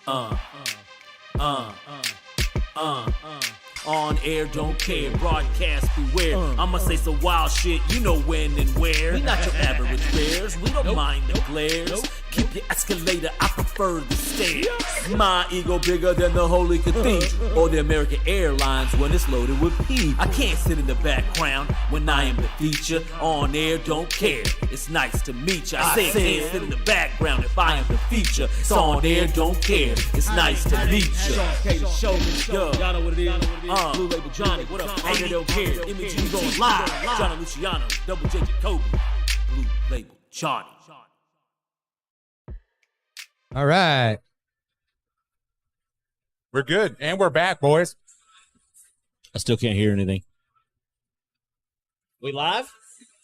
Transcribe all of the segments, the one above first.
On air, don't care, broadcast beware. I'ma say some wild shit, you know when and where. We not your average bears, we don't mind the glares. Keep your escalator, I prefer the stairs. My ego bigger than the Holy Cathedral or the American Airlines when it's loaded with people. I can't sit in the background when I am the feature. On air, don't care, it's nice to meet you. I say can't sit in the background if I am the feature. It's on air, don't care, it's nice to meet you. Shawn, Showman, y'all know what it is. Blue Label Johnny, what up? On air, don't care. MG's on live. Johnny Luciano, Double J Jacoby, Blue Label Johnny. All right. We're good. And we're back, boys. I still can't hear anything. We live?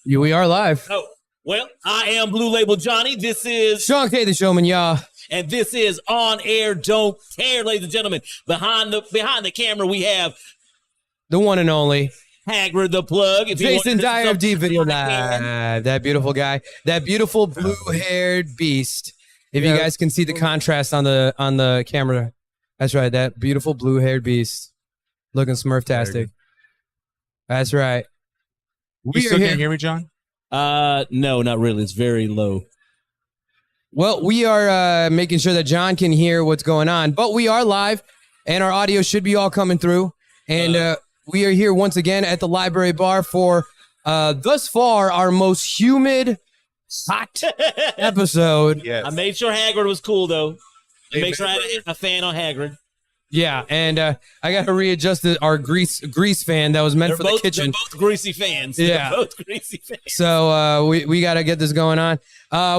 We are live. Oh, well, I am Blue Label Johnny. This is Shawn K, the Showman, y'all. And this is On Air Don't Care, ladies and gentlemen. Behind the camera, we have The one and only Hagrid the Plug. If Jason Dyer of D Video Live. That beautiful guy. That beautiful blue-haired beast. If you guys can see the contrast on the camera. That's right. That beautiful blue-haired beast. Looking smurftastic. That's right. You still can't hear me, John? No, not really. It's very low. Well, we are making sure that John can hear what's going on, but we are live, and our audio should be all coming through. And we are here once again at the Library Bar for, thus far, our most humid, hot episode. Yes. I made sure Hagrid was cool, though. Make sure I had a fan on Hagrid. Yeah, and I got to readjust our grease fan that was meant for the kitchen. They're both greasy fans. Yeah. They're both greasy fans. So we got to get this going on.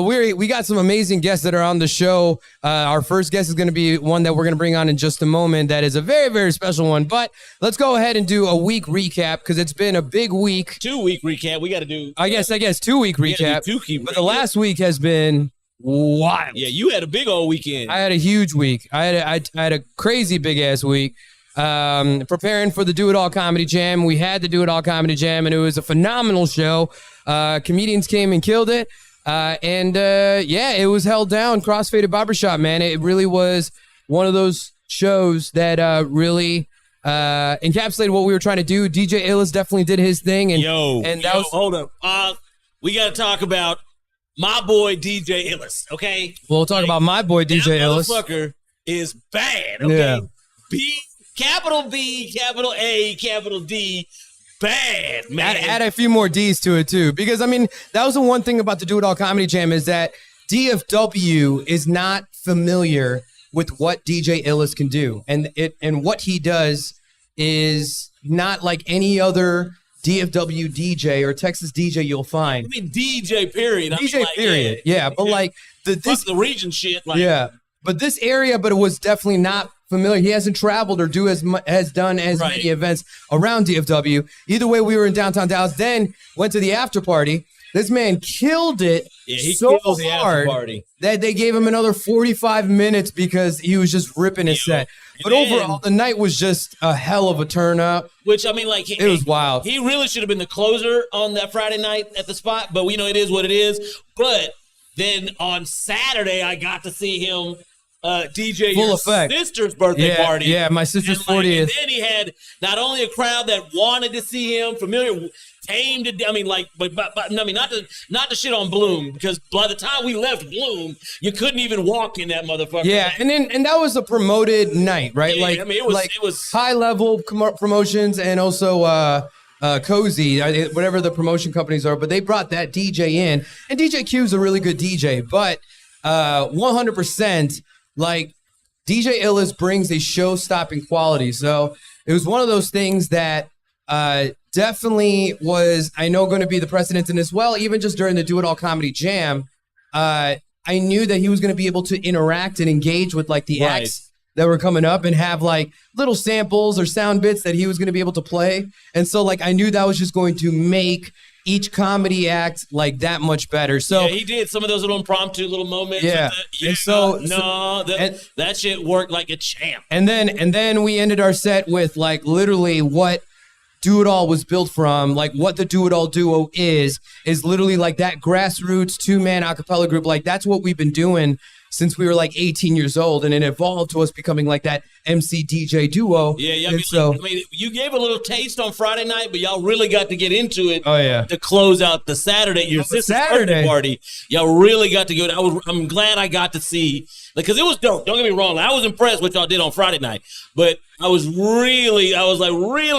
We got some amazing guests that are on the show. Our first guest is going to be one that we're going to bring on in just a moment. That is a very, very special one. But let's go ahead and do a week recap because it's been a big week. 2-week recap. We got to do. I guess 2-week recap. But the last week has been wild. Yeah, you had a big old weekend. I had a huge week. I had a crazy big ass week. Preparing for the Do It All Comedy Jam. We had the Do It All Comedy Jam, and it was a phenomenal show. Comedians came and killed it. It was held down. Crossfaded Barbershop, man. It really was one of those shows that really encapsulated what we were trying to do. DJ Illis definitely did his thing. And hold up. We got to talk about my boy DJ Illis, okay? We'll talk about my boy DJ Illis. That motherfucker is bad, okay? Yeah. Capital B, capital A, capital D, bad, man. Add a few more D's to it, too. Because, I mean, that was the one thing about the Do It All Comedy Jam is that DFW is not familiar with what DJ Illis can do. And what he does is not like any other DFW DJ or Texas DJ you'll find. I mean DJ period. DJ period. Yeah, but like the region shit. Like, yeah, but this area, but it was definitely not familiar. He hasn't traveled or has done as many events around DFW. Either way, we were in downtown Dallas. Then went to the after party. This man killed it so hard that they gave him another 45 minutes because he was just ripping his set. But overall, the night was just a hell of a turn up. Which, I mean, like... It was wild. He really should have been the closer on that Friday night at the spot, but we know it is what it is. But then on Saturday, I got to see him DJ Full your effect. sister's birthday party. Yeah, my sister's 40th. And then he had not only a crowd that wanted to see him, familiar... Tamed it. I mean, like, but I mean, not to shit on Bloom because by the time we left Bloom, you couldn't even walk in that motherfucker. Yeah, and that was a promoted night, right? Yeah, like, I mean, it was high level promotions and also Cozy, whatever the promotion companies are. But they brought that DJ in, and DJ Q is a really good DJ, but 100% like DJ Illis brings a show-stopping quality. So it was one of those things that. Definitely was, I know, going to be the precedent in as well. Even just during the Do It All Comedy Jam, I knew that he was going to be able to interact and engage with like the acts that were coming up and have like little samples or sound bits that he was going to be able to play. And so like I knew that was just going to make each comedy act like that much better. So yeah, he did some of those little impromptu little moments. Yeah. And that shit worked like a champ. And then we ended our set with like literally what Do It All was built from, like what the Do It All duo is literally like that grassroots 2-man a cappella group. Like that's what we've been doing since we were like 18 years old, and it evolved to us becoming like that MC DJ duo. Yeah. And You gave a little taste on Friday night, but y'all really got to get into it. Oh, yeah. To close out the Saturday, your sister's birthday party. Y'all really got to go. I'm glad I got to see, because it was dope. Don't get me wrong. I was impressed with what y'all did on Friday night, but I was really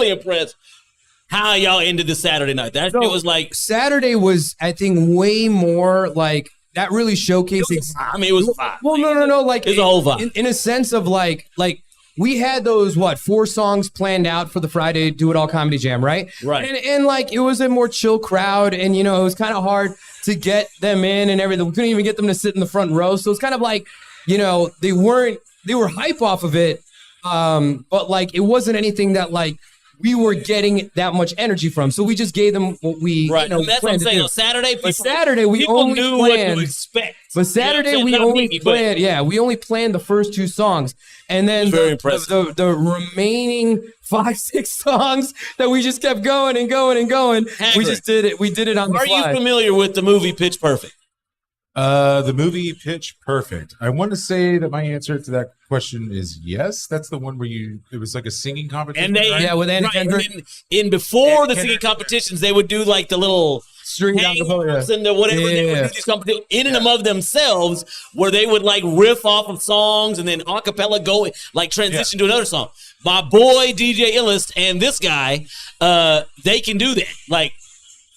impressed how y'all ended the Saturday night. It was like Saturday was, I think, way more like that. Really showcasing. It was a vibe. Well, no. Like it's a whole vibe. In a sense of like we had those 4 songs planned out for the Friday Do It All Comedy Jam, right? Right. And like it was a more chill crowd, and it was kind of hard to get them in and everything. We couldn't even get them to sit in the front row, so it's kind of like they were hype off of it, but like it wasn't anything that like we were getting that much energy from. So we just gave them what we right. That's what I'm saying. On Saturday, we only knew planned what to expect. But Saturday we only planned. Yeah, we only planned the first 2 songs, and then the remaining 5-6 songs that we just kept going and going and going. Hagrid. We just did it. We did it on the fly. Are you familiar with the movie Pitch Perfect? The movie Pitch Perfect. I want to say that my answer to that question is yes. That's the one where it was like a singing competition. And with Andy Kendrick. And before the singing competitions, they would do like the little string down the and the whatever. They would do these competitions in and of themselves, where they would like riff off of songs and then a cappella go like transition to another song. My boy DJ Illest and this guy, they can do that. Like.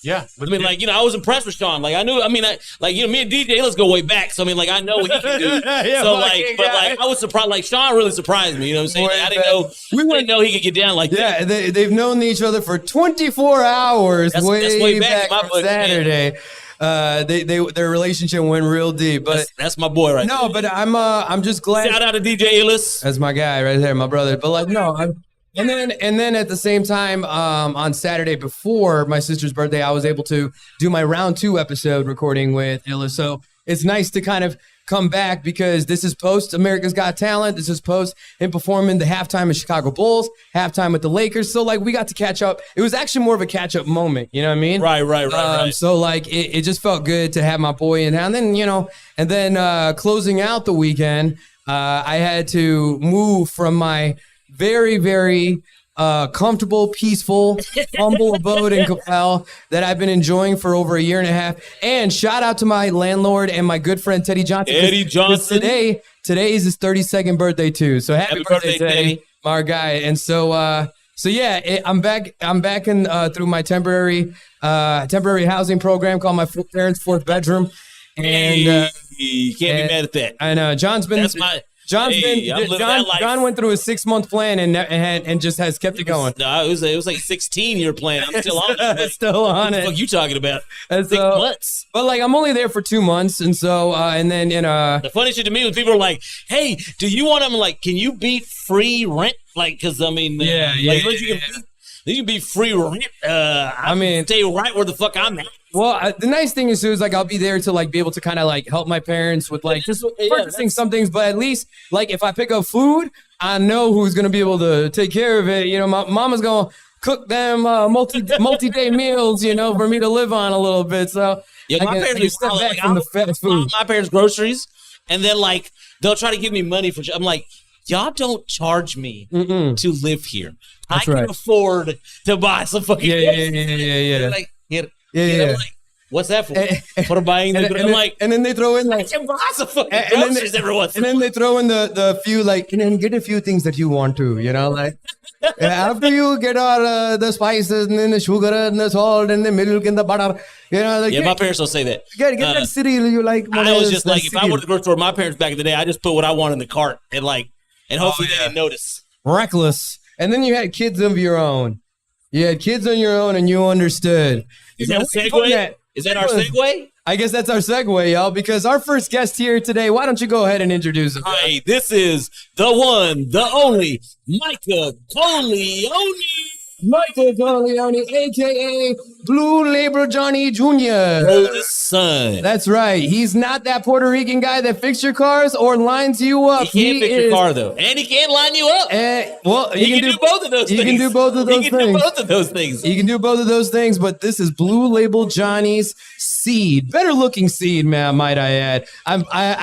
Yeah. I was impressed with Shawn. Like, me and DJ, let's go way back. So, I know what he can do. I was surprised. Like, Shawn really surprised me. You know what I'm saying? I didn't know he could get down like that. Yeah, they've known each other for 24 hours. That's way back from Saturday. Their relationship went real deep. But that's my boy right now. No, but I'm just glad. Shout out to DJ Illest. That's my guy right there, my brother. But And then at the same time, on Saturday before my sister's birthday, I was able to do my round 2 episode recording with Illa. So it's nice to kind of come back, because this is post America's Got Talent. This is post him performing the halftime of Chicago Bulls, halftime with the Lakers. So like we got to catch up. It was actually more of a catch up moment. You know what I mean? Right. So like it just felt good to have my boy in town. And then closing out the weekend, I had to move from my very, very comfortable, peaceful, humble abode in Capel that I've been enjoying for over a year and a half. And shout out to my landlord and my good friend Teddy Johnson. Today is his 32nd birthday too. So happy birthday, Teddy, my guy. And so I'm back. I'm back in through my temporary housing program called my parents' 4th bedroom. And you can't be mad at that. I know John's been. John went through a 6-month plan and just has kept it going. No, it was like a 16-year plan. I'm still on it. Still on it. What the fuck you talking about? 6 months. But like I'm only there for 2 months, and so and then the funny shit to me was people are like, "Hey, do you want them? Like, can you beat free rent? Like, because you can be free rent. Stay right where the fuck I'm at." Well, the nice thing is like I'll be there to like be able to kind of like help my parents with like just purchasing some things, but at least like if I pick up food, I know who's gonna be able to take care of it. My mama's gonna cook them multi-day meals, for me to live on a little bit. So my parents step back from the fast food. My parents' groceries, and then like they'll try to give me money for. I'm like, y'all don't charge me to live here. I can afford to buy some fucking. Yeah. Like, like, what's that for? For buying and then they throw in like I can buy some fucking groceries every once in a while. And then they throw in the few like, and then get a few things that you want to, like after you get all the spices and then the sugar and the salt and the milk and the butter, my parents don't say that. Get that cereal you like. I was just like, if I went to the grocery store, my parents back in the day, I just put what I want in the cart and hopefully they didn't notice. Reckless. And then you had kids of your own. You had kids on your own and you understood. Is that a segue? Is that our segue? I guess that's our segue, y'all, because our first guest here today, why don't you go ahead and introduce him? Hey, this is the one, the only, Micah Corleone. Michael Corleone, a.k.a. Blue Label Johnny Jr. The son. That's right. He's not that Puerto Rican guy that fixes your cars or lines you up. He can't fix your car, though. And he can't line you up. He can do both of those things. He can do both of those things. He can do both of those things. He can do both of those things, but this is Blue Label Johnny's Seed, better looking Seed, man. Might I add?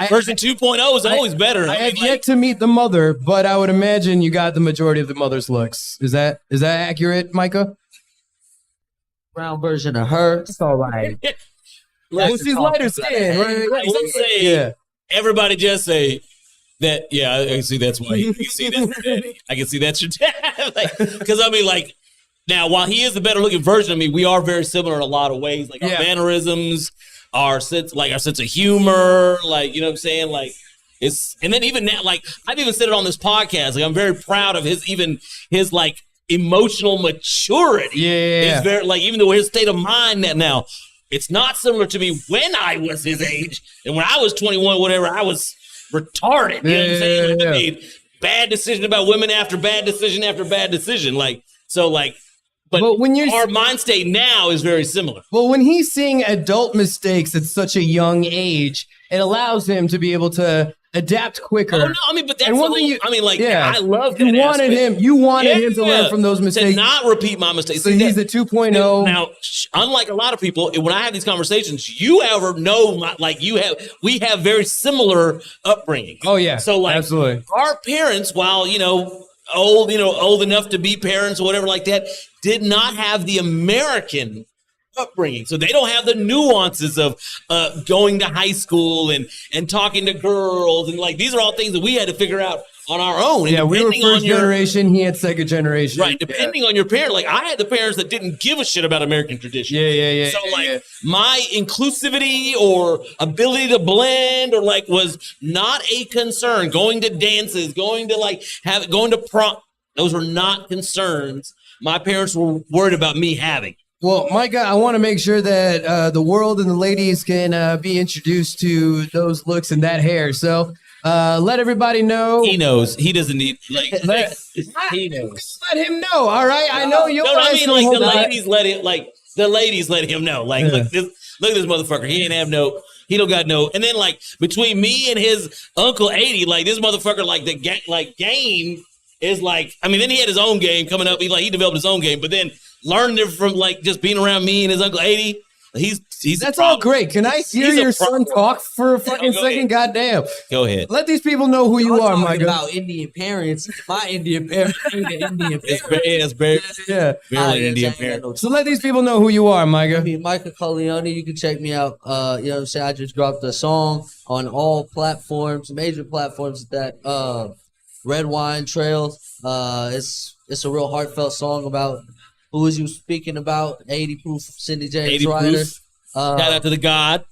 Version 2.0 is always better. I have yet to meet the mother, but I would imagine you got the majority of the mother's looks. Is that accurate, Micah? Brown version of her. It's all right. Well, she's lighter skin, right? I will say, everybody just say that. Yeah, I can see that's why. You can see that. I can see that's your dad. Because I mean, like, now while he is the better looking version of me, we are very similar in a lot of ways. Like our mannerisms, our sense of humor. Like, you know what I'm saying? Like, it's, and then even now, like I've even said it on this podcast. Like, I'm very proud of his like emotional maturity. Yeah, it's very, like, even though his state of mind that now. It's not similar to me when I was his age. And when I was 21, whatever, I was retarded. You know what I'm saying? Like, I made bad decision about women after bad decision after bad decision. Like, so like, but when our mind state now is very similar. Well, when he's seeing adult mistakes at such a young age, it allows him to be able to adapt quicker. Oh, no, I mean, but that's one thing. I mean, like, I love that. You wanted him to learn from those mistakes. To not repeat my mistakes. So he's the 2.0. Now, unlike a lot of people, when I have these conversations, you ever know, we have very similar upbringing. Oh, yeah. So, like, absolutely. Our parents, while, old enough to be parents or whatever like that, did not have the American upbringing. So they don't have the nuances of going to high school and talking to girls. And like, these are all things that we had to figure out on our own. Yeah, we were first generation. He had second generation. Right. Depending on your parent, like I had the parents that didn't give a shit about American tradition. Yeah. So my inclusivity or ability to blend or like was not a concern. Going to dances, going to prom. Those were not concerns my parents were worried about me having. Well, Micah, I want to make sure that the world and the ladies can be introduced to those looks and that hair. So let everybody know. He knows. He doesn't need, he knows. Let him know, all right? I know you'll the ladies let him know. Like, look at this motherfucker. He don't got no. And then, like, between me and his Uncle 80, like, this motherfucker, like, game is like, I mean, then he had his own game coming up. He developed his own game, but then learning it from like just being around me and his Uncle 80. He's that's all great. Can I hear your son talk for a fucking second? Goddamn. Go ahead. Let these people know who you are, Micah. About Indian parents. My Indian parents ain't the Indian parents. Very Indian parents. So let these people know who you are, Micah. I mean, Micah Corleone. You can check me out. You know what I'm saying? I just dropped a song on all platforms, major platforms that Red Wine Trails. It's a real heartfelt song about who was you speaking about? 80 Proof, Cindy James Ryder. Shout out to the God.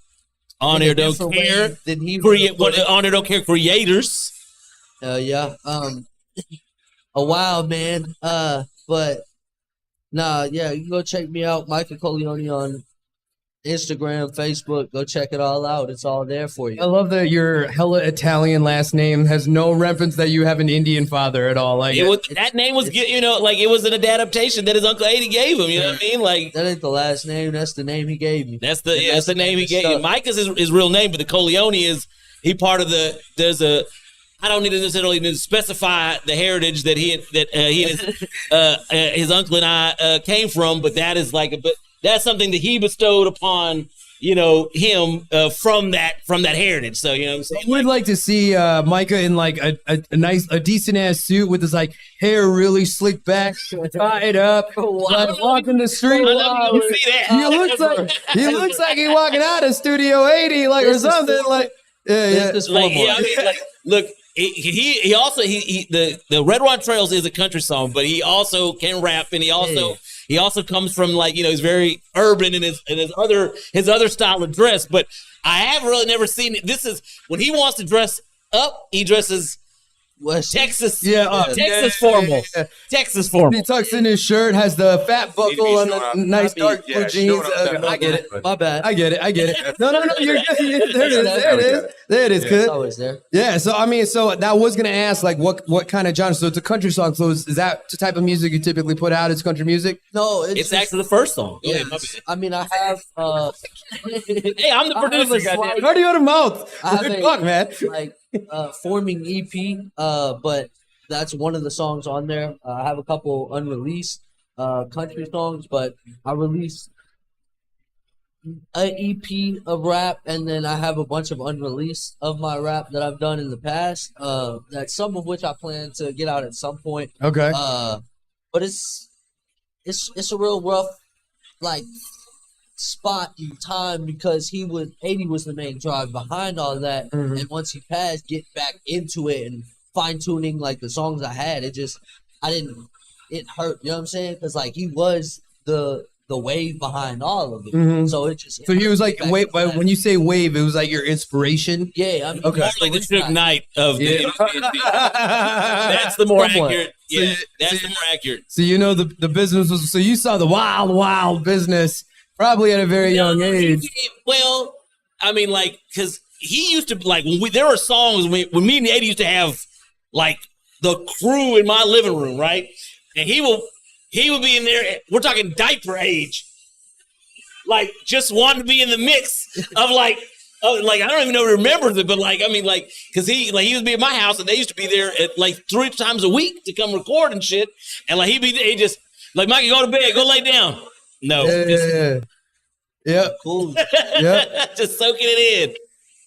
On Air Don't Care. On Air Don't Care creators. Yeah. A wild man. But nah, yeah, you can go check me out, Micah Corleone, on Instagram, Facebook. Go check it all out. It's all there for you. I love that your hella Italian last name has no reference that you have an Indian father at all. Like that name was, it was an adaptation that his Uncle 80 gave him. You know what I mean? Like, that ain't the last name. That's the name he gave me. That's the name he gave you. Mike is his real name, but the Corleone he part of I don't need to necessarily specify the heritage that he and his uncle and I came from, but that is that's something that he bestowed upon, him from that heritage. So, you know what I'm saying? I would like to see Micah in like a decent ass suit with his like hair really slicked back, tied up, like walking the street. He looks like he's walking out of Studio 80, like or something. Like, Look. He also the Red Wine Trails is a country song, but he also can rap, and he also comes from he's very urban in his other style of dress. But I have really never seen it. This is when he wants to dress up, he dresses Texas, Texas formal. Texas formal. He tucks in his shirt, has the fat buckle and the nice dark blue jeans. I get it. My bad. I get it. No, you're good. There it is. Good. It's always there. Yeah. So I mean, that was gonna ask like what kind of genre? So it's a country song. So is that the type of music you typically put out? Is country music? No, it's actually the first song. Yeah. I mean, I have. Hey, I'm the producer. Cardio out of mouth. Good fuck, man. Like. Forming EP, but that's one of the songs on there. I have a couple unreleased country songs, but I released an EP of rap, and then I have a bunch of unreleased of my rap that I've done in the past. That some of which I plan to get out at some point. Okay. But it's a real rough like spot in time because 80 was the main drive behind all that, and once he passed, get back into it and fine tuning like the songs I had. It hurt. You know what I'm saying? Because like he was the wave behind all of it. So it just. So he was like, wait, when you say wave, it was like your inspiration? Yeah, I mean, Okay. More like the Suge Knight of the That's the more accurate. Yeah, that's the more accurate. So you know the business was. So you saw the wild business probably at a very young age. Well, I mean, like, because he used to like there were songs when me and Eddie used to have like the crew in my living room, right? And he will be in there. We're talking diaper age, like just wanting to be in the mix of like I don't even know if he remembers it, but like I mean like because he would be at my house and they used to be there at like 3 times a week to come record and shit, and like he just like Mikey, go to bed, go lay down. No, Yeah. cool. Yeah. just soaking it in.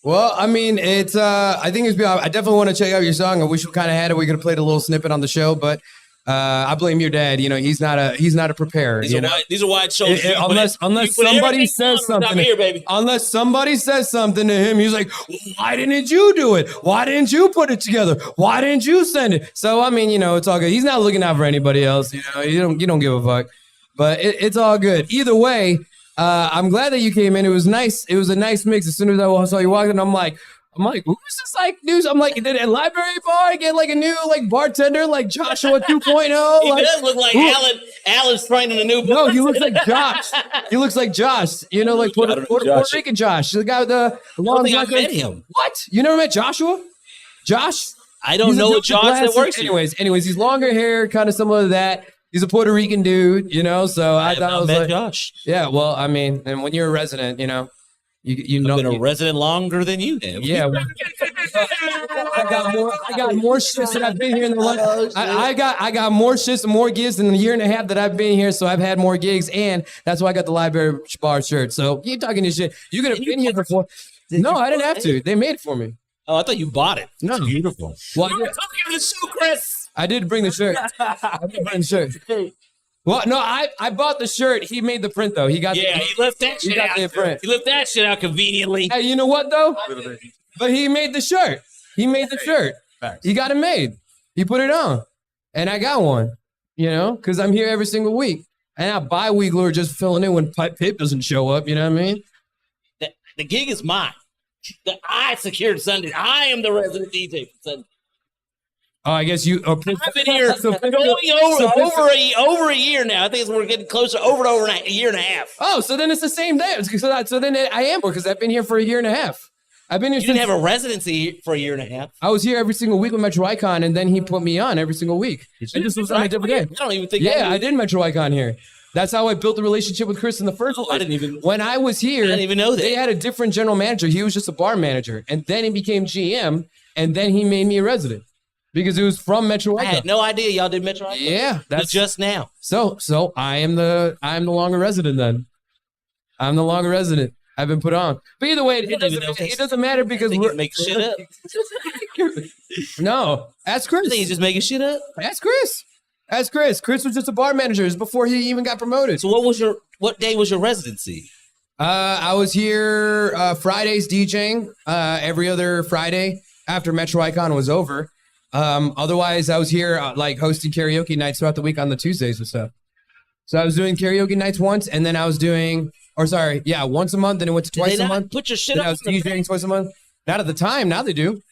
Well, I mean, it's. I think it's. I definitely want to check out your song. I wish we kind of had it. We could have played a little snippet on the show, but I blame your dad. You know, he's not a preparer. These are wide shoulders. Unless somebody says something, here, baby. Unless somebody says something to him, he's like, "Why didn't you do it? Why didn't you put it together? Why didn't you send it?" So I mean, it's all good. He's not looking out for anybody else. You don't give a fuck. But it's all good. Either way. I'm glad that you came in. It was nice. It was a nice mix. As soon as I saw you walk in, I'm like, who's this like news? I'm like, did a library bar get like a new like bartender like Joshua 2.0? He does look like Alan's training a new. No, he looks like Josh. He looks like Josh. Like Puerto Rican Josh, the guy with the long. I don't think I've met him. What? You never met Joshua? Josh? I don't know what Josh that works here. Anyways, he's longer hair, kind of similar to that. He's a Puerto Rican dude, so I thought I was like, Josh. Yeah, well, I mean, and when you're a resident, you know, I've been a resident longer than you have. Yeah, I got more shits that I've been here in the last. I got more shits and more gigs in the year and a half that I've been here, so I've had more gigs, and that's why I got the library bar shirt. So you're talking this shit. You could have been here before. No, I didn't have to. They made it for me. Oh, I thought you bought it. No, Beautiful. well, We're talking about the show, Chris. I did bring the shirt. Well, no, I bought the shirt. He made the print though. He got he left that shit out. He left that shit out conveniently. Hey, you know what though? But he made the shirt. He made the shirt. He got it made. He put it on, and I got one. Because I'm here every single week, and I bi-weekly or just filling in when Pip doesn't show up. You know what I mean? The gig is mine. I secured Sunday. I am the resident DJ for Sunday. Oh, I guess you. I've been here over a year now. I think we're getting closer over a year and a half. Oh, so then it's the same day. So then I am because I've been here for a year and a half. I've been here. You didn't have a residency for a year and a half. I was here every single week with Metro Icon, and then he put me on every single week. And this was on a different day. I don't even think. Yeah, I did Metro Icon here. That's how I built the relationship with Chris in the first place. I didn't even. When I was here, I didn't even know that. They had a different general manager. He was just a bar manager, and then he became GM, and then he made me a resident. Because it was from Metro Icon. I had no idea y'all did Metro Icon. Yeah, that's just now. So I am the longer resident then. I'm the longer resident. I've been put on. But either way, it doesn't matter because we're making shit up. No, ask Chris. I think he's just making shit up. Ask Chris. Ask Chris. Chris was just a bar manager. It was before he even got promoted. So what day was your residency? I was here Fridays DJing every other Friday after Metro Icon was over. Otherwise, I was here like hosting karaoke nights throughout the week on the Tuesdays and stuff. So I was doing karaoke nights once, and then I was doing, once a month. Then it went to twice a month. Put your shit up. I was DJing twice a month. Not at the time. Now they do.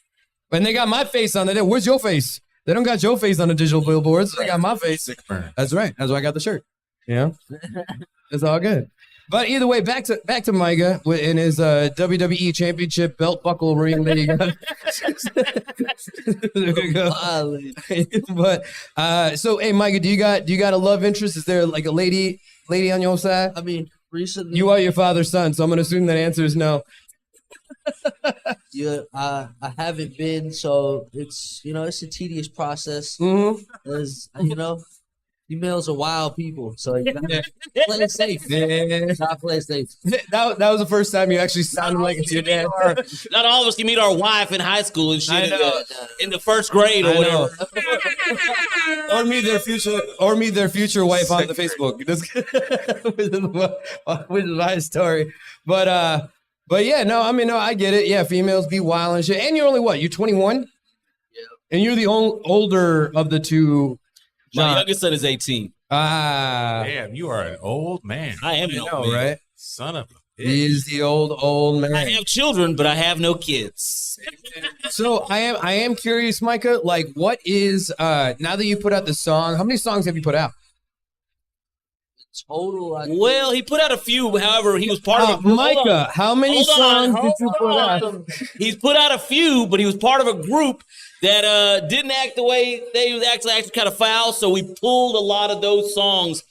And they got my face on it. Where's your face? They don't got your face on the digital billboards. They got my face. That's right. That's why I got the shirt. Yeah, it's all good. But either way, back to Micah in his WWE Championship belt buckle ring that he got. There we go. But so, hey, Micah, do you got a love interest? Is there like a lady on your side? I mean, recently you are your father's son, so I'm gonna assume that answer is no. Yeah, I haven't been, so it's it's a tedious process. Mm-hmm. As Females are wild people, so you gotta play it safe. Yeah. Gotta play it safe. That was the first time you actually sounded like it's your dad. Not all of us can meet our wife in high school and shit I in the first grade or I know. whatever. or meet their future wife on the Facebook. Which is my story. But yeah, no, I mean, no, I get it. Yeah, females be wild and shit. And you're only what? You're 21? Yeah. And you're the older of the two. My youngest son is 18. Damn, you are an old man. I am an old man. Right? Son of a bitch. He is the old man. I have children, but I have no kids. So I am curious, Micah, like what is now that you put out the song, how many songs have you put out? Total. Well, he put out a few. However, he was part of a group. Micah, how many songs did you put out? He's put out a few, but he was part of a group that didn't act the way they was actually kind of foul. So we pulled a lot of those songs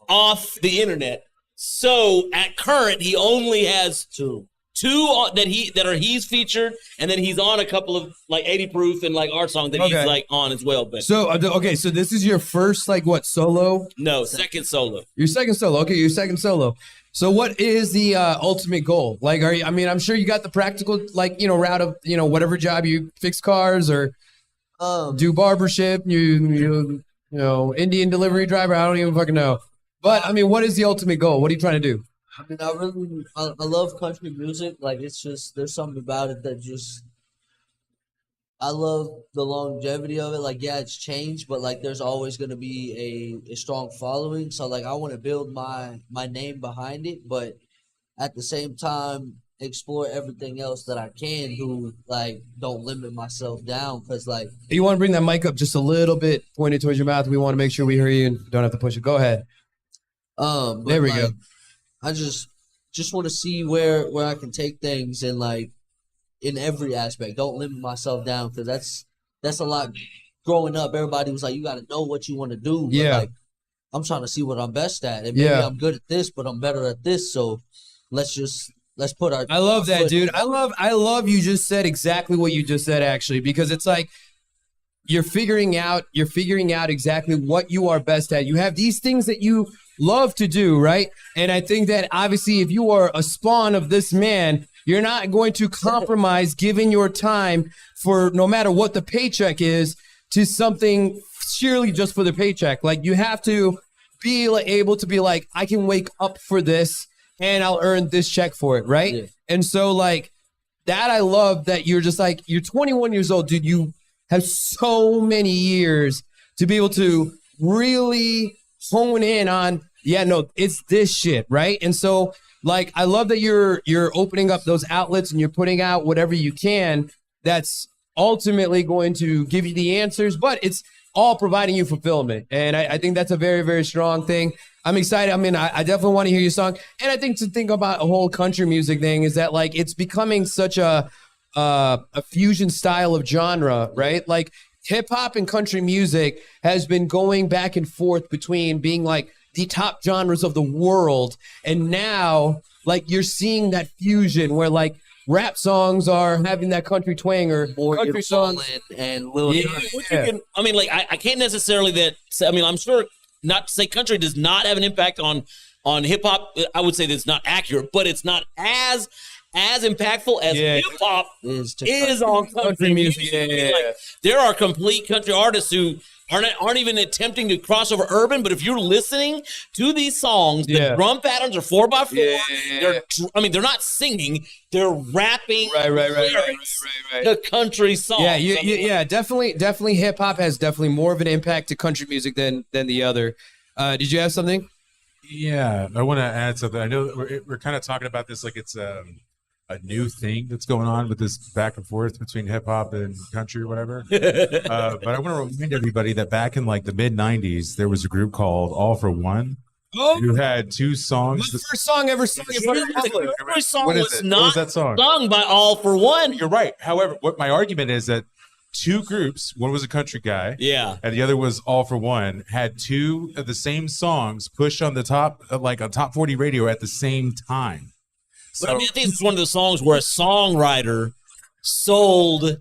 off the internet. So at current, he only has two that he's featured, and then he's on a couple of like 80 Proof and like our song that he's like on as well. But so so this is your first like what solo? No, second solo. Your second solo. Okay, your second solo. So what is the ultimate goal? Like, are you? I mean, I'm sure you got the practical like route of whatever job you fix cars or do barbership. You Indian delivery driver. I don't even fucking know. But I mean, what is the ultimate goal? What are you trying to do? I mean, I love country music. Like, it's just, there's something about it that just, I love the longevity of it. Like, yeah, it's changed, but like, there's always going to be a strong following. So like, I want to build my name behind it, but at the same time, explore everything else that I can do. Like, don't limit myself down. Cause like, You want to bring that mic up just a little bit, pointed towards your mouth. We want to make sure we hear you and don't have to push it. Go ahead. There we go. I just want to see where I can take things and like in every aspect. Don't limit myself down because that's a lot. Growing up, everybody was like, you got to know what you want to do. But Yeah. like, I'm trying to see what I'm best at, and maybe I'm good at this, but I'm better at this. So let's put our. I love that, foot- dude. I love you just said exactly what you just said actually, because it's like you're figuring out exactly what you are best at. You have these things that you love to do, right? And I think that obviously if you are a spawn of this man, you're not going to compromise giving your time for no matter what the paycheck is to something sheerly just for the paycheck. Like you have to be able to be like, I can wake up for this and I'll earn this check for it, right? Yeah. And so like that, I love that you're just like, you're 21 years old, dude. You have so many years to be able to really hone in on, it's this shit, right? And so like, I love that you're opening up those outlets and you're putting out whatever you can that's ultimately going to give you the answers, but it's all providing you fulfillment. And I think that's a very, very strong thing. I'm excited. I mean, I definitely want to hear your song. And I think to think about a whole country music thing is that like, it's becoming such a fusion style of genre, right? Like hip hop and country music has been going back and forth between being like the top genres of the world. And now like you're seeing that fusion where like rap songs are having that country twang or country songs and Lil Jon. I can't necessarily I'm sure not to say country does not have an impact on hip hop. I would say that's not accurate, but it's not as impactful as hip hop is on country music. Like, there are complete country artists who aren't even attempting to cross over urban, but if you're listening to these songs, the drum patterns are 4x4. They're not singing; they're rapping. Right. The country song. Definitely. Hip hop has definitely more of an impact to country music than the other. Did you have something? Yeah, I want to add something. I know that we're kind of talking about this like it's a new thing that's going on with this back and forth between hip hop and country or whatever. But I want to remind everybody that back in like the mid '90s, there was a group called All for One who had two songs. The first song ever sung in front of the public. Every song What is was it? not What was that song? sung by All for One. You're right. However, what my argument is that two groups, one was a country guy, and the other was All for One, had two of the same songs pushed on the top, like on top 40 radio at the same time. But I think it's one of the songs where a songwriter sold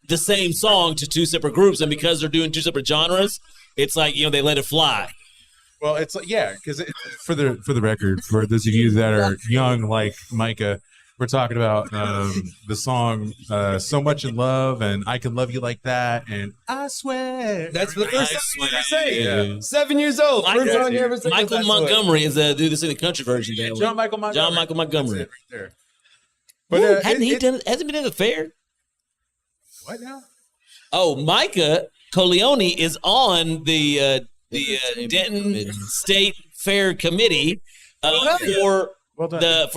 the same song to two separate groups, and because they're doing two separate genres, it's like, they let it fly. Well, it's like, yeah, because for the record, for those of you that are young like Micah, we're talking about the song "So Much in Love" and "I Can Love You Like That" and "I Swear." That's the first time you ever say it. Yeah. 7 years old. First song you ever sang. Michael Montgomery is do this in the country version. John Michael Montgomery. That's Right there. But hasn't he been in the fair? What now? Oh, Micah Coleone is on the Denton State Fair Committee for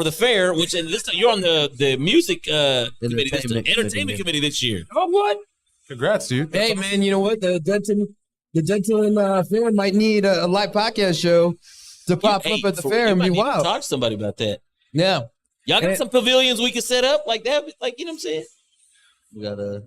the fair, which and this you're on the music entertainment committee this year. Oh, what? Congrats, dude. Hey, man, you know what? The Denton Fair might need a live podcast show to pop up at the fair and be wild. Talk to somebody about that. Yeah. Y'all got some pavilions we can set up like that, like you know what I'm saying? We gotta.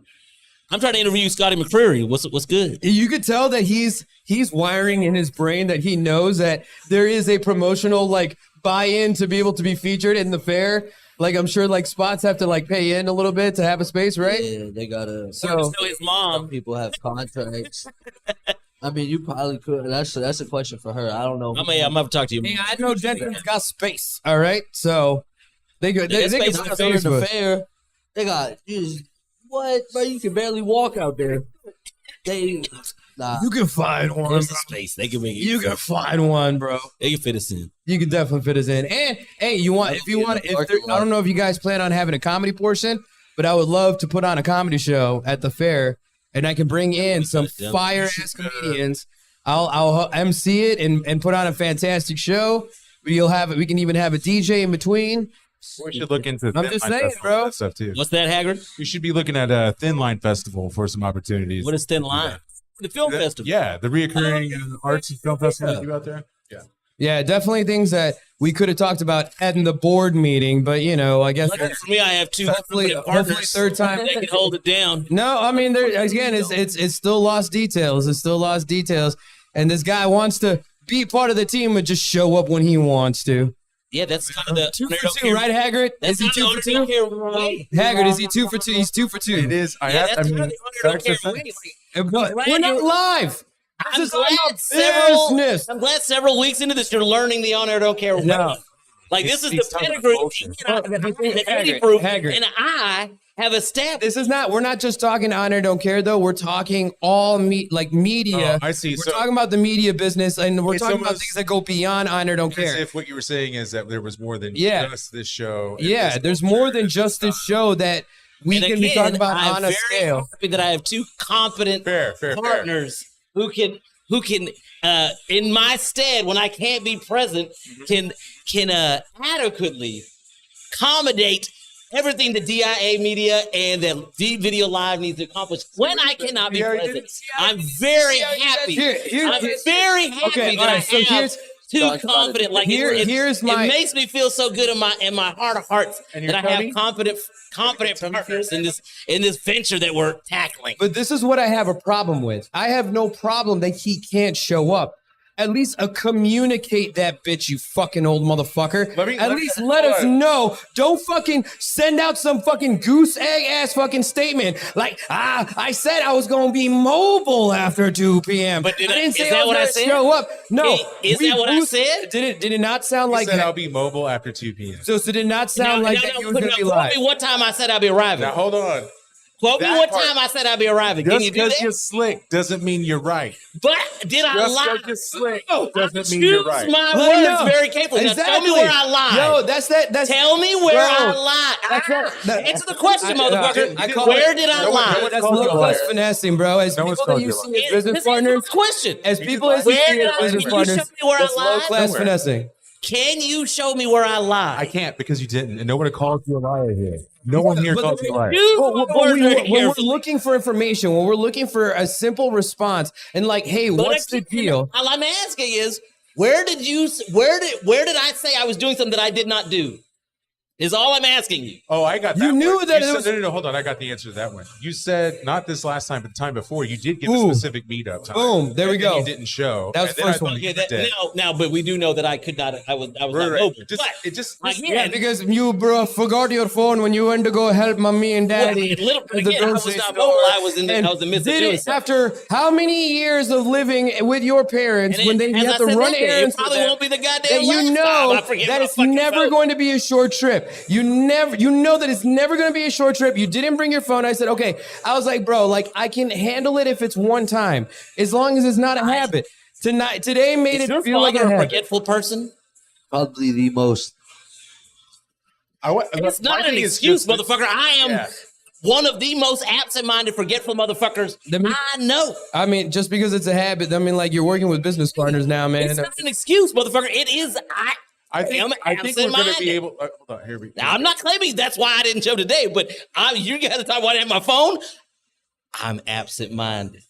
I'm trying to interview Scotty McCreery. What's good? You could tell that he's wiring in his brain that he knows that there is a promotional like buy-in to be able to be featured in the fair. Like I'm sure like spots have to like pay in a little bit to have a space, right? Yeah, they gotta. So his mom. Some people have contracts. I mean, you probably could. That's a question for her. I don't know. I'm gonna have to talk to you. hey, I know Denton's got space. All right, so they can space put in the space the with us. fair. They got what? Bro, you can barely walk out there. Nah. You can find one. There's the space. They can make it. You can find one, bro. They can fit us in. You can definitely fit us in. And hey, I don't know if you guys plan on having a comedy portion, but I would love to put on a comedy show at the fair, and I can bring in some fire ass comedians. I'll MC it and put on a fantastic show. We can even have a DJ in between. We should look into I'm just saying, bro. Stuff too. What's that, Haggard? We should be looking at a Thin Line Festival for some opportunities. What is Thin Line? The film festival. Yeah, the reoccurring arts and film festival you out there. Yeah. Yeah, definitely things that we could have talked about at the board meeting, but I guess Luckily for me, I have two hopefully partners third time. that can hold it down. No, I mean there again, it's still lost details. It's still lost details, and this guy wants to be part of the team and just show up when he wants to. Yeah, that's kind of the 2 for 2, right, Haggard? Is he 2 for 2? Haggard, is he 2 for 2? He's 2 for 2. It is. We're not live. I'm Business. glad several weeks into this, you're learning the on air don't care. No. Like this is the pedigree. Haggard. And I have established. This is not. We're not just talking honor, don't care though. We're talking all media. Oh, I see. We're talking about the media business, and we're It's talking about almost- things that go beyond honor, don't As care. if what you were saying is that there was more than Yeah. just this show. and Yeah, this there's culture more than and just this show that we And can be again, talking about I'm on a very scale. happy that I have two competent Fair. partners who can in my stead when I can't be present can adequately accommodate everything the DIA Media and the D Video Live needs to accomplish when I cannot be present. I'm very happy. I'm very happy Okay, that all right, I so have here's- two confident. Like here's my- it makes me feel so good in my heart of hearts And that your I have tummy? confident partners in this venture that we're tackling. But this is what I have a problem with. I have no problem that he can't show up. At least communicate that bitch, you fucking old motherfucker. At least let us know. Don't fucking send out some fucking goose egg ass fucking statement. Like, I said I was going to be mobile after 2 p.m. But I didn't say is that I was what I going to said? show up. No. Is that what I said? Did it not sound He like said that? I'll be mobile after 2 p.m. So did it not sound like that you were going to be quote live? me what time I said I'll be arriving. Now hold on. Quote me that what part- time I said I'll be arriving. Can Just you do because that? you're slick doesn't mean you're right. But did I Just lie? because you're slick No, doesn't I mean you're choose right. my Well, words no. very carefully. Now tell me where I lied. Yo, that's Tell me where Bro, I lied. Answer the question, motherfucker. I call Where it- did I no one- lie? no one- That's called you a low class liar. finessing, bro. As No one's people that called you you a see liar. as business This is partners, the question. as people as you Where see did as I- business can you partners, show me where I that's low lied? class Nowhere. finessing. Can you show me where I lied? I can't because you didn't, and no one called you a liar here. No one here But called you a liar. Use Well, my when words very when we're carefully. looking for information, when we're looking for a simple response, and like, hey, But what's the again, deal? All I'm asking is, where did I say I was doing something that I did not do? Is all I'm asking you. Oh, I got that. You knew one. that You it said, was- no, hold on. I got the answer to that one. You said not this last time, but the time before. You did give a specific meetup time. Boom, there we And then go. You didn't show. That was And the then I first thought one. you Yeah, that, did. now, but we do know that I could not. I was not Right. mobile. Just, But it just again, Because you, bro, forgot your phone when you went to go help me and daddy. at the again, I was grocery not store. mobile. I was in And the midst of did doing it stuff. after how many years of living with your parents And when they as have I to said run that day, errands it probably for them, won't be the goddamn that you last know time I forget that my it's fucking never phone. going to be a short trip. You know that it's never going to be a short trip. You didn't bring your phone. I said, okay. I was like, bro, like I can handle it if it's one time, as long as it's not a habit. Today made Is it your feel like a father a habit. forgetful person? Probably the most. It's my not an thing is excuse, just- motherfucker. I am Yeah. one of the most absent-minded, forgetful motherfuckers I know. I mean, just because it's a habit, I mean, like you're working with business partners now, man. It's not an excuse, motherfucker. It is. I think am we're going to be absent-minded. able. Hold on, here we go. Now, I'm not claiming that's why I didn't show today, but you got to talk why I didn't have my phone. I'm absent-minded.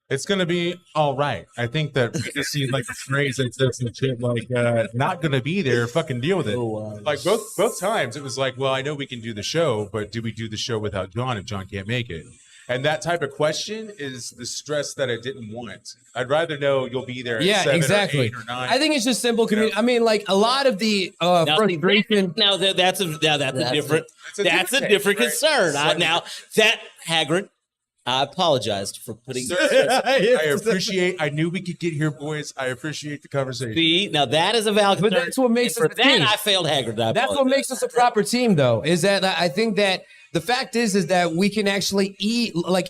It's going to be all right. I think that we just see like a phrase that says some shit like not going to be there. Fucking deal with it. Like both times, it was like, well, I know we can do the show, but do we do the show without John if John can't make it? And that type of question is the stress that I didn't want. I'd rather know you'll be there. At Yeah, 7 exactly. Or 8 or 9. I think it's just simple community. I mean, like a lot of the frustration. Now that's a different thing, right? concern. So- Now that Hagrid, I apologized for putting. Sir, I knew we could get here, boys. I appreciate the conversation. See, now that is a valid But concern. that's what makes And for us a that team. I failed Hagrid. I That's what apologize. makes us a proper team, though. Is that I think that the fact is that we can actually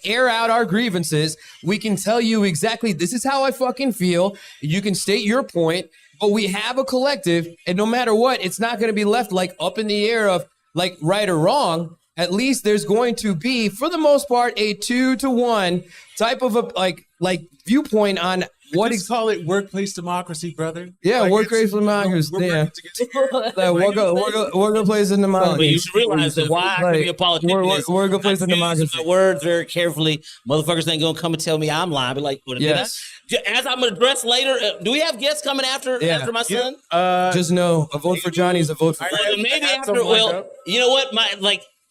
air out our grievances. We can tell you exactly this is how I fucking feel. You can state your point, but we have a collective, and no matter what, it's not going to be left like up in the air of like right or wrong. At least there's going to be, for the most part, a 2-to-1 type of a like viewpoint on what Just call it workplace democracy, brother. Yeah, Like, workplace it's- democracy, we're yeah. working together. like work a place in the But mountains. you should realize that why I can be apologetic is Work a place in I the choose democracy. my words very carefully. Motherfuckers ain't gonna come and tell me I'm lying. But like, what, Yes. as I'm gonna address later, do we have guests coming after my son? Just know a vote for Johnny is a vote for. I- Well, maybe had after. some lined Well, up. you know what?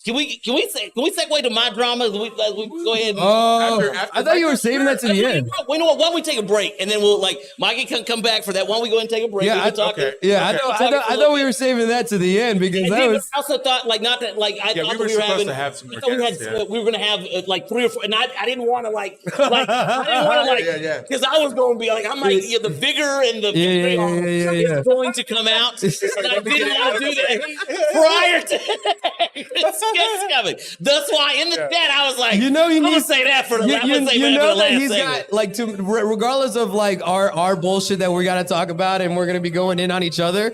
Can we segue to my drama? Can we go ahead? Oh, After I thought you were saving that to the end. You know what? Why don't we take a break and then we'll Mikey can come back for that? Why don't we go ahead and take a break? Yeah, We can talk- okay. Yeah, Okay. I thought we were saving that to the end because And that then was. I also thought not that I Yeah, thought we that were we were supposed having to have some I more thought guests, yeah. we were gonna have like 3 or 4, and I didn't want to Yeah. because I was going to be like the vigor and the Yeah. is going to come out. And I didn't want to do that prior to it's coming. That's why in the chat I was like, You know, you I'm gonna need- say that for the You, I'm gonna say you that for know the that last he's segment. got like regardless of like our bullshit that we got to talk about and we're gonna be going in on each other.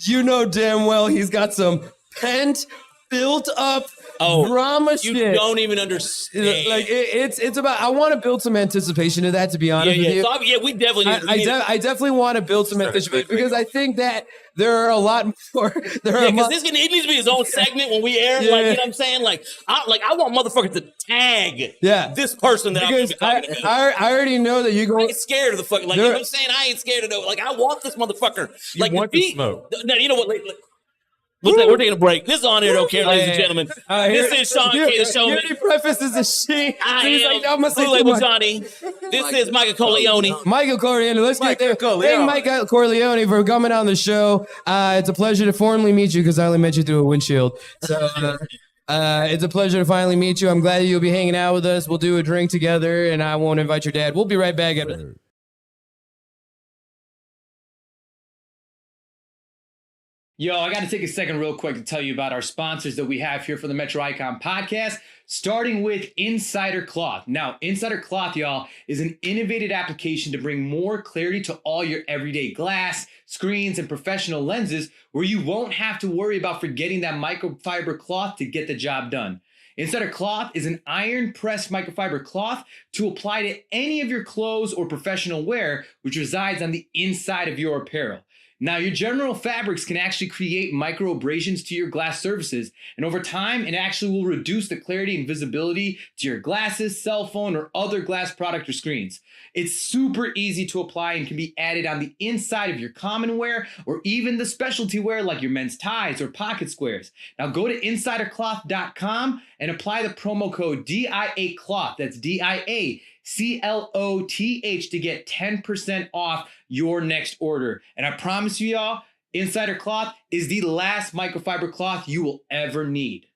You know damn well he's got some pent, built up drama You shit. don't even understand. Like it's about. I want to build some anticipation of that. To be honest with you, We definitely need I definitely want to build some anticipation because I think that there are a lot more. There are because it needs to be his own segment when we air. Like, you know what I'm saying? I want motherfuckers to tag this person that because I'm talking to. I already know that you I go. ain't scared of the fucking, you know what I'm saying? I ain't scared of no, I want this motherfucker. You want the smoke. No, you know what? We're taking a break. This is On Air Don't Care, ladies and gentlemen. This is Shawn K, the Showman. He prefaces a she. I He's am like, I'm gonna say Blue too Label much. Johnny. This is Michael Corleone. Michael Corleone. Let's get there. Corleone. Thank Michael Corleone for coming on the show. It's a pleasure to formally meet you because I only met you through a windshield. So it's a pleasure to finally meet you. I'm glad that you'll be hanging out with us. We'll do a drink together, and I won't invite your dad. We'll be right back. Yo, I got to take a second real quick to tell you about our sponsors that we have here for the Metro Icon podcast, starting with Insider Cloth. Now, Insider Cloth, y'all, is an innovative application to bring more clarity to all your everyday glass, screens, and professional lenses where you won't have to worry about forgetting that microfiber cloth to get the job done. Insider Cloth is an iron-pressed microfiber cloth to apply to any of your clothes or professional wear, which resides on the inside of your apparel. Now, your General Fabrics can actually create micro abrasions to your glass surfaces, and over time, it actually will reduce the clarity and visibility to your glasses, cell phone, or other glass product or screens. It's super easy to apply and can be added on the inside of your common wear or even the specialty wear like your men's ties or pocket squares. Now, go to insidercloth.com and apply the promo code DIACloth. That's DIACLOTH to get 10% off your next order. And I promise you, y'all, Insider Cloth is the last microfiber cloth you will ever need.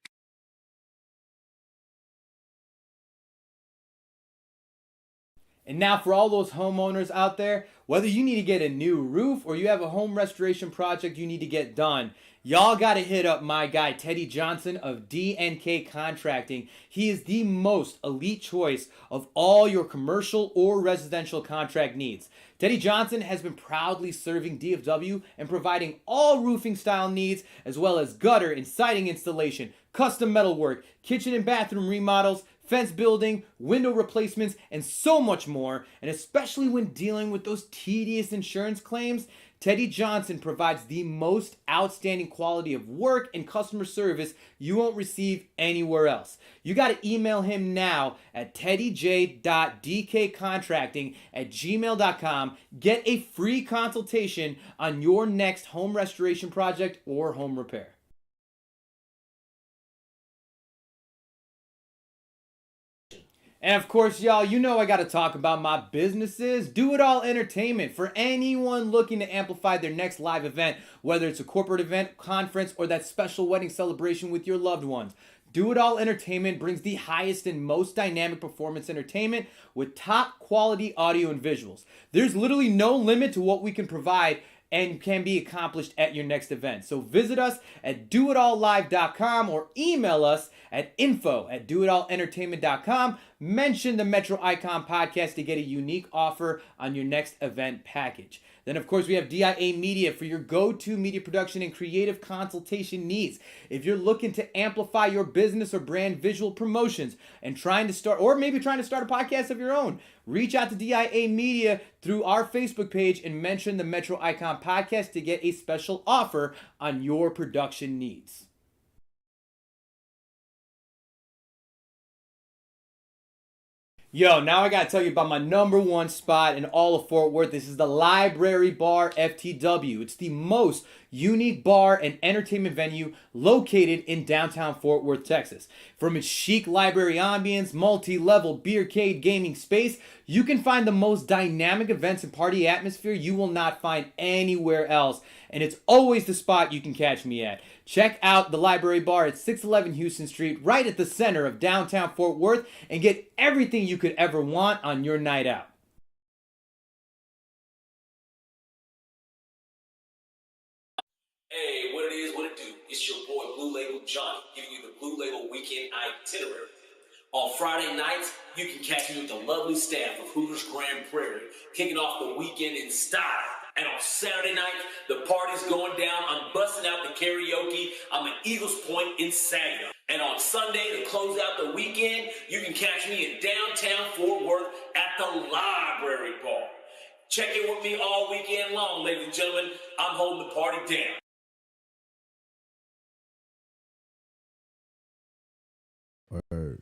And now for all those homeowners out there, whether you need to get a new roof or you have a home restoration project you need to get done, y'all got to hit up my guy, Teddy Johnson of DNK Contracting. He is the most elite choice of all your commercial or residential contract needs. Teddy Johnson has been proudly serving DFW and providing all roofing style needs, as well as gutter and siding installation, custom metalwork, kitchen and bathroom remodels, fence building, window replacements, and so much more. And especially when dealing with those tedious insurance claims, Teddy Johnson provides the most outstanding quality of work and customer service you won't receive anywhere else. You got to email him now at teddyj.dkcontracting@gmail.com. Get a free consultation on your next home restoration project or home repair. And of course, y'all, you know I got to talk about my businesses. Do It All Entertainment. For anyone looking to amplify their next live event, whether it's a corporate event, conference, or that special wedding celebration with your loved ones. Do It All Entertainment brings the highest and most dynamic performance entertainment with top quality audio and visuals. There's literally no limit to what we can provide and can be accomplished at your next event. So visit us at doitallive.com or email us at info@doitallentertainment.com. Mention the Metro Icon Podcast to get a unique offer on your next event package. Then, of course, we have DIA Media for your go-to media production and creative consultation needs. If you're looking to amplify your business or brand visual promotions and trying to start a podcast of your own, reach out to DIA Media through our Facebook page and mention the Metro Icon Podcast to get a special offer on your production needs. Yo, now I gotta tell you about my number one spot in all of Fort Worth. This is the Library Bar FTW. It's the most unique bar and entertainment venue located in downtown Fort Worth, Texas. From its chic library ambience, multi-level beercade gaming space, you can find the most dynamic events and party atmosphere you will not find anywhere else. And it's always the spot you can catch me at. Check out the Library Bar at 611 Houston Street, right at the center of downtown Fort Worth, and get everything you could ever want on your night out. Hey, what it is, what it do? It's your boy Blue Label Johnny, giving you the Blue Label Weekend Itinerary. On Friday nights, you can catch me with the lovely staff of Hooters Grand Prairie, kicking off the weekend in style. And on Saturday night, the party's going down. I'm busting out the karaoke. I'm at Eagles Point in Saginaw. And on Sunday, to close out the weekend, you can catch me in downtown Fort Worth at the Library Bar. Check in with me all weekend long, ladies and gentlemen. I'm holding the party down. Word.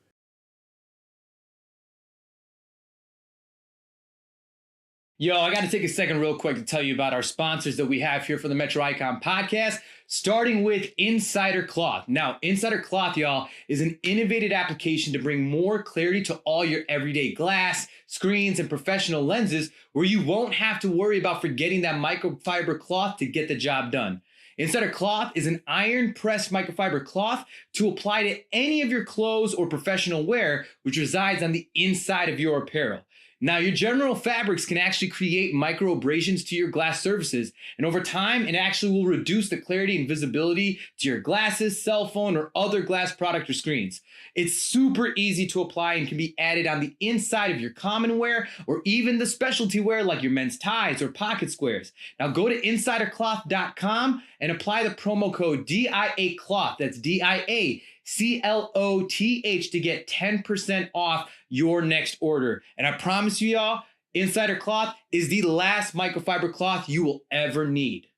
Yo, I got to take a second real quick to tell you about our sponsors that we have here for the Metro Icon Podcast, starting with Insider Cloth. Now, Insider Cloth, y'all, is an innovative application to bring more clarity to all your everyday glass, screens, and professional lenses, where you won't have to worry about forgetting that microfiber cloth to get the job done. Insider Cloth is an iron-pressed microfiber cloth to apply to any of your clothes or professional wear, which resides on the inside of your apparel. Now, your General Fabrics can actually create micro abrasions to your glass surfaces, and over time, it actually will reduce the clarity and visibility to your glasses, cell phone, or other glass product or screens. It's super easy to apply and can be added on the inside of your common wear or even the specialty wear like your men's ties or pocket squares. Now, go to insidercloth.com and apply the promo code DIACloth. That's DIACLOTH to get 10% off your next order. And I promise you, y'all, Insider Cloth is the last microfiber cloth you will ever need.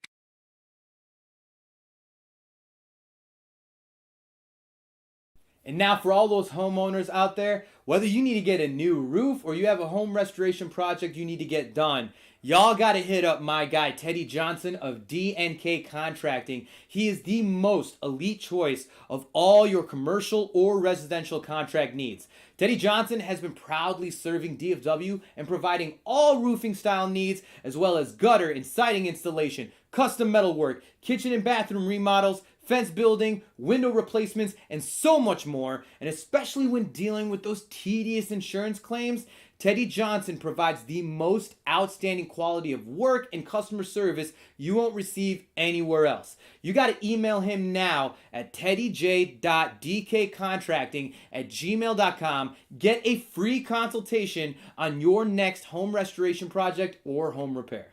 And now for all those homeowners out there, whether you need to get a new roof or you have a home restoration project you need to get done, y'all got to hit up my guy Teddy Johnson of D&K Contracting. He is the most elite choice of all your commercial or residential contract needs. Teddy Johnson has been proudly serving DFW and providing all roofing style needs, as well as gutter and siding installation, custom metalwork, kitchen and bathroom remodels, fence building, window replacements, and so much more. And especially when dealing with those tedious insurance claims, Teddy Johnson provides the most outstanding quality of work and customer service you won't receive anywhere else. You got to email him now at teddyj.dkcontracting@gmail.com. Get a free consultation on your next home restoration project or home repair.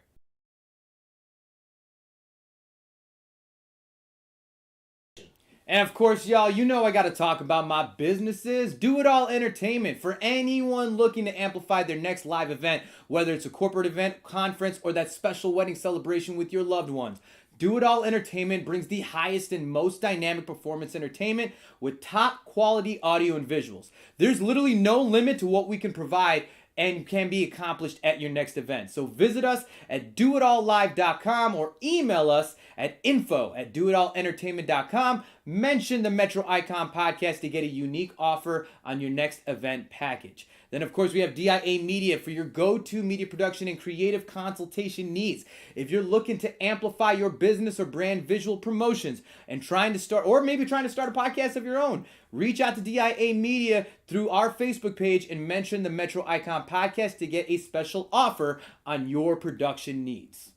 And of course, y'all, you know I got to talk about my businesses. Do It All Entertainment. For anyone looking to amplify their next live event, whether it's a corporate event, conference, or that special wedding celebration with your loved ones. Do It All Entertainment brings the highest and most dynamic performance entertainment with top quality audio and visuals. There's literally no limit to what we can provide and can be accomplished at your next event. So visit us at doitallive.com or email us at info@doitallentertainment.com. Mention the Metro Icon Podcast to get a unique offer on your next event package. Then, of course, we have DIA Media for your go-to media production and creative consultation needs. If you're looking to amplify your business or brand visual promotions and trying to start a podcast of your own, reach out to DIA Media through our Facebook page and mention the Metro Icon Podcast to get a special offer on your production needs.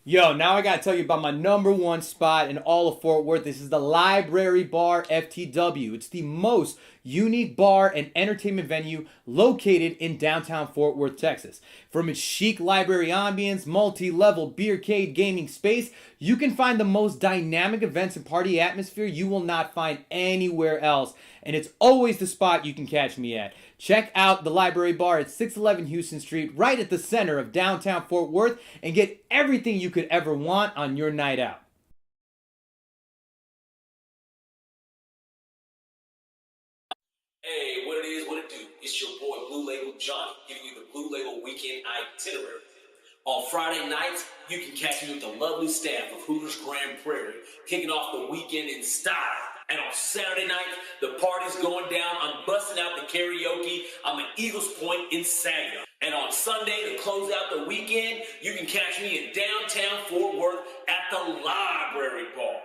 Yo, now I gotta tell you about my number one spot in all of Fort Worth. This is the Library Bar FTW. It's the most unique bar and entertainment venue located in downtown Fort Worth, Texas. From its chic library ambience, multi-level beercade gaming space, you can find the most dynamic events and party atmosphere you will not find anywhere else. And it's always the spot you can catch me at. Check out the Library Bar at 611 Houston Street, right at the center of downtown Fort Worth, and get everything you could ever want on your night out. Hey, what it is, what it do? It's your boy Blue Label Johnny, giving you the Blue Label Weekend Itinerary. On Friday nights, you can catch me with the lovely staff of Hooters Grand Prairie, kicking off the weekend in style. And on Saturday night, the party's going down. I'm busting out the karaoke. I'm at Eagles Point in Saginaw. And on Sunday, to close out the weekend, you can catch me in downtown Fort Worth at the Library Bar.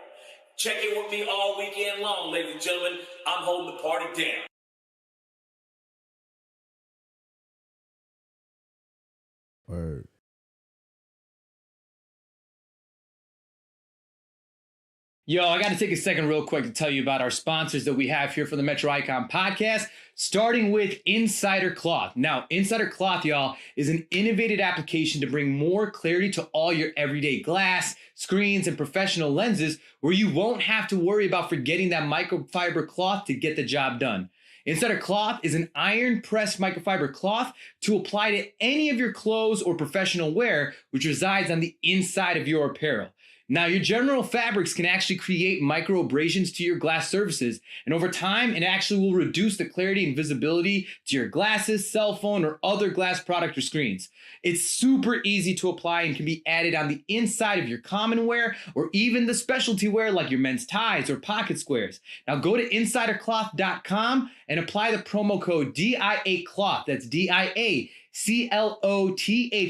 Check in with me all weekend long, ladies and gentlemen. I'm holding the party down. Word. Yo, I got to take a second real quick to tell you about our sponsors that we have here for the Metro Icon Podcast, starting with Insider Cloth. Now, Insider Cloth, y'all, is an innovative application to bring more clarity to all your everyday glass, screens, and professional lenses, where you won't have to worry about forgetting that microfiber cloth to get the job done. Insider Cloth is an iron-pressed microfiber cloth to apply to any of your clothes or professional wear, which resides on the inside of your apparel. Now, your general fabrics can actually create micro abrasions to your glass surfaces, and over time, it actually will reduce the clarity and visibility to your glasses, cell phone, or other glass product or screens. It's super easy to apply and can be added on the inside of your common wear or even the specialty wear like your men's ties or pocket squares. Now, go to insidercloth.com and apply the promo code DIACLOTH. That's DIACLOTH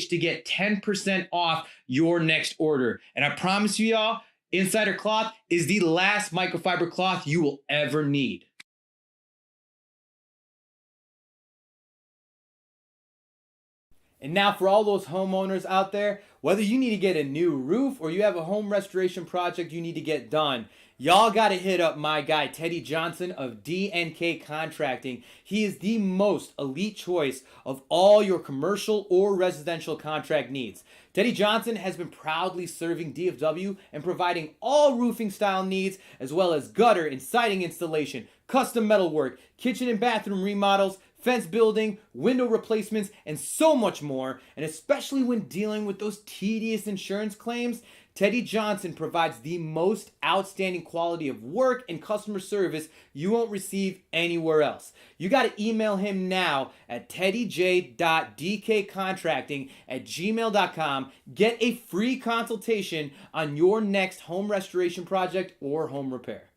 to get 10% off your next order. And I promise you, y'all, Insider Cloth is the last microfiber cloth you will ever need. And now for all those homeowners out there, whether you need to get a new roof or you have a home restoration project you need to get done, y'all got to hit up my guy Teddy Johnson of D&K Contracting. He is the most elite choice of all your commercial or residential contract needs. Teddy Johnson has been proudly serving DFW and providing all roofing style needs, as well as gutter and siding installation, custom metalwork, kitchen and bathroom remodels, fence building, window replacements, and so much more. And especially when dealing with those tedious insurance claims, Teddy Johnson provides the most outstanding quality of work and customer service you won't receive anywhere else. You got to email him now at teddyj.dkcontracting@gmail.com. Get a free consultation on your next home restoration project or home repair.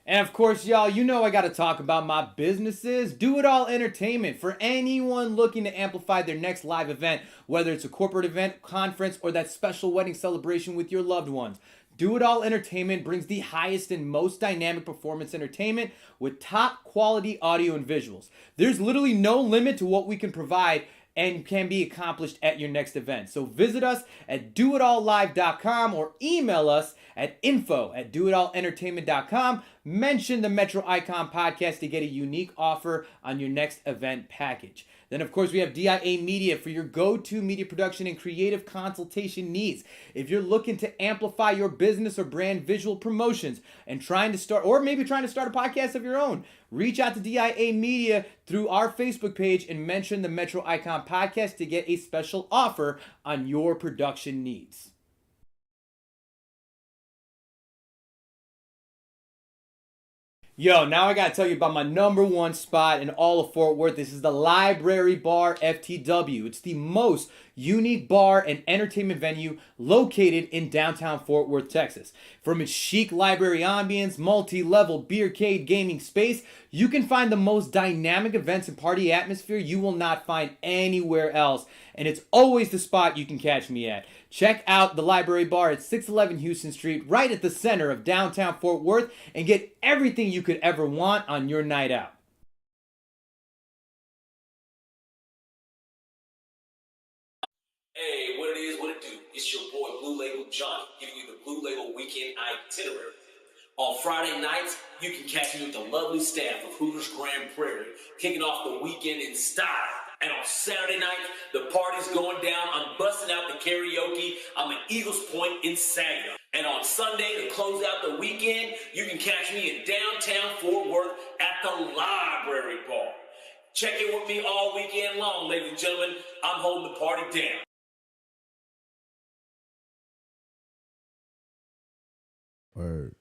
And of course, y'all, you know I got to talk about my businesses. Do It All Entertainment. For anyone looking to amplify their next live event, whether it's a corporate event, conference, or that special wedding celebration with your loved ones. Do It All Entertainment brings the highest and most dynamic performance entertainment with top quality audio and visuals. There's literally no limit to what we can provide and can be accomplished at your next event. So visit us at doitallive.com or email us at info@doitallentertainment.com. Mention the Metro Icon podcast to get a unique offer on your next event package. Then, of course, we have DIA Media for your go-to media production and creative consultation needs. If you're looking to amplify your business or brand visual promotions and trying to start a podcast of your own, reach out to DIA Media through our Facebook page and mention the Metro Icon podcast to get a special offer on your production needs. Yo, now I gotta tell you about my number one spot in all of Fort Worth. This is the Library Bar FTW. It's the most unique bar and entertainment venue located in downtown Fort Worth, Texas. From its chic library ambience, multi-level beercade gaming space, you can find the most dynamic events and party atmosphere you will not find anywhere else. And it's always the spot you can catch me at. Check out the Library Bar at 611 Houston Street, right at the center of downtown Fort Worth, and get everything you could ever want on your night out. Hey, what it is, what it do? It's your boy Blue Label Johnny, giving you the Blue Label Weekend Itinerary. On Friday nights, you can catch me with the lovely staff of Hooters Grand Prairie, kicking off the weekend in style. And on Saturday night, the party's going down. I'm busting out the karaoke. I'm at Eagles Point in Saginaw. And on Sunday, to close out the weekend, you can catch me in downtown Fort Worth at the Library Bar. Check in with me all weekend long, ladies and gentlemen. I'm holding the party down. Word.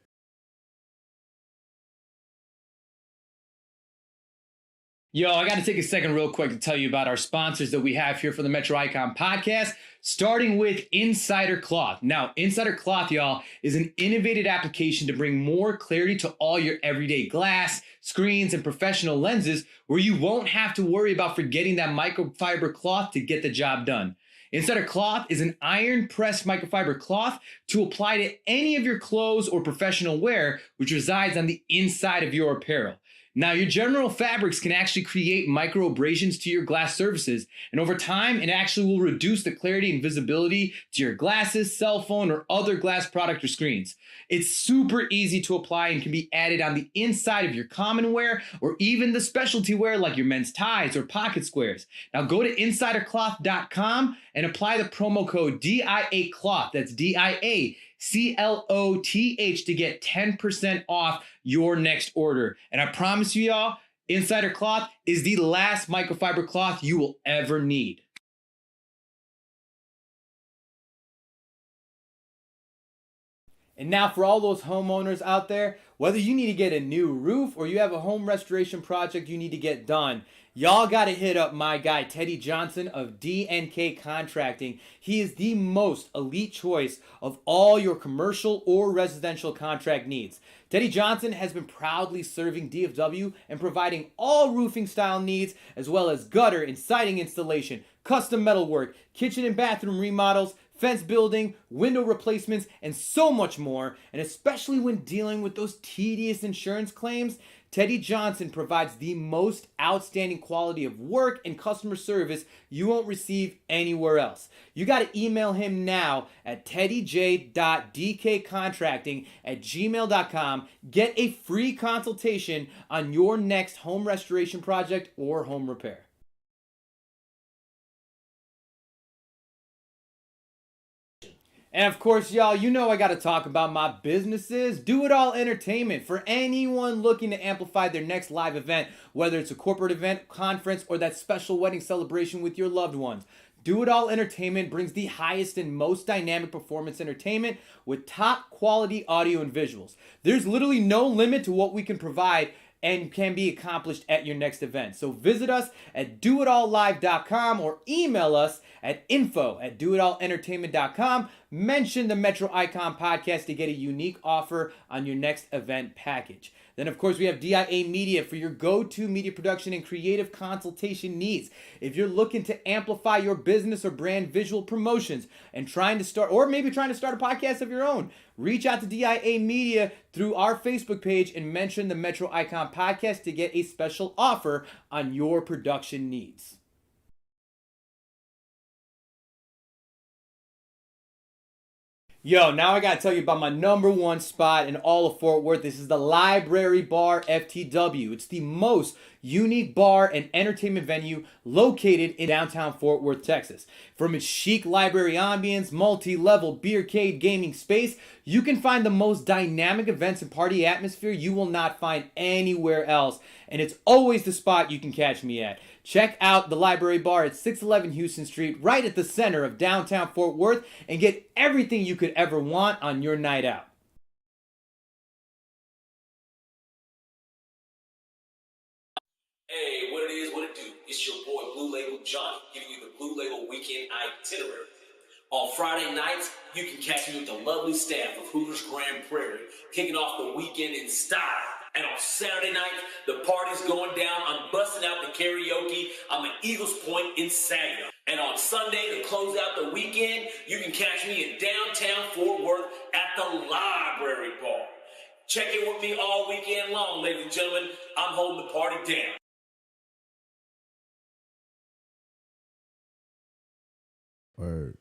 Yo, I got to take a second real quick to tell you about our sponsors that we have here for the Metro Icon podcast, starting with Insider Cloth. Now, Insider Cloth, y'all, is an innovative application to bring more clarity to all your everyday glass, screens, and professional lenses where you won't have to worry about forgetting that microfiber cloth to get the job done. Insider Cloth is an iron-pressed microfiber cloth to apply to any of your clothes or professional wear, which resides on the inside of your apparel. Now, your general fabrics can actually create micro abrasions to your glass surfaces, and over time, it actually will reduce the clarity and visibility to your glasses, cell phone, or other glass product or screens. It's super easy to apply and can be added on the inside of your common wear or even the specialty wear like your men's ties or pocket squares. Now, go to insidercloth.com and apply the promo code DIACLOTH. That's DIACLOTH to get 10% off your next order. And I promise you, y'all, Insider Cloth is the last microfiber cloth you will ever need. And now for all those homeowners out there, whether you need to get a new roof or you have a home restoration project you need to get done, y'all got to hit up my guy, Teddy Johnson of D&K Contracting. He is the most elite choice of all your commercial or residential contract needs. Teddy Johnson has been proudly serving DFW and providing all roofing style needs, as well as gutter and siding installation, custom metal work, kitchen and bathroom remodels, fence building, window replacements, and so much more. And especially when dealing with those tedious insurance claims, Teddy Johnson provides the most outstanding quality of work and customer service you won't receive anywhere else. You got to email him now at teddyj.dkcontracting@gmail.com. Get a free consultation on your next home restoration project or home repair. And of course, y'all, you know I got to talk about my businesses. Do It All Entertainment. For anyone looking to amplify their next live event, whether it's a corporate event, conference, or that special wedding celebration with your loved ones. Do It All Entertainment brings the highest and most dynamic performance entertainment with top quality audio and visuals. There's literally no limit to what we can provide and can be accomplished at your next event. So visit us at doitallive.com or email us at info@doitallentertainment.com. Mention the Metro Icon podcast to get a unique offer on your next event package. Then, of course, we have DIA Media for your go-to media production and creative consultation needs. If you're looking to amplify your business or brand visual promotions and trying to start a podcast of your own, reach out to DIA Media through our Facebook page and mention the Metro Icon podcast to get a special offer on your production needs. Yo, now I gotta tell you about my number one spot in all of Fort Worth. This is the Library Bar FTW. It's the most unique bar and entertainment venue located in downtown Fort Worth, Texas. From its chic library ambience, multi-level beercade gaming space, you can find the most dynamic events and party atmosphere you will not find anywhere else. And it's always the spot you can catch me at. Check out the Library Bar at 611 Houston Street, right at the center of downtown Fort Worth, and get everything you could ever want on your night out. Hey, what it is, what it do? It's your boy Blue Label Johnny, giving you the Blue Label Weekend Itinerary. On Friday nights, you can catch me with the lovely staff of Hooters Grand Prairie, kicking off the weekend in style. And on Saturday night, the party's going down. I'm busting out the karaoke. I'm at Eagles Point in Saginaw. And on Sunday, to close out the weekend, you can catch me in downtown Fort Worth at the Library Bar. Check in with me all weekend long, ladies and gentlemen. I'm holding the party down. Word.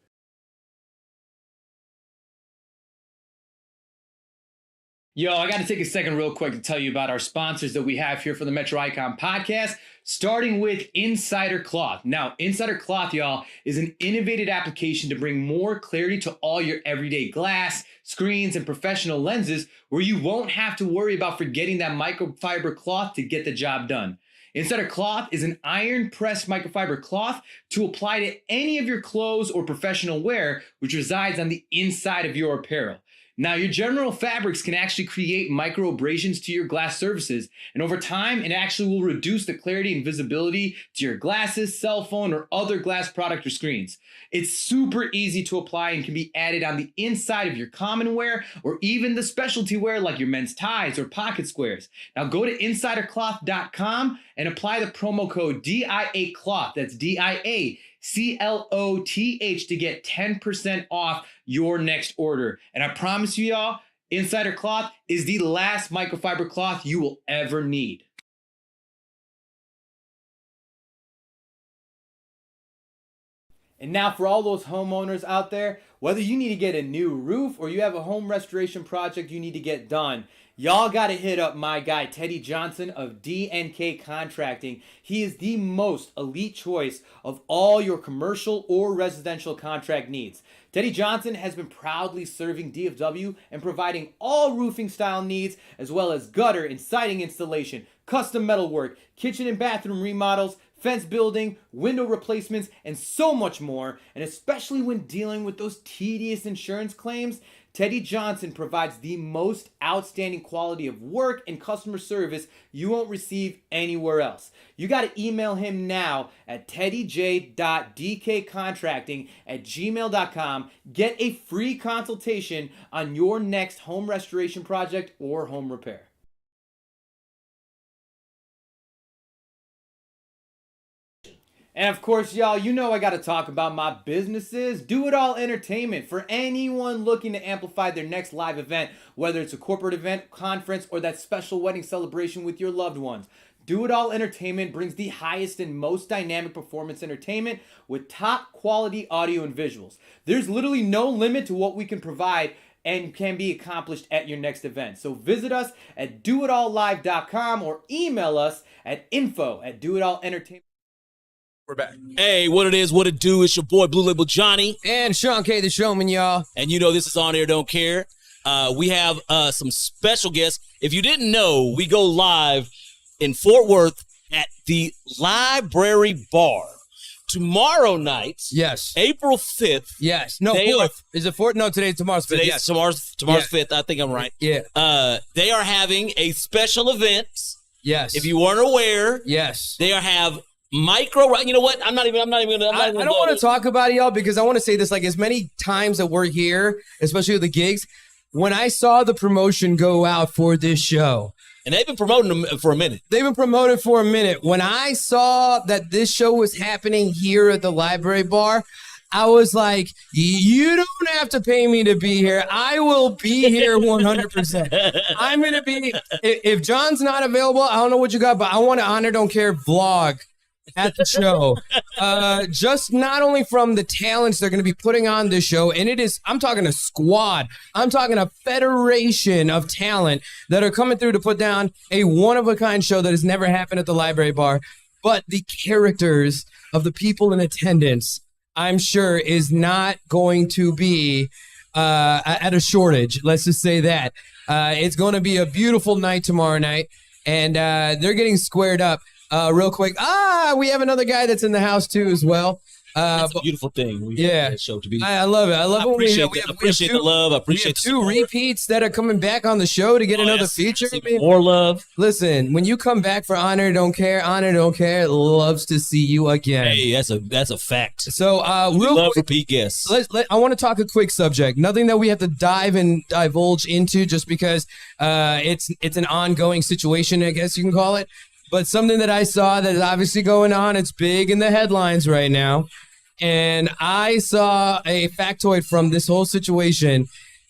Yo, I got to take a second real quick to tell you about our sponsors that we have here for the Metro Icon podcast, starting with Insider Cloth. Now, Insider Cloth, y'all, is an innovative application to bring more clarity to all your everyday glass, screens, and professional lenses, where you won't have to worry about forgetting that microfiber cloth to get the job done. Insider Cloth is an iron-pressed microfiber cloth to apply to any of your clothes or professional wear, which resides on the inside of your apparel. Now, your general fabrics can actually create micro abrasions to your glass surfaces, and over time, it actually will reduce the clarity and visibility to your glasses, cell phone, or other glass product or screens. It's super easy to apply and can be added on the inside of your common wear or even the specialty wear like your men's ties or pocket squares. Now, go to insidercloth.com and apply the promo code DIACLOTH. That's DIACLOTH to get 10% off your next order. And I promise you, y'all, Insider Cloth is the last microfiber cloth you will ever need. And now for all those homeowners out there, whether you need to get a new roof or you have a home restoration project you need to get done, y'all got to hit up my guy, Teddy Johnson of D&K Contracting. He is the most elite choice of all your commercial or residential contract needs. Teddy Johnson has been proudly serving DFW and providing all roofing style needs, as well as gutter and siding installation, custom metalwork, kitchen and bathroom remodels, fence building, window replacements, and so much more. And especially when dealing with those tedious insurance claims, Teddy Johnson provides the most outstanding quality of work and customer service you won't receive anywhere else. You got to email him now at teddyj.dkcontracting@gmail.com. Get a free consultation on your next home restoration project or home repair. And of course, y'all, you know I got to talk about my businesses. Do It All Entertainment. For anyone looking to amplify their next live event, whether it's a corporate event, conference, or that special wedding celebration with your loved ones. Do It All Entertainment brings the highest and most dynamic performance entertainment with top quality audio and visuals. There's literally no limit to what we can provide and can be accomplished at your next event. So visit us at doitallive.com or email us at info@doitallentertainment. We're back. Hey, what it is, what it do, it's your boy Blue Label Johnny. And Shawn K, the Showman, y'all. And you know this is On Air Don't Care. We have some special guests. If you didn't know, we go live in Fort Worth at the Library Bar. Tomorrow night, Yes. April 5th. Yes. No, They 4th. Is it 4th? No, tomorrow's 5th. Today's Yes. tomorrow's Yeah. 5th. I think I'm right. Yeah. They are having a special event. Yes. If you weren't aware, Yes. they are have micro. You know what? I'm not even gonna. I don't want to talk about it, y'all, because I want to say this, like, as many times that we're here, especially with the gigs, when I saw the promotion go out for this show, And they've been promoting them for a minute. they've been promoted for a minute. When I saw that this show was happening here at the Library Bar, I was like, you don't have to pay me to be here. I will be here 100%. I'm going to be, if John's not available, I don't know what you got, but I want an Honor Don't Care vlog at the show. Just not only from the talents they're going to be putting on this show, and it is, I'm talking a squad, I'm talking a federation of talent that are coming through to put down a one-of-a-kind show that has never happened at the Library Bar, but the characters of the people in attendance, I'm sure, is not going to be at a shortage. Let's just say that. It's going to be a beautiful night tomorrow night, and they're getting squared up. Real quick, we have another guy that's in the house too as well. That's a beautiful thing. We yeah, that show to be. I love it. I love it. I appreciate the love. I appreciate two repeats that are coming back on the show to get another feature. I mean, more love. Listen, when you come back for Honor Don't Care, Honor Don't Care loves to see you again. Hey, that's a fact. So, real love quick, repeat guests. I want to talk a quick subject. Nothing that we have to divulge into, just because it's an ongoing situation, I guess you can call it. But something that I saw that is obviously going on, it's big in the headlines right now. And I saw a factoid from this whole situation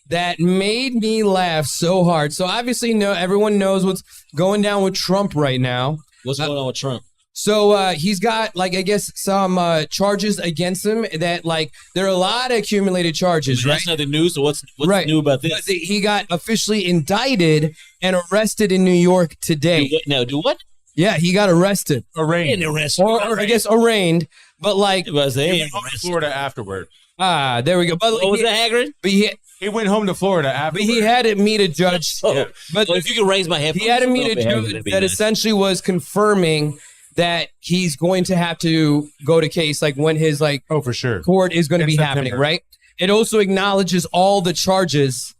that made me laugh so hard. So obviously, everyone knows what's going down with Trump right now. What's going on with Trump? So he's got, like, I guess some charges against him that, like, there are a lot of accumulated charges, right? That's nothing new. So what's right. new about this? But he got officially indicted and arrested in New York today. Do what? Yeah, he got arrested. Arraigned. Or I guess arraigned, but like... It was He went home to Florida afterward. There we go. But what was that, Hagrid? But he went home to Florida afterward. But he had to meet a judge. Yeah. But if you could raise my head... He had to meet a judge that essentially was confirming that he's going to have to go to case, like, when his, like... Oh, for sure. Court is going to be September. happening, right? It also acknowledges all the charges.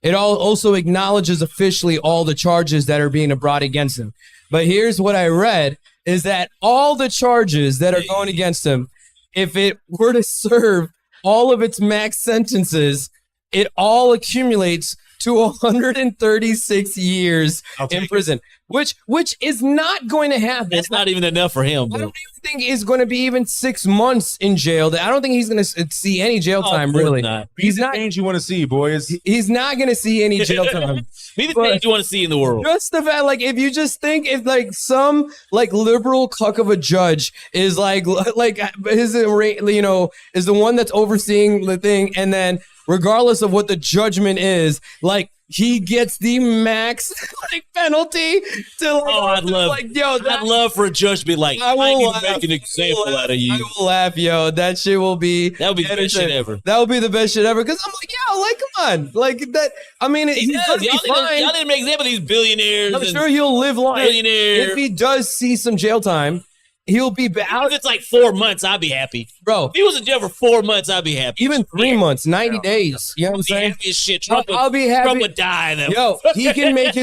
It also acknowledges officially all the charges that are being brought against him. But here's what I read, is that all the charges that are going against him, if it were to serve all of its max sentences, it all accumulates to 136 years in prison, which is not going to happen. It's not even enough for him. I don't even think it's going to be even 6 months in jail. I don't think he's going to see any jail time, really. He's the change you want to see, boys. He's not going to see any jail time. Be the change you want to see in the world. Just the fact, like, if you just think if, like, some, like, liberal cuck of a judge is like is the one that's overseeing the thing, and then regardless of what the judgment is, like, he gets the max, like, penalty to, like, I'd love for a judge to be like, I can make an example out of you. I will laugh, yo. That shit will be... That would be the best shit ever. That would be the best shit ever. Because I'm like, yo, like, come on. Like, that... I mean, he's gonna be fine. Y'all need to make an example of these billionaires. I'm sure he'll live long. Billionaire. If he does see some jail time, he'll be out. If it's like 4 months, I'd be happy. Bro. If he was in jail for 4 months, I'd be happy. Even 3 months, 90 days. You know what I'm saying? Happy as shit. I'll be happy. Trump would die, though. Yo, he can make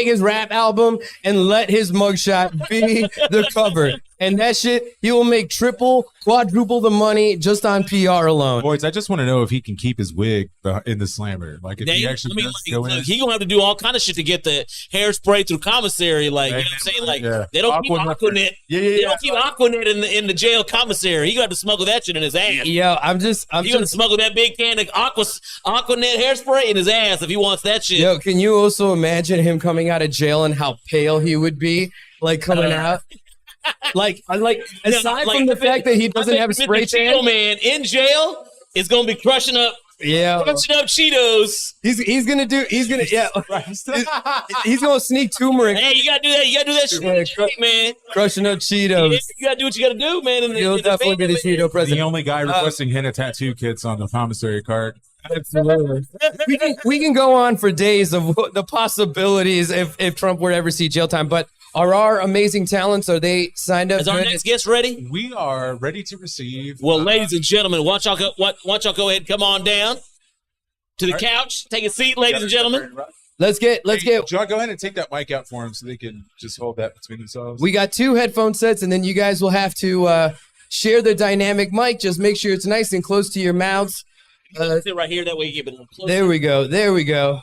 his rap album and let his mugshot be the cover. And that shit, he will make triple, quadruple the money just on PR alone. Boys, I just want to know if he can keep his wig in the slammer. Like, if he actually does go in. He gonna have to do all kind of shit to get the hairspray through commissary. Like, you know what I'm saying? Like, they don't keep Aquanet. They don't keep Aquanet in the jail commissary. He got to smuggle that shit in his ass. Yo, I'm gonna smuggle that big can of Aquanet hairspray in his ass if he wants that shit. Yo, can you also imagine him coming out of jail and how pale he would be, like, coming out? Like aside from the fact that he doesn't have a spray tan, man in jail is gonna be crushing up Yeah. Crunching up Cheetos. He's gonna sneak turmeric. Hey, you gotta do that. You gotta do that shit, man. Crushing up Yeah, Cheetos. you gotta do what you gotta do, man. He'll definitely be the Cheeto The president. only guy requesting henna tattoo kits on the commissary card. Absolutely. we can go on for days of the possibilities if Trump were to ever see jail time. But are our amazing talents, are they signed up? Is our next guest ready? We are ready to receive. Well, ladies and gentlemen, why don't y'all go ahead and come on down to the couch. Take a seat, ladies and gentlemen. Let's get. John, go ahead and take that mic out for him so they can just hold that between themselves. We got 2 headphone sets, and then you guys will have to share the dynamic mic. Just make sure it's nice and close to your mouths. Sit right here. That way you get it a little closer. There we go.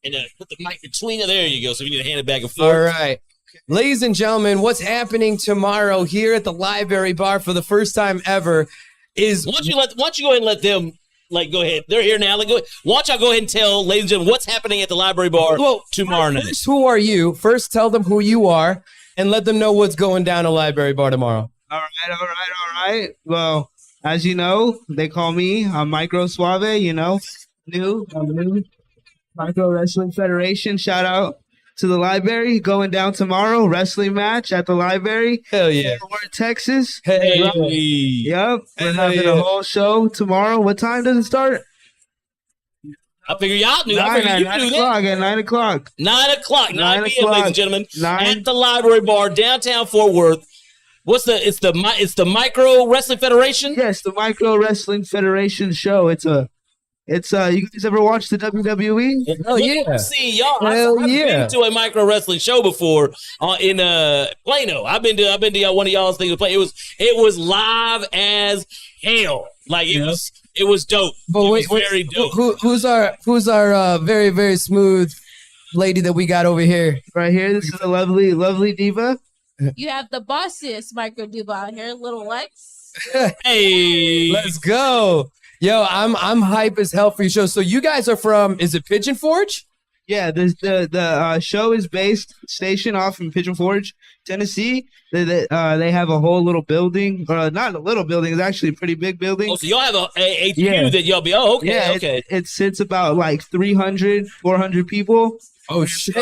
And put the mic between you. There you go. So you need to hand it back and forth. All right. Ladies and gentlemen, what's happening tomorrow here at the Library Bar for the first time ever is... Why don't you go ahead and let them, go ahead. They're here now. Why don't y'all go ahead and tell, ladies and gentlemen, what's happening at the Library Bar tomorrow night? First, who are you? First, tell them who you are and let them know what's going down at Library Bar tomorrow. All right. Well, as you know, they call me Micro Suave, I'm new. Micro Wrestling Federation. Shout out to the library. Going down tomorrow. Wrestling match at the library. Hell yeah. Fort Worth, Texas. Hey. Yep. We're having a whole show tomorrow. What time does it start? I figure y'all knew. I figure you knew that. At 9 o'clock. 9 o'clock. 9 p.m., ladies and gentlemen. 9. At the Library Bar, downtown Fort Worth. It's the Micro Wrestling Federation? Yes, the Micro Wrestling Federation show. It's you guys ever watched the WWE? Oh yeah. See y'all. Hell I've yeah. been to a micro wrestling show before in Plano. I've been to one of y'all's things to play. It was live as hell. It was dope. But it was very dope. Who's our very, very smooth lady that we got over here? Right here. This is a lovely diva. You have the bossiest micro diva out here, little Lex. Hey, let's go. Yo, I'm hype as hell for your show. So you guys are from, is it Pigeon Forge? Yeah, the show is based station off in Pigeon Forge, Tennessee. They have a whole little building, or not a little building. It's actually a pretty big building. Oh, so y'all have a HQ that y'all be. Oh, okay, yeah, okay. It sits about like 300, 400 people. Oh shit!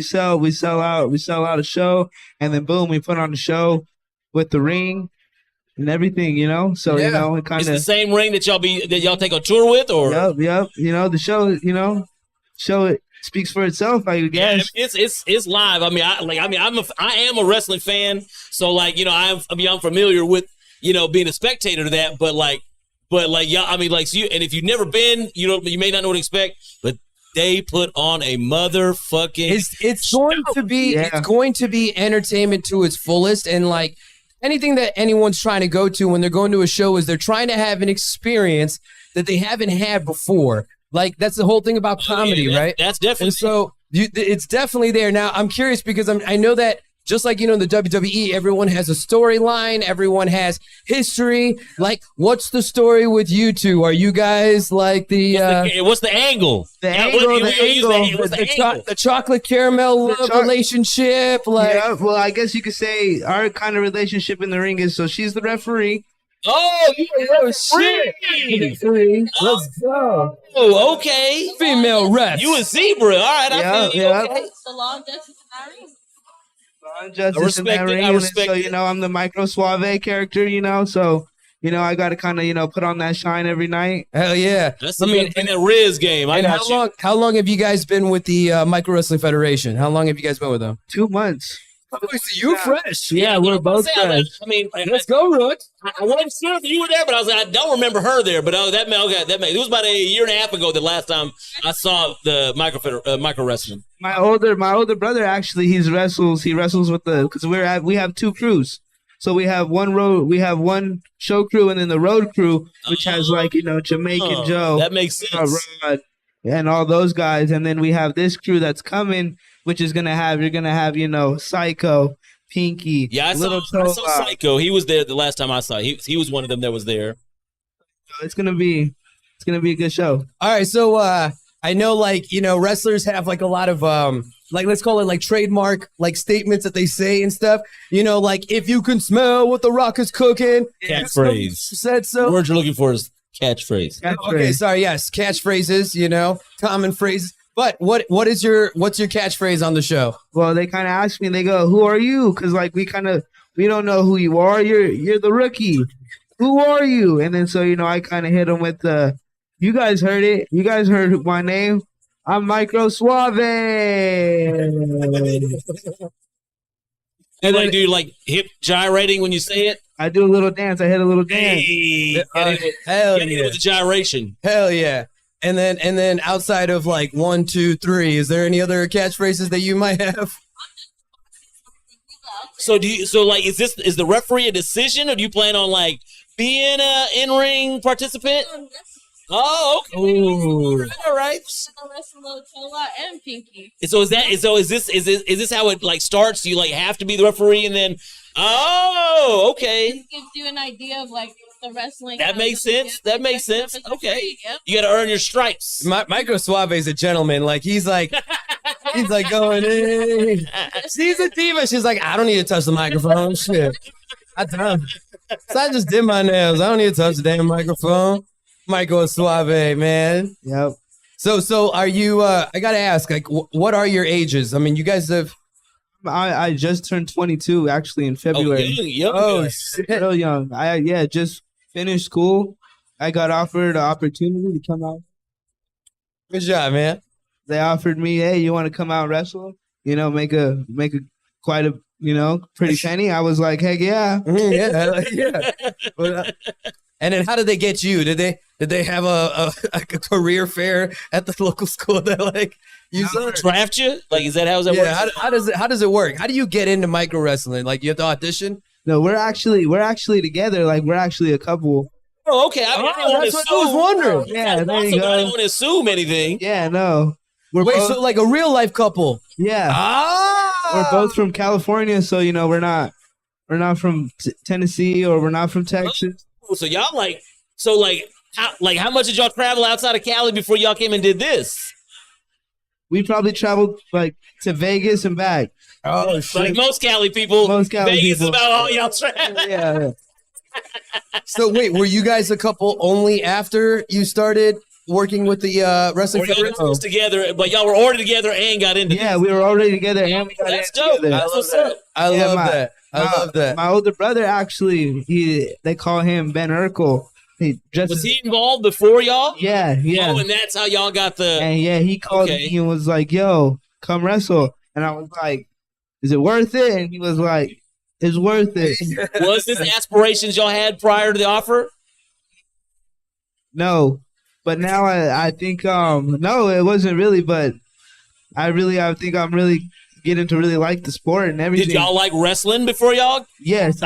So we sell out a show, and then boom, we put on the show with the ring and everything. So it kind It's of the same ring that y'all take on tour with, or yep. The show it speaks for itself, I guess. Yeah, it's live. I am a wrestling fan, so I'm familiar with being a spectator to that, but if you've never been, you may not know what to expect, but they put on a motherfucking. It's going to be entertainment to its fullest, and anything that anyone's trying to go to when they're going to a show is they're trying to have an experience that they haven't had before. That's the whole thing about comedy, right? That's definitely. And so it's definitely there. Now I'm curious because I know that just like in the WWE, everyone has a storyline, everyone has history. What's the story with you two? Are you guys what's the angle? The chocolate caramel relationship. Yeah, well, I guess you could say our kind of relationship in the ring is so she's the referee. Oh, shit! Let's go. Oh, okay. Female ref. You a zebra? All right, I feel you. Okay. The long justice in our ring. Justice in that ring. I respect it. So I'm the Micro Suave character. So I got to kind of put on that shine every night. Hell yeah! In that Riz game. How long have you guys been with the Micro Wrestling Federation? How long have you guys been with them? 2 months. Oh, so you fresh? Yeah, we're both fresh. Let's go, Rook. I wasn't sure if you were there, but I don't remember her there. But it was about a year and a half ago the last time I saw the micro wrestling. My older brother actually he wrestles with because we have 2 crews. So we have one show crew and then the road crew, which has Jamaican Joe. That makes sense. Rod, and all those guys, and then we have this crew that's coming, which is you're gonna have Psycho, Pinky. Yeah, I saw Psycho. He was there the last time I saw. He was one of them that was there. It's gonna be a good show. All right, so I know wrestlers have a lot of let's call it trademark statements that they say and stuff. If you can smell what the Rock is cooking. Catchphrase. Said so. The word you're looking for is Catchphrase. Okay, sorry. Yes, catchphrases. You know, common phrases. But what's your catchphrase on the show? Well, they kind of ask me. They go, "Who are you?" Because like we don't know who you are. You're the rookie. Who are you? And then so I kind of hit them with the. You guys heard it. You guys heard my name. I'm Micro Suave. And like, do you like hip gyrating when you say it? I do a little dance. I hit a little dance. Hey, Hell get it yeah. with the gyration. Hell yeah. And then outside of like 1, 2, 3, is there any other catchphrases that you might have? So is the referee a decision, or do you plan on like being a in-ring participant? Oh, okay. Ooh. All right. And Pinky. So is this how it like starts? You like have to be the referee, and then okay. It gives you an idea of like the wrestling. That makes sense. That makes sense. Okay. Yep. You got to earn your stripes. Micro Suave is a gentleman. Like he's like going in. She's a diva. She's like, I don't need to touch the microphone. Shit. I don't. So I just did my nails. I don't need to touch the damn microphone. Micro Suave, man. Yep. So are you? I gotta ask. Like, what are your ages? I mean, you guys have. I just turned 22 actually in February. Oh shit. Real young. I just finished school. I got offered an opportunity to come out. Good job, man. They offered me, hey, you want to come out and wrestle? Make a quite a pretty penny. I was like, heck yeah. Yeah. But, and then how did they get you? Did they have a career fair at the local school that like you draft you? Like, is that how that works? How does it work? How do you get into micro wrestling? Like you have to audition? No, we're actually together. Like we're actually a couple. Oh, okay. I that's what I was wondering. Yeah, there you I go. don't want to assume anything. Yeah, no. So like a real life couple. Yeah. We're both from California, so we're not from Tennessee or we're not from Texas. So y'all how much did y'all travel outside of Cali before y'all came and did this? We probably traveled like to Vegas and back. Oh shit. Like most Cali people, Vegas is about all y'all travel. Yeah. So wait, were you guys a couple only after you started working with the wrestling federation? Y'all together, but y'all were already together and got into Yeah, we were already together and we got That's dope. together. That's what's up. I love that. My older brother actually, they call him Ben Urkel. Was he involved before y'all? Yeah. Oh, and that's how y'all got the. And yeah, he called me and was like, "Yo, come wrestle." And I was like, "Is it worth it?" And he was like, "It's worth it." Was this aspirations y'all had prior to the offer? No, but now I think no, it wasn't really. But I think I'm really getting to really like the sport and everything. Did y'all like wrestling before y'all? Yes,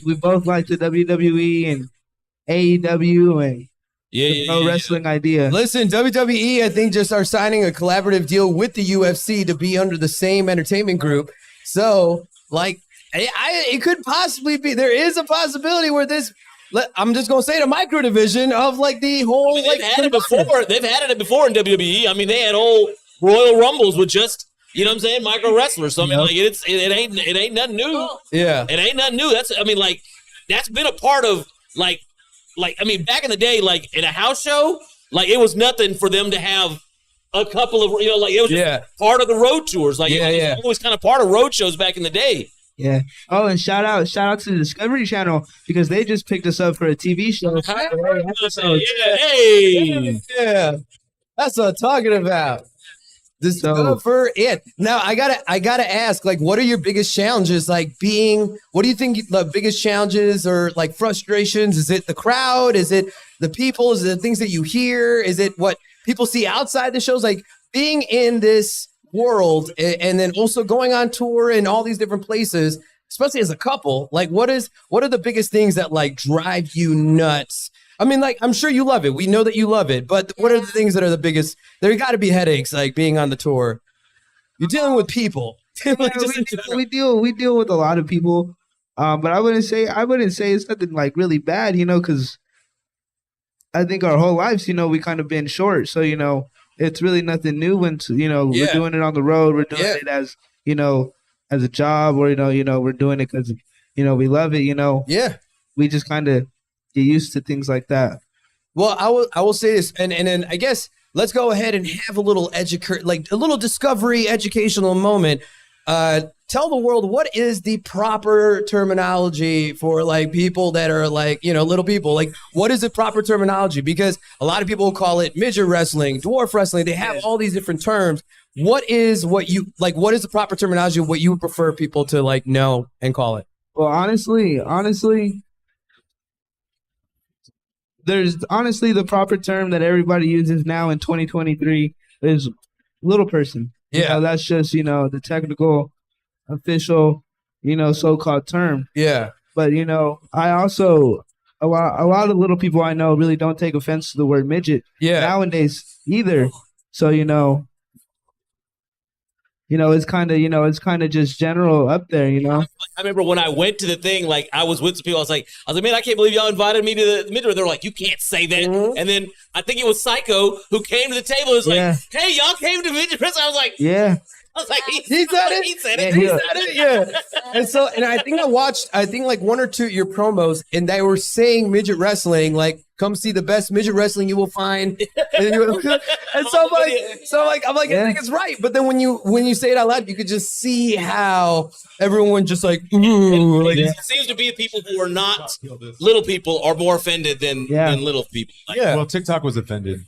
we both like the WWE and AEW and no wrestling idea. Listen, WWE, I think just are signing a collaborative deal with the UFC to be under the same entertainment group. So, like, it could possibly be. There is a possibility where this. I'm just gonna say the micro division of like the whole. They've had it before. They've had it before in WWE. I mean, they had old Royal Rumbles with just. You know what I'm saying? Micro wrestlers. So I mean, like it ain't nothing new. Yeah, it ain't nothing new. That's been a part of like I mean, back in the day, like in a house show, like it was nothing for them to have a couple of like it was just part of the road tours. Like it was always kind of part of road shows back in the day. Yeah. Oh, and shout out to the Discovery Channel because they just picked us up for a TV show. Yeah, that's what I'm talking about. Discover it. Now I gotta ask, like, what are your biggest challenges? Like what do you think the biggest challenges or like frustrations? Is it the crowd? Is it the people? Is it the things that you hear? Is it what people see outside the shows? Like being in this world and then also going on tour in all these different places, especially as a couple, like what are the biggest things that like drive you nuts? I mean, like, I'm sure you love it. We know that you love it. But what are the things that are the biggest? There got to be headaches, like being on the tour. You're dealing with people. We deal with a lot of people. But I wouldn't say it's nothing like really bad, because I think our whole lives, we kind of been short. So, it's really nothing new when, we're doing it on the road. We're doing it as, as a job or, we're doing it because, we love it, Yeah. We just kind of get used to things like that. Well, I will say this, and then I guess let's go ahead and have a little discovery educational moment. Tell the world, what is the proper terminology for like people that are like, little people? Like, what is the proper terminology? Because a lot of people call it midget wrestling, dwarf wrestling. They have all these different terms. What is the proper terminology? What you would prefer people to like know and call it? Well, honestly, there's the proper term that everybody uses now in 2023 is little person. Yeah. That's just, the technical, official, so-called term. Yeah. But, I also, a lot of little people I know really don't take offense to the word midget nowadays either. So, it's kind of just general up there, I remember when I went to the thing, like I was with some people, I was like, man, I can't believe y'all invited me to the midget. They're like, you can't say that. Mm-hmm. And then I think it was Psycho who came to the table and was like, hey, y'all came to midget wrestling. I was like, he said it. He said it. He said it. Yeah. And I think I watched, like one or two of your promos, and they were saying midget wrestling, like, come see the best midget wrestling you will find. And so I'm like, I think it's right. But then when you say it out loud, you could just see how everyone just like, ooh. Like, it seems to be people who are not little people are more offended than little people. Like, Well, TikTok was offended.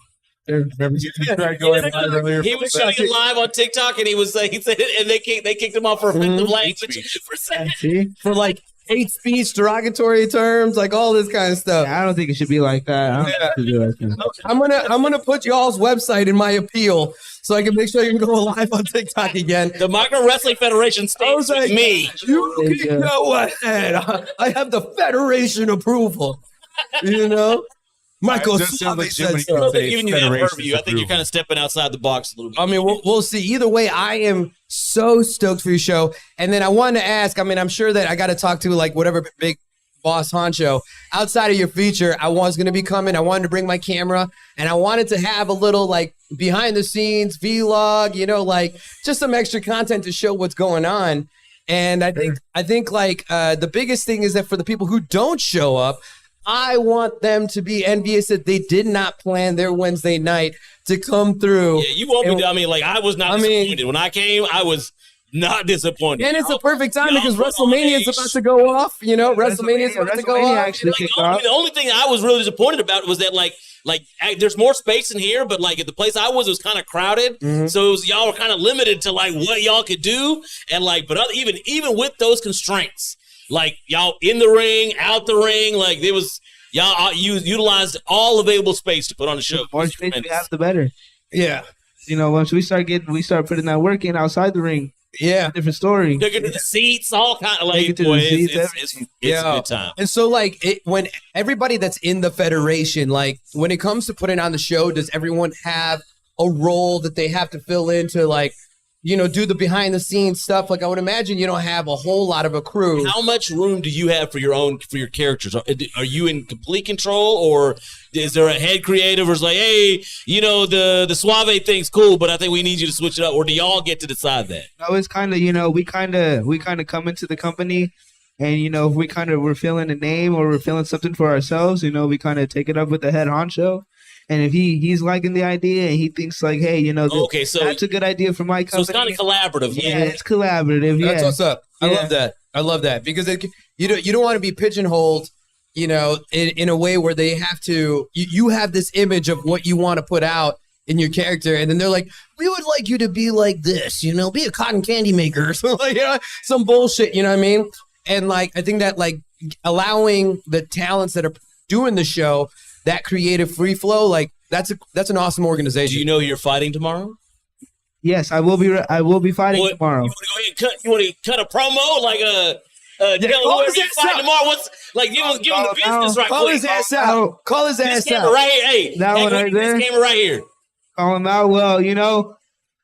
Remember you tried going live earlier? He was showing it live on TikTok, and he said it, and they kicked him off for offensive language for saying for like hate speech, derogatory terms, like all this kind of stuff. I don't think it should be like that. I don't think it should be like that. I'm gonna put y'all's website in my appeal so I can make sure you can go live on TikTok again. The Micro Wrestling Federation stays with me. You can go ahead. I have the federation approval. Michael Suave said so. Giving you that purview. I think you're kind of stepping outside the box a little bit. I mean, we'll see. Either way, I am so stoked for your show. And then I wanted to ask, I'm sure that I got to talk to like whatever big boss honcho. Outside of your feature, I was going to be coming. I wanted to bring my camera, and I wanted to have a little like behind the scenes vlog, like just some extra content to show what's going on. And I think like the biggest thing is that for the people who don't show up, I want them to be envious that they did not plan their Wednesday night to come through. Yeah, you won't be. I was not disappointed. When I came, I was not disappointed. And it's a perfect time because WrestleMania is about to go off. WrestleMania is about to go off. Actually the only thing I was really disappointed about was that like there's more space in here, but like at the place I was, it was kind of crowded. Mm-hmm. So it was, y'all were kind of limited to like what y'all could do, and like, but even with those constraints. Like y'all in the ring, out the ring, like there was y'all utilized all available space to put on the show. The more space we have, the better. Yeah, once we start putting that work in outside the ring. Yeah, different story. Look at the seats, all kind of like. Boy, it's a good time. And so, like, when everybody that's in the federation, like, when it comes to putting on the show, does everyone have a role that they have to fill in to, like, do the behind the scenes stuff? Like, I would imagine you don't have a whole lot of a crew. How much room do you have for your characters? Are you in complete control, or is there a head creative who's like, hey, the Suave thing's cool, but I think we need you to switch it up, or do y'all get to decide that? No, it's kind of, we kind of come into the company, and if we're feeling a name or we're feeling something for ourselves, we kind of take it up with the head honcho. And if he's liking the idea and he thinks like, hey, so that's a good idea for my company. So it's kind of collaborative. Yeah, it's collaborative. That's what's up. I love that because you don't want to be pigeonholed, in a way where they have to. You have this image of what you want to put out in your character, and then they're like, we would like you to be like this, be a cotton candy maker or something, some bullshit. You know what I mean? And like, I think that like allowing the talents that are doing the show that creative free flow, like that's an awesome organization. Do you know you're fighting tomorrow? Yes, I will be fighting tomorrow. You want to cut a promo like tell whoever you're fighting tomorrow. What's like give him the business right quick. Call his ass out. Call his ass out. Right here. Hey, that one right there. This camera right here. Call him out. Well,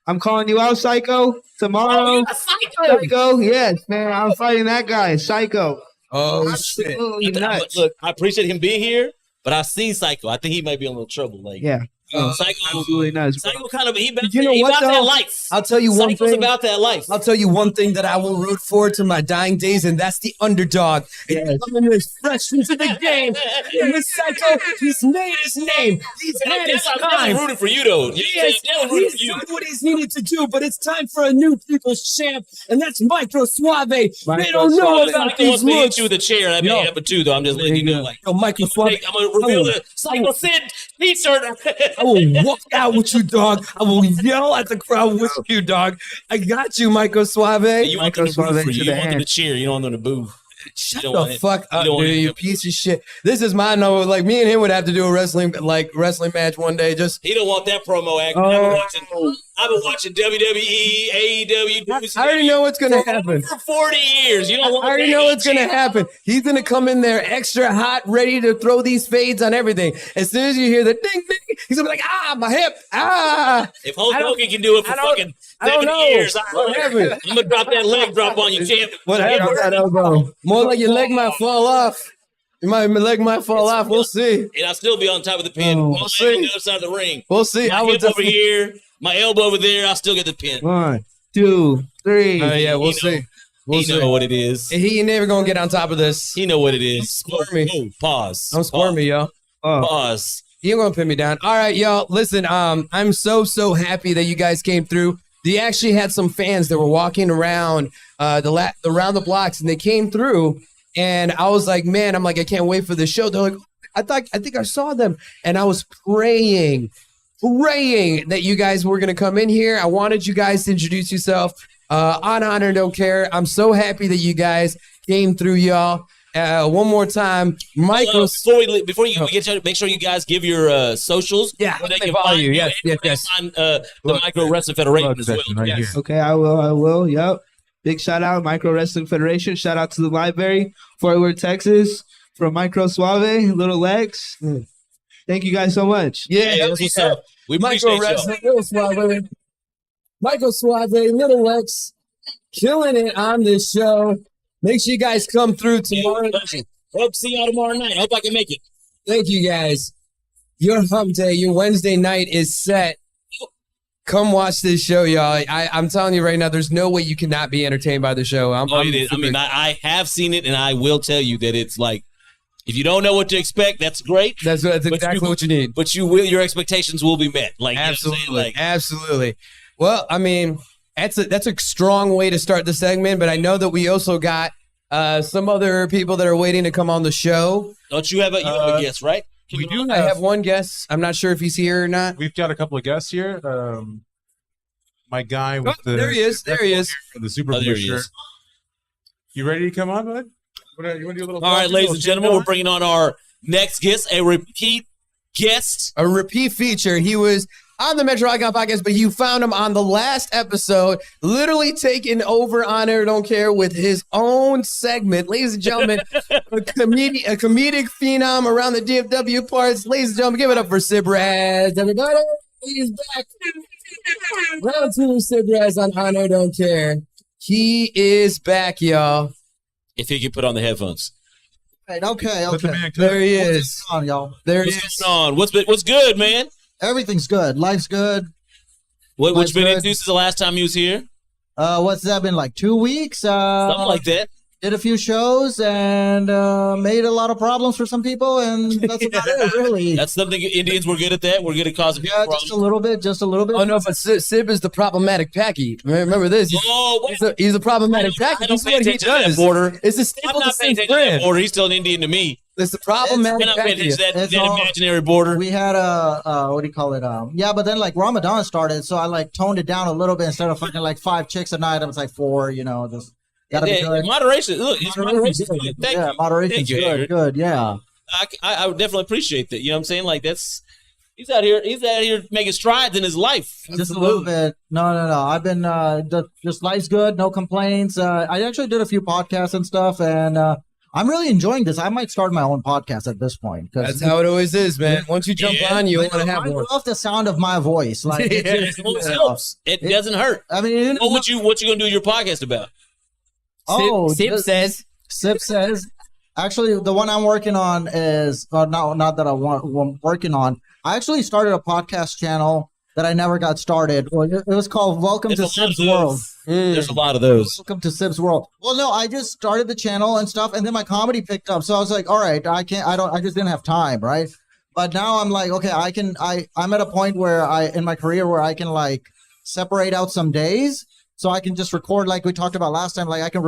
I'm calling you out, Psycho, tomorrow. Psycho, yes, man. I'm fighting that guy, Psycho. Oh shit! Look, I appreciate him being here. But I see Psycho. I think he might be in a little trouble. Like, yeah. Absolutely nuts, bro. Psycho kind of he You know what, about that though? life. I'll tell you one Psycho's thing. about that life. I'll tell you one thing that I will root for to my dying days, and that's the underdog. And coming this fresh into the game. And this Psycho, he's made his name. He's had his I'm time. rooting for you though. He's rooting for you. done what he's needed to do, but it's time for a new people's champ, and that's Micro Suave. They don't know about Psycho these wants me to hit looks. you with a chair. That may happen too, though. I'm just letting you know. Like, Yo, Micro Suave. I'm gonna reveal the Psycho Sid T-shirt. I will walk out with you, dog. I will yell at the crowd with you, dog. I got you, Micro Suave. You want them to root for you. You want them to cheer. You don't want them to boo. Shut You the don't want it. fuck up, You don't want dude. it. You piece of shit. This is my number. Like, me and him would have to do a wrestling match one day. Just He don't want that promo act. I've been watching WWE, AEW. I already know what's gonna happen. For 40 years. You don't want I already know what's gonna happen. He's gonna come in there extra hot, ready to throw these fades on everything. As soon as you hear the ding ding, he's gonna be like, ah, my hip, ah. If Hulk Hogan can do it for fucking 70 years, I'm gonna drop that leg drop on you, champ. Whatever. That elbow. More like your leg might fall off. Your leg might fall off. We'll see. And I'll still be on top of the pin. Oh, One leg on the other side of the ring. We'll see. My hip over here, my elbow over there. I'll still get the pin. 1, 2, 3. Yeah, we'll see. We'll see. know what it is. He ain't never gonna get on top of this. He know what it is. Squirmy. Oh, pause. I'm squirmy, yo. Pause. You ain't gonna pin me down. All right, y'all. Listen, I'm so happy that you guys came through. They actually had some fans that were walking around around the blocks, and they came through. And I was like, man, I can't wait for the show. They're like, I think I saw them, and I was praying that you guys were gonna come in here. I wanted you guys to introduce yourself. On Honor Don't Care. I'm so happy that you guys came through, y'all. One more time, Michael. Before you get to make sure you guys give your socials. Yeah, where they they can follow find you. you. Yes, and yes. Find, the Micro Wrestling Federation as well. Right here. Okay, I will. Yep. Big shout out, Micro Wrestling Federation. Shout out to the library, Fort Worth, Texas, from Micro Suave, Little Lex. Thank you guys so much. Yeah, that's what's up. We Micro appreciate y'all. Wrestling, Little Suave, Michael Suave, Little Lex, killing it on this show. Make sure you guys come through tomorrow. Hope to see y'all tomorrow night. Hope I can make it. Thank you guys. Your hump day, your Wednesday night is set. Come watch this show, y'all. I'm telling you right now, there's no way you cannot be entertained by the show. I have seen it, and I will tell you that it's like, if you don't know what to expect, that's great. That's exactly what you need. But your expectations will be met. Like, absolutely, absolutely. Well, I mean, that's a strong way to start the segment. But I know that we also got some other people that are waiting to come on the show. Don't you have a guest, right? We do. I have one guest. I'm not sure if he's here or not. We've got a couple of guests here. My guy with there he is. There he is. The Super Bowl shirt. You ready to come on, bud? You want to do a little? All right, ladies and gentlemen, we're bringing on our next guest, a repeat guest, a repeat feature. He was on the Metro Icon podcast, but you found him on the last episode, literally taking over Honor Don't Care with his own segment. Ladies and gentlemen, a comedic phenom around the DFW parts. Ladies and gentlemen, give it up for Sibraz. Everybody, he's back. Round 2, Sibraz on Honor Don't Care. He is back, y'all. If he could put on the headphones. Right, okay. There he is. What's going on, y'all? There he What's is. going on? What's good, man? Everything's good. Life's good. What's been into since the last time you was here? What's that been, like 2 weeks? Something like that. Did a few shows and made a lot of problems for some people, and that's about it, really. That's something Indians were good at. That we're good at causing people problems. Just a little bit. Oh no, but Sib is the problematic packy. Remember this? He's a problematic packy. I don't This is pay what he attention to that does. border. It's a I'm staple not paying attention to that border. He's still an Indian to me. It's the problematic I'm not paying packy. attention to that imaginary border. We had what do you call it? Yeah, but then like Ramadan started, so I like toned it down a little bit. Instead of fucking like 5 chicks a night, I was like 4. You know, just gotta be good. Moderation. Look, moderation. Thank you. Moderation's Thank you, good. Yeah. I would definitely appreciate that. You know what I'm saying? Like he's out here making strides in his life. Just a little bit. No. I've been just life's good, no complaints. I actually did a few podcasts and stuff, and I'm really enjoying this. I might start my own podcast at this point. That's how it always is, man. Once you jump on, you want to have I one. love the sound of my voice. Like It helps. It doesn't hurt. I mean, what you gonna do your podcast about? Sip says. Sip says. Actually, the one I'm working on is not that I'm working on. I actually started a podcast channel that I never got started. Well, it was called Welcome to Sib's World. There's a lot of those. Welcome to Sib's World. Well, no, I just started the channel and stuff, and then my comedy picked up. So I was like, all right, I just didn't have time, right? But now I'm like, okay, I'm at a point where in my career where I can like separate out some days so I can just record like we talked about last time. Like I can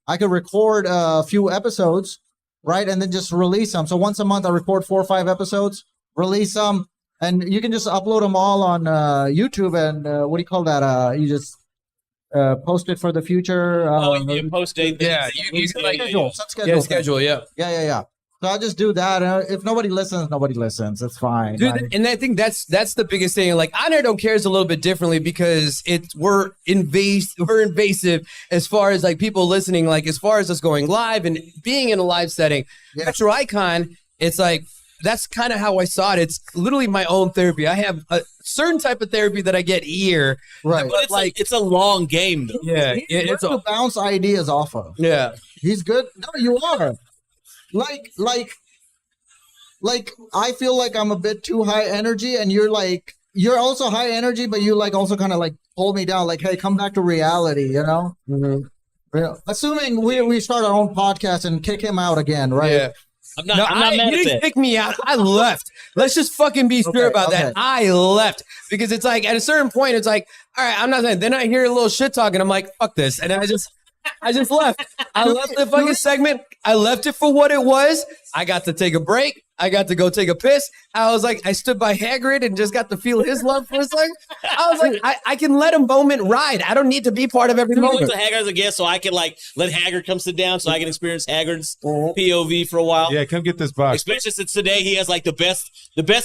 I can record a few episodes, right? And then just release them. So once a month I record 4 or 5 episodes, release them, and you can just upload them all on YouTube and what do you call that? You just post it for the future. You post it. Yeah, you schedule. Yeah, schedule. Yeah. Yeah. So I just do that. If nobody listens, nobody listens. It's fine. Dude, and I think that's the biggest thing. Like, On Air Don't Care is a little bit differently because we're invasive as far as like people listening, like as far as us going live and being in a live setting. Yeah. Metro Icon, it's like, that's kind of how I saw it. It's literally my own therapy. I have a certain type of therapy that I get here. Right. But it's a long game, though. Yeah. It's to bounce ideas off of. Yeah. He's good. No, you are. Like I feel like I'm a bit too high energy, and you're also high energy, but you like also kind of like hold me down, like, hey, come back to reality, you know? Mm-hmm. Yeah. Assuming we start our own podcast and kick him out again, right? Yeah. I'm not mad at you didn't kick me out. I left. Let's just fucking be sure about that. I left because it's like at a certain point, it's like, all right, I'm not saying. Then I hear a little shit talking. I'm like, fuck this, and I just left. I left the fucking segment. I left it for what it was. I got to take a break. I got to go take a piss. I was like, I stood by Hagrid and just got to feel his love for a second. I was like, I can let a moment ride. I don't need to be part of every moment. I went to Hagrid as a guest so I can like let Hagrid come sit down so I can experience Hagrid's POV for a while. Yeah, come get this box. Especially since today he has like the best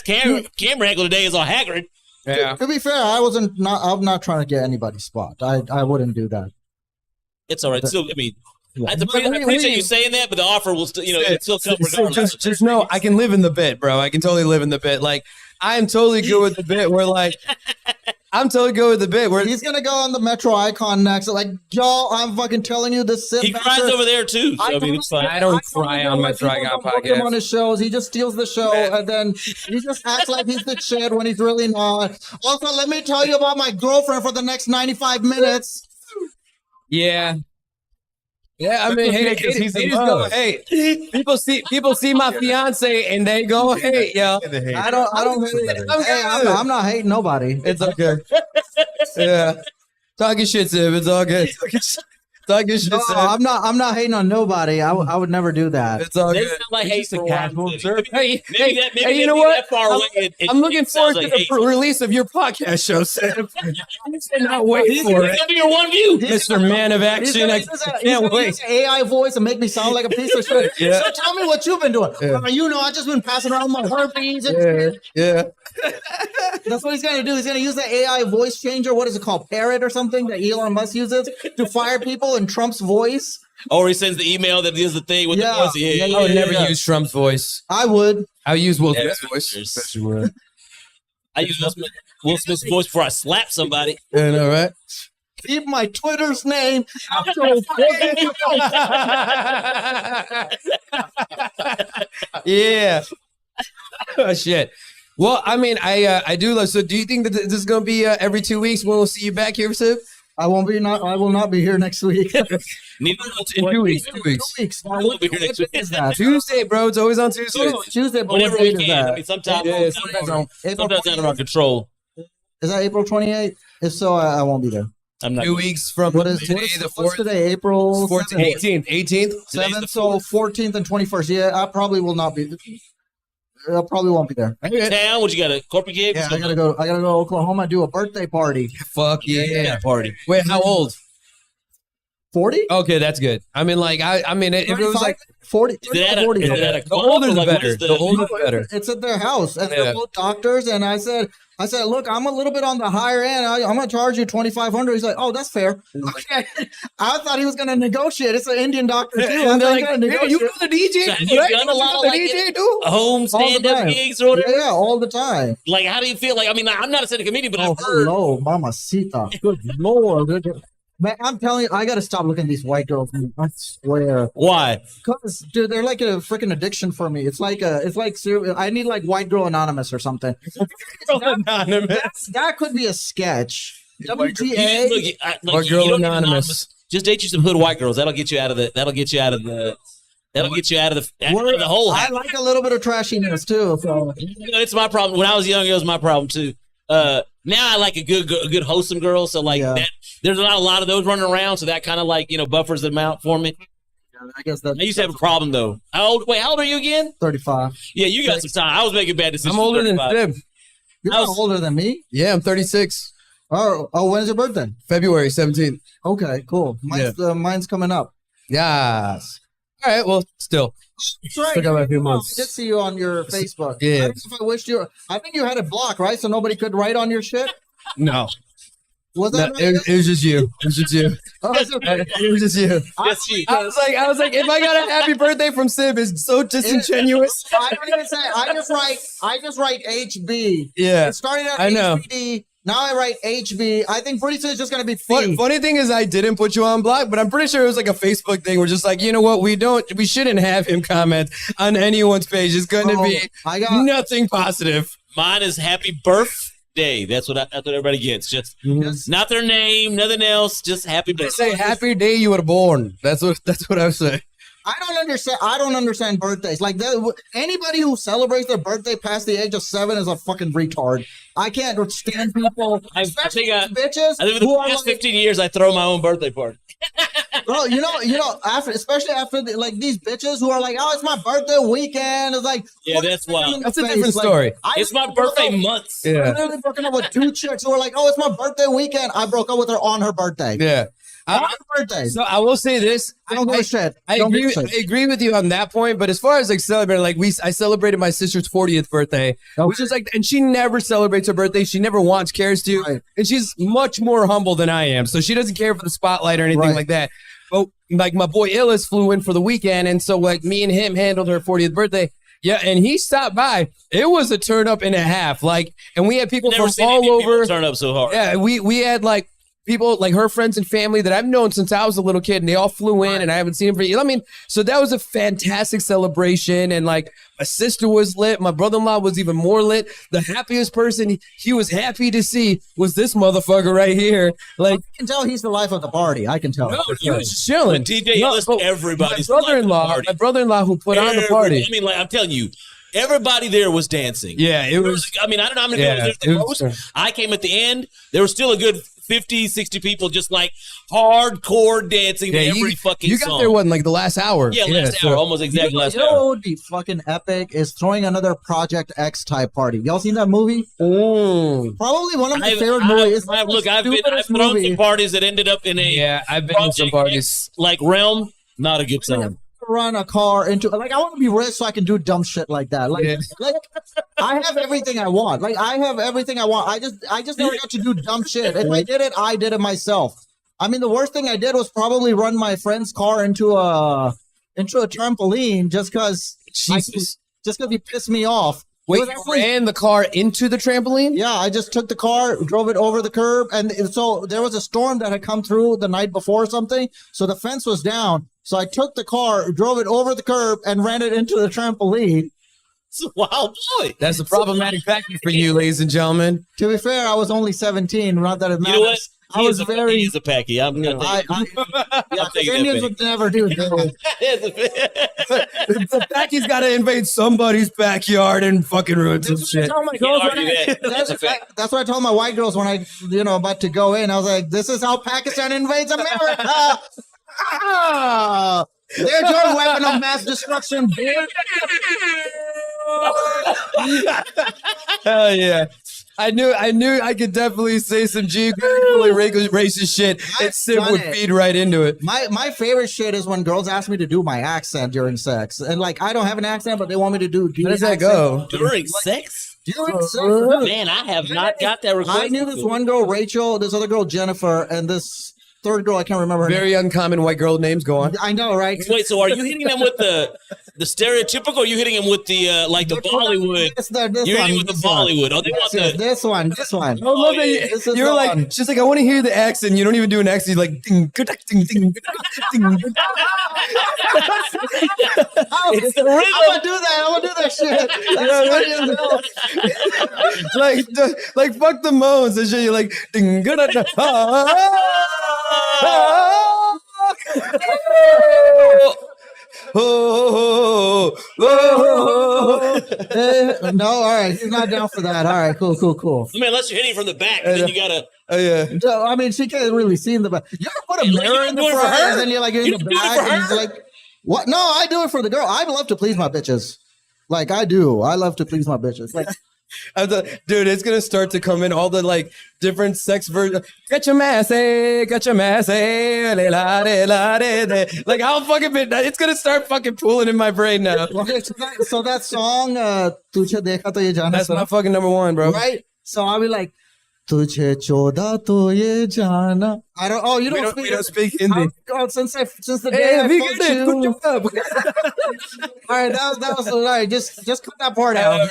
camera angle today is on Hagrid. Yeah. To be fair, I'm not trying to get anybody's spot. I wouldn't do that. It's all right. Still, I mean, I appreciate you saying that, but the offer will still, it still come regardless. Just know I can live in the bit, bro. I can totally live in the bit. Like, I'm totally good with the bit. Where like, I'm totally good with the bit. Where he's gonna go on the Metro Icon next. Like, y'all, I'm fucking telling you, this. He cries over there too. So, I mean, it's fine. I don't cry on Metro Icon podcast. On his shows, he just steals the show, and then he just acts like he's the shit when he's really not. Also, let me tell you about my girlfriend for the next 95 minutes. Yeah. Yeah, I mean, hey, people see my fiance and they go, hey, yo. I'm not hating nobody. It's okay. Yeah, talking shit, Sim. It's all good. Talking shit. No, I'm not hating on nobody. I would never do that. It's all good. It's not like hate for casual. Hey, you know what? I'm looking forward to the release of your podcast show, Sam. I cannot wait for it. It's gonna be your one view, Mr. Man of Action. I can't wait. Use AI voice and make me sound like a piece of shit. Yeah. So tell me what you've been doing. Yeah. I just been passing around my herpes. And yeah. That's what he's gonna do. He's gonna use the AI voice changer. What is it called? Parrot or something that Elon Musk uses to fire people in Trump's voice. Or he sends the email that is the thing with the voice. I would never use Trump's voice. I would. I would use Will Smith's voice. Especially where I use Will Smith's voice before I slap somebody. You know, right? Keep my Twitter's name. Yeah. Oh, shit. Well, I mean, I do love. So, do you think that this is going to be every 2 weeks when we'll see you back here, Sid? I will not be here next week. In 2 weeks. 2 weeks. I won't be here next week. Is that Tuesday, bro? It's always on Tuesday. Tuesday, but whenever what we date is can. that? I mean, sometimes out of our control. Is that April 28th? If so, I won't be there. I'm not. 2 weeks from What is today, the 4th. what's today? April 14th, 18th. 7th, so 14th and 21st. Yeah, I probably will not be. I probably won't be there. Town? What you got? A corporate gig? Yeah, I gotta go to Oklahoma and do a birthday party. Fuck yeah. Party. Wait, how old? 40? Okay, that's good. I mean, like, if it was like 40, Is it at a the older the better. The older the better. It's at their house, and they're both doctors. And I said, look, I'm a little bit on the higher end. I'm gonna charge you $2,500. He's like, oh, that's fair. Okay. I thought he was gonna negotiate. It's an Indian doctor too. And they're like, you do the DJ? So you've done a lot of like home stand-up gigs or whatever. Yeah, all the time. Like, how do you feel? Like, I mean, I'm not a stand-up comedian, but I've heard. Hello, Mamacita. Good Lord. Man, I'm telling you, I gotta stop looking at these white girls. Man. I swear. Why? Cause dude, they're like a freaking addiction for me. It's like I need like White Girl Anonymous or something. That could be a sketch. WTA. White Girl you don't need Anonymous. Just date you some hood white girls. That'll get you out of the. That'll get you out of the whole. I like a little bit of trashiness too. So. It's my problem. When I was young, it was my problem too. Now I like a good wholesome girl. So like that, there's not a lot of those running around. So that kind of like buffers them out for me. I guess that. I used to have a problem though. How old are you again? 35. Yeah, you got some time. I was making bad decisions. I'm older than 35. Sib. You're older than me. Yeah, I'm 36. Oh, when's your birthday? February 17th. Okay, cool. Mine's coming up. Yes. All right. Well, still. That's right. Still got a few months. I did see you on your Facebook. Yeah. I don't know if I wished you. I think you had it blocked, right? So nobody could write on your shit. No. Was that? No, it was just you. It was just you. It was just you. Just you. I was like, if I got a happy birthday from Sib, it's so disingenuous. I don't even say. I just write HB. Yeah. It started out I know. HBD. Now I write HB. I think pretty soon it's just gonna be P. Funny thing is, I didn't put you on block, but I'm pretty sure it was like a Facebook thing. We're just like, you know what? We shouldn't have him comment on anyone's page. It's going to be nothing positive. Mine is happy birthday. That's what everybody gets. Just not their name, nothing else. Just happy birthday. Say happy day you were born. That's what I say. I don't understand birthdays. Like anybody who celebrates their birthday past the age of 7 is a fucking retard. I can't stand people, especially bitches. I think for the past 15 years, I throw my own birthday party. Bro, especially after these bitches who are like, oh, it's my birthday weekend. It's like, yeah, that's wild. That's a different story. It's my birthday month. Yeah. I'm literally broken up with 2 chicks who are like, oh, it's my birthday weekend. I broke up with her on her birthday. Yeah. So I will say this. I don't give a shit. I agree with you on that point. But as far as like celebrating, like I celebrated my sister's 40th birthday, which is like, and she never celebrates her birthday. She never cares to, right. And she's much more humble than I am. So she doesn't care for the spotlight or anything like that. But like my boy Illis flew in for the weekend, and so like me and him handled her 40th birthday. Yeah, and he stopped by. It was a turn up and a half. Like, and we had people from all over. Turn up so hard. Yeah, we had like people like her friends and family that I've known since I was a little kid, and they all flew in, and I haven't seen them for. I mean, so that was a fantastic celebration, and like my sister was lit, my brother-in-law was even more lit. The happiest person he was happy to see was this motherfucker right here. Like, I can tell he's the life of the party. I can tell. No, he was just chilling. DJ, everybody's my brother-in-law who put on the party. I mean, like I'm telling you. Everybody there was dancing. Yeah, it was. I mean, I don't know how many people there's the most. I came at the end. There was still a good 50, 60 people just like hardcore dancing to every fucking song. You got there, wasn't like the last hour. Yeah, last hour. Almost exactly last hour. You know what would be fucking epic is throwing another Project X type party. Y'all seen that movie? Oh. Probably one of my favorite movies. I've thrown some parties that ended up in a. Yeah, I've been in some parties. Like Realm, not a good time. Run a car into I want to be rich so I can do dumb shit like that. Like I have everything I want. Like I have everything I want. I just never got to do dumb shit. If I did it myself. I mean, the worst thing I did was probably run my friend's car into a trampoline just because he pissed me off. Wait, you ran the car into the trampoline? Yeah, I just took the car, drove it over the curb, and so there was a storm that had come through the night before or something, so the fence was down. So I took the car, drove it over the curb, and ran it into the trampoline. It's a wild boy. That's a problematic package for you, ladies and gentlemen. To be fair, I was only 17. Not that it matters. You know what? He is a packy. I'm Indians would never do that. The packy's got to invade somebody's backyard and fucking ruin some shit. That's what I told my white girls when I, about to go in. I was like, "This is how Pakistan invades America." There's your weapon of mass destruction, bitch. Hell yeah. I knew I could definitely say some geographically racist shit, and Sim would feed right into it. My favorite shit is when girls ask me to do my accent during sex. And like, I don't have an accent, but they want me to do How does that go? During sex? During sex? Man, I have not got that request. I knew this one girl, Rachel, this other girl, Jennifer, and this third girl, I can't remember her name. Very uncommon white girl names. Go on. I know, right? Wait, so are you hitting them with the stereotypical? Or are you hitting them with the like the Bollywood? You're hitting with the Bollywood. Oh, they want the this one. I love that you're like, she's like, I want to hear the accent. You don't even do an accent. You're like, ding, ding, ding, ding. it's the I'm rhythm. gonna do that. I'm gonna do that shit. like fuck the moans and shit. You're like, ding, da, da, da, No, all right. He's not down for that. All right, cool. I mean, unless you're hitting from the back, then you gotta. Oh yeah. So, I mean, she can't really see in the back. You ever put a mirror in the do it for front her? and then you're like in You the do it back for and her? you're like, what? No, I do it for the girl. I love to please my bitches. Like I do. I love to please my bitches. Like Dude, it's gonna start to come in all the like different sex versions. Get your mass, like how fucking it's gonna start fucking pooling in my brain now. okay, so that song, Tujhe Dekha To Ye Jana. That's my fucking number one, bro. Right? So I'll be like, Tujhe choda to ye jana. I don't. Oh, you don't speak. We don't speak Hindi. Oh, since the day I we fucked get it. you. Good job. All right, that was all right. Just cut that part out.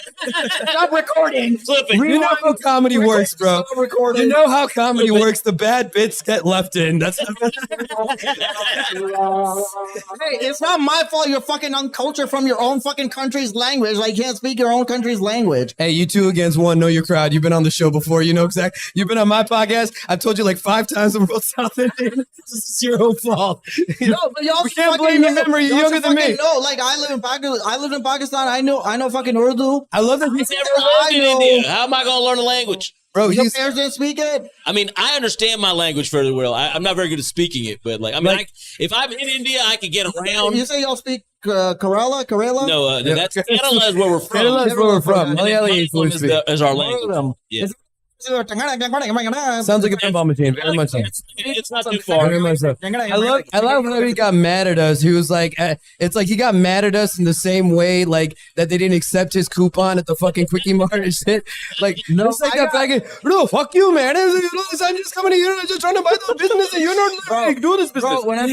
Stop recording. Flip it. You know how comedy works, bro. Stop recording. You know how comedy works. The bad bits get left in. That's Hey, it's not my fault you're fucking uncultured from your own fucking country's language. Like, you can't speak your own country's language. Hey, you 2-against-1. Know your crowd. You've been on the show before. You know exactly. You've been on my podcast. I've told you like 5 times I'm both South Indian. This is your own fault. No, but y'all We can't blame your memory. You're younger than me. No, like I live in Pakistan. I know fucking Urdu. I love that. I've never lived in India. How am I gonna learn a language? Bro, Your parents didn't speak it. I mean, I understand my language fairly well. I'm not very good at speaking it, but like, I mean, if I'm in India, I can get around. You say y'all speak Kerala? No, that's Kerala is where we're from. Kerala is where we're from. Malayali is Muslim is our language. Yeah. Sounds like a pinball machine. Very much so. It's not too far. Very much so. I love how he got mad at us. He was like, it's like he got mad at us in the same way, like that they didn't accept his coupon at the fucking Quickie Mart and shit. Like, no, it's like that fucking, no, fuck you, man. I'm just coming here, just trying to buy the business, and you're not like, do this business. Bro, when I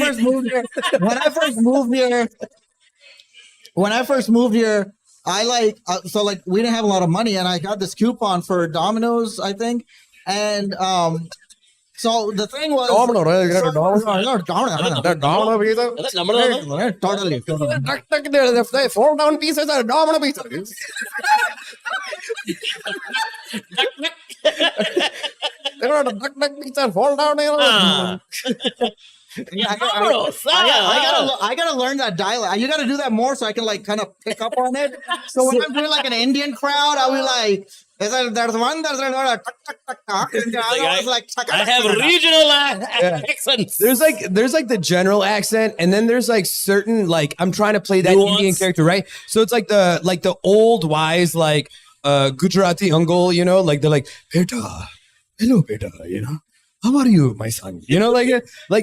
first moved here, I like so like we didn't have a lot of money, and I got this coupon for Domino's, I think, and so the thing was totally. They 4 down pieces are Domino pizza. They are the duck pizza 4 down. I gotta learn that dialect. You gotta do that more so I can like kind of pick up on it. So when I'm doing like an Indian crowd, I'll be like, there's one, there's another. I have regional accents. There's like the general accent, and then there's like certain like I'm trying to play that Indian character, right? So it's like the old wise like Gujarati uncle, you know, like they're like, Beta, hello, Beta, you know. How are you, my son? You know, like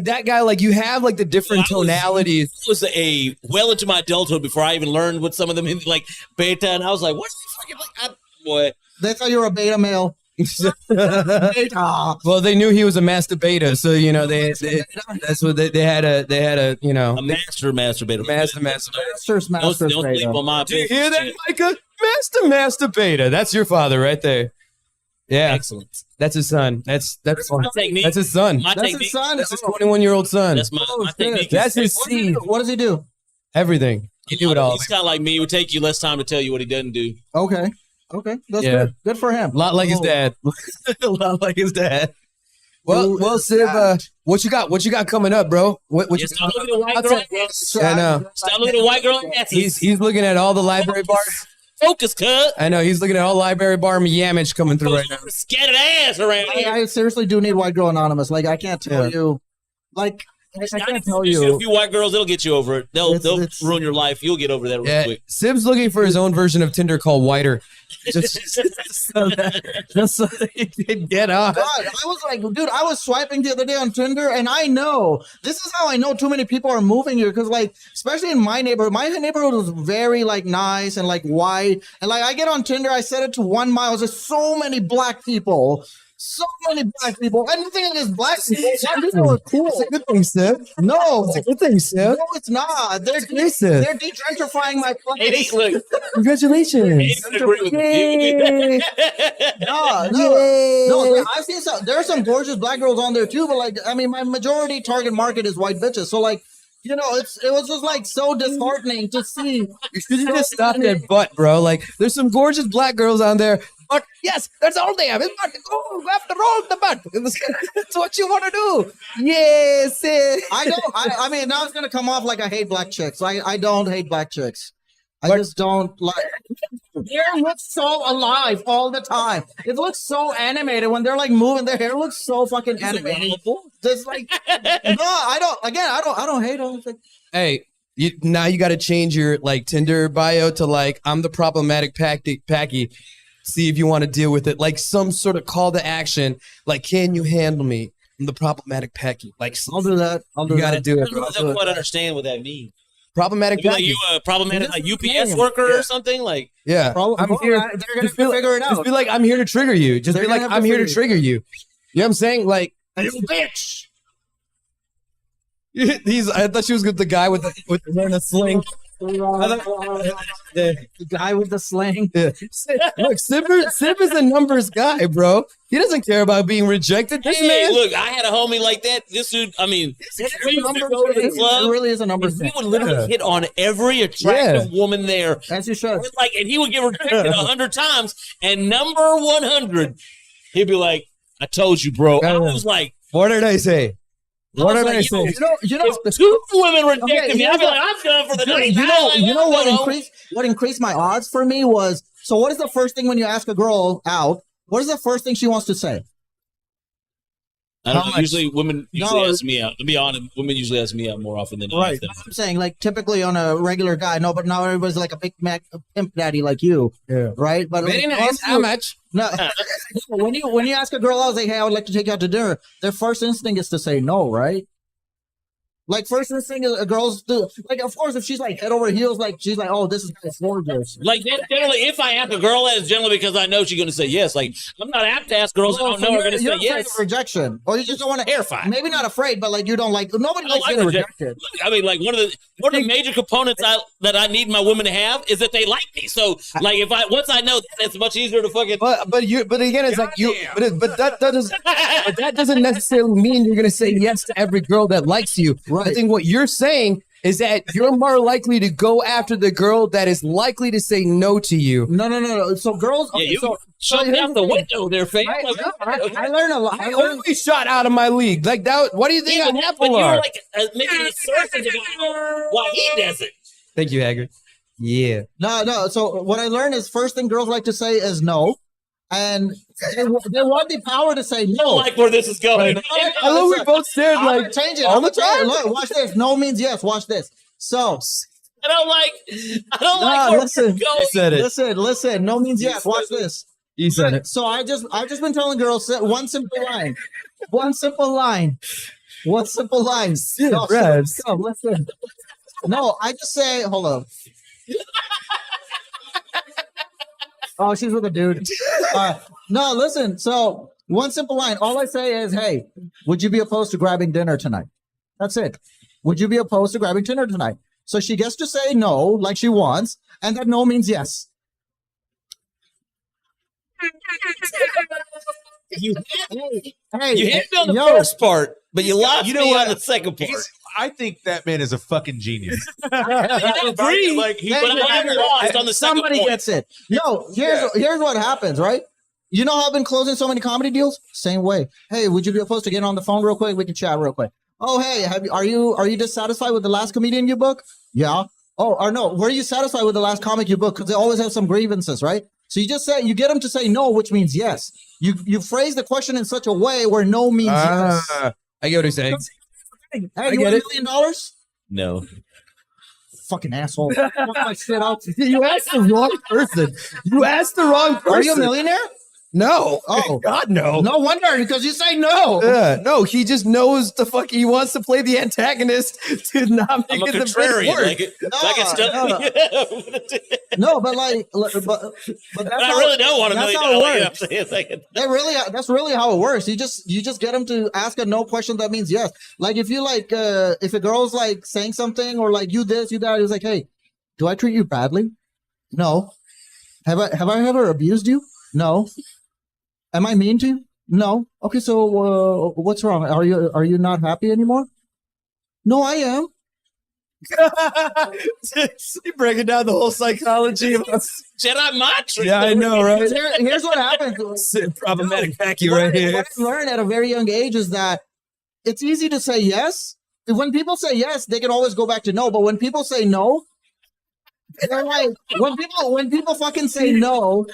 that guy. Like you have like the different tonalities. It was well into my adulthood before I even learned what some of them like beta, and I was like, "What's fucking like?" Boy, they thought you were a beta male. Beta. Well, they knew he was a master beta, so you know that's what they had a you know a master beta. Don't sleep on my. Do you hear that, Micah? Master beta. That's your father right there. Yeah, excellent. That's his son. That's my technique. That's his son. That's his son. That's his 21-year-old son. That's my technique. That's his seed. What does he do? Everything. He do it all. He's kind of like me. It would take you less time to tell you what he doesn't do. Okay. That's good. Good for him. A lot like his dad. A lot like his dad. Well, Sib, what you got coming up, bro? What you stop looking at white girl. I know. Stop looking at white girl. He's looking at all the library bars. Focus, cut. I know he's looking at all library bar Yamage coming through right now. Scattered ass around here. I seriously do need White Girl Anonymous. Like I can't tell you. Like I can't tell you. A few white girls, it'll get you over it. They'll ruin your life. You'll get over that real quick. Sib's looking for his own version of Tinder called Whiter. Just so that he can get on. God, I was like, dude, I was swiping the other day on Tinder, and I know this is how I know too many people are moving here. Because, like, especially in my neighborhood was very like nice and like white. And like, I get on Tinder, I set it to 1 mile. There's so many black people. So many black people. And nothing against black people. Black people are cool. It's a good thing, Sip. No. It's a good thing, Sip. No, it's not. They're Listen. degentrifying my place. Look, Congratulations. agree with me. No, I've seen there's some gorgeous black girls on there too, but like, I mean, my majority target market is white bitches. So like, you know, it was just like so disheartening to see. You should just stop that butt, bro. Like, there's some gorgeous black girls on there, but yes, that's all they have. It's butt. Oh, you have to roll the butt. That's what you want to do. Yes. I mean, now it's gonna come off like I hate black chicks. I don't hate black chicks. I just don't like. Hair looks so alive all the time. It looks so animated when they're like moving. Their hair looks so fucking animated. Just like no, I don't. Again, I don't hate them. Like, Hey, now you got to change your like Tinder bio to like I'm the problematic packy. See if you want to deal with it. Like some sort of call to action. Like, can you handle me? I'm the problematic packy. Like, I'll do that. you got to do it. I don't quite understand what that means. Problematic Like packy. you a problematic like UPS worker or something? Like Yeah, I'm here. They're gonna figure it out. Just be like, I'm here to trigger you. Just They're be like, gonna have I'm to here to figure- trigger you. You know what I'm saying? Like, you bitch. I thought she was with the guy with wearing a sling. The guy with the sling. Yeah. Look, Sip is a numbers guy, bro. He doesn't care about being rejected. This hey, man. look, I had a homie like that. This dude, I mean, we used to go to the It club. really is a number He thing. would literally hit on every attractive woman there. As you should. Like, and he would get rejected 100 times. And number 100, he'd be like, "I told you, bro." I was like, What did I say? What did I like, say? You know, if 2 women rejected me, here's I'd be like, "I'm done for the night." you know what increased my odds for me was, so what is the first thing when you ask a girl out? What is the first thing she wants to say? I don't know. much? Usually, women ask me out. To be honest, women usually ask me out more often than I ask them. I'm saying, like, typically on a regular guy, no, but now everybody's like a Big Mac pimp daddy like you, right? But Very like, nice. How much? No, when you ask a girl out, say, hey, I would like to take you out to dinner, their first instinct is to say no, right? Like, first instinct is girls do. Like, of course, if she's like head over heels, like she's like, oh, this is gorgeous. Like generally, if I ask a girl, that is generally because I know she's going to say yes. Like I'm not apt to ask girls I don't know are going to say You're afraid yes. of rejection, or you just don't want to Terrified. Maybe not afraid, but like you don't like. Nobody I don't likes like getting rejection. rejected. I mean, like one of the major components that I need my women to have is that they like me. So, like, once I know that, it's much easier to fucking. But again, it's like you. But that doesn't necessarily mean you're gonna say yes to every girl that likes you. Right. I think what you're saying is that you're more likely to go after the girl that is likely to say no to you. No. So girls, Yeah, okay, you shut here's out the the thing. window there, fam. I learned a lot. I only shot out of my league. Like that. What do you think Yeah, an but apple you're are? like making assertions about why he doesn't. Thank you, Haggard. Yeah. No. So what I learned is first thing girls like to say is no, and they want the power to say I don't no. like where this is going. I love we both stared I'm like gonna change it all I'm the gonna change it. time. Look, watch this. No means yes. Watch this. So I don't like where listen. this is going. I said it. listen. No means yes. Watch this. You said it. So I've just been telling girls one simple line. One simple line. One simple line. No, Revs. no, listen. No, I just say, hold up. Oh, she's with a dude. No, listen. So one simple line. All I say is, hey, would you be opposed to grabbing dinner tonight? That's it. Would you be opposed to grabbing dinner tonight? So she gets to say no, like she wants, and that no means yes. You Hey, hit me on the yo, first part, but you lost You know me what? on the second part. I think that man is a fucking genius. I agree. Like, But I got lost on the second somebody point. gets it. Yo, here's what happens, right? You know how I've been closing so many comedy deals? Same way. Hey, would you be opposed to getting on the phone real quick? We can chat real quick. Oh, hey, are you dissatisfied with the last comedian you booked? Yeah. Oh, or no, were you satisfied with the last comic you booked? Because they always have some grievances, right? So you just say, you get them to say no, which means yes. You phrase the question in such a way where no means yes. I get what he's saying. Hey, I you get want it. $1 million? No. Fucking asshole. Fuck my shit out. You asked the wrong person. You asked the wrong person. Are you a millionaire? No. Oh. God, no. No wonder, because you say no. No, he just knows he wants to play the antagonist to not make I'm a it the contrarian. work. Like it, No, but but that's I how, really don't want $1 that's million. how it You know what I'm works. saying? It's like, That's really how it works. You just get them to ask a no question that means yes. Like if you if a girl's like saying something or like you this, you that, it's like, hey, do I treat you badly? No. Have I ever abused you? No. Am I mean to you? No. Okay, so what's wrong? Are you not happy anymore? No, I am. You're breaking down the whole psychology of us. Jedi mind trick. Yeah, I know, right? Here's what happens. Problematic packy right here. What I learned at a very young age is that it's easy to say yes. When people say yes, they can always go back to no. But when people say no, they're like, when people fucking say no,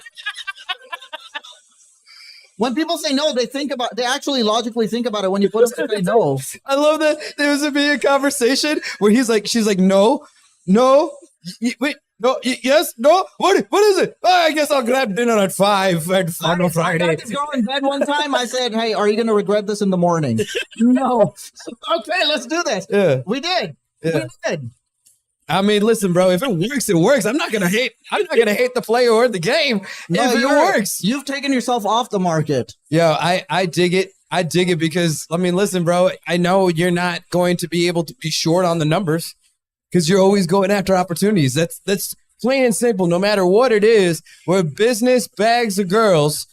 when people say no, they actually logically think about it when you put them to say no. I love that there was a conversation where she's like, no, wait, no, yes, no, what is it? Oh, I guess I'll grab dinner at 5 on Friday. I tried to go in bed one time. I said, hey, are you going to regret this in the morning? No. Okay, let's do this. Yeah. We did. Yeah. We did. I mean, listen, bro, if it works, it works. I'm not gonna hate the player or the game if it works. You've taken yourself off the market. Yo, I dig it. I dig it because, I mean, listen, bro, I know you're not going to be able to be short on the numbers because you're always going after opportunities. That's plain and simple. No matter what it is, where business, bags, or girls,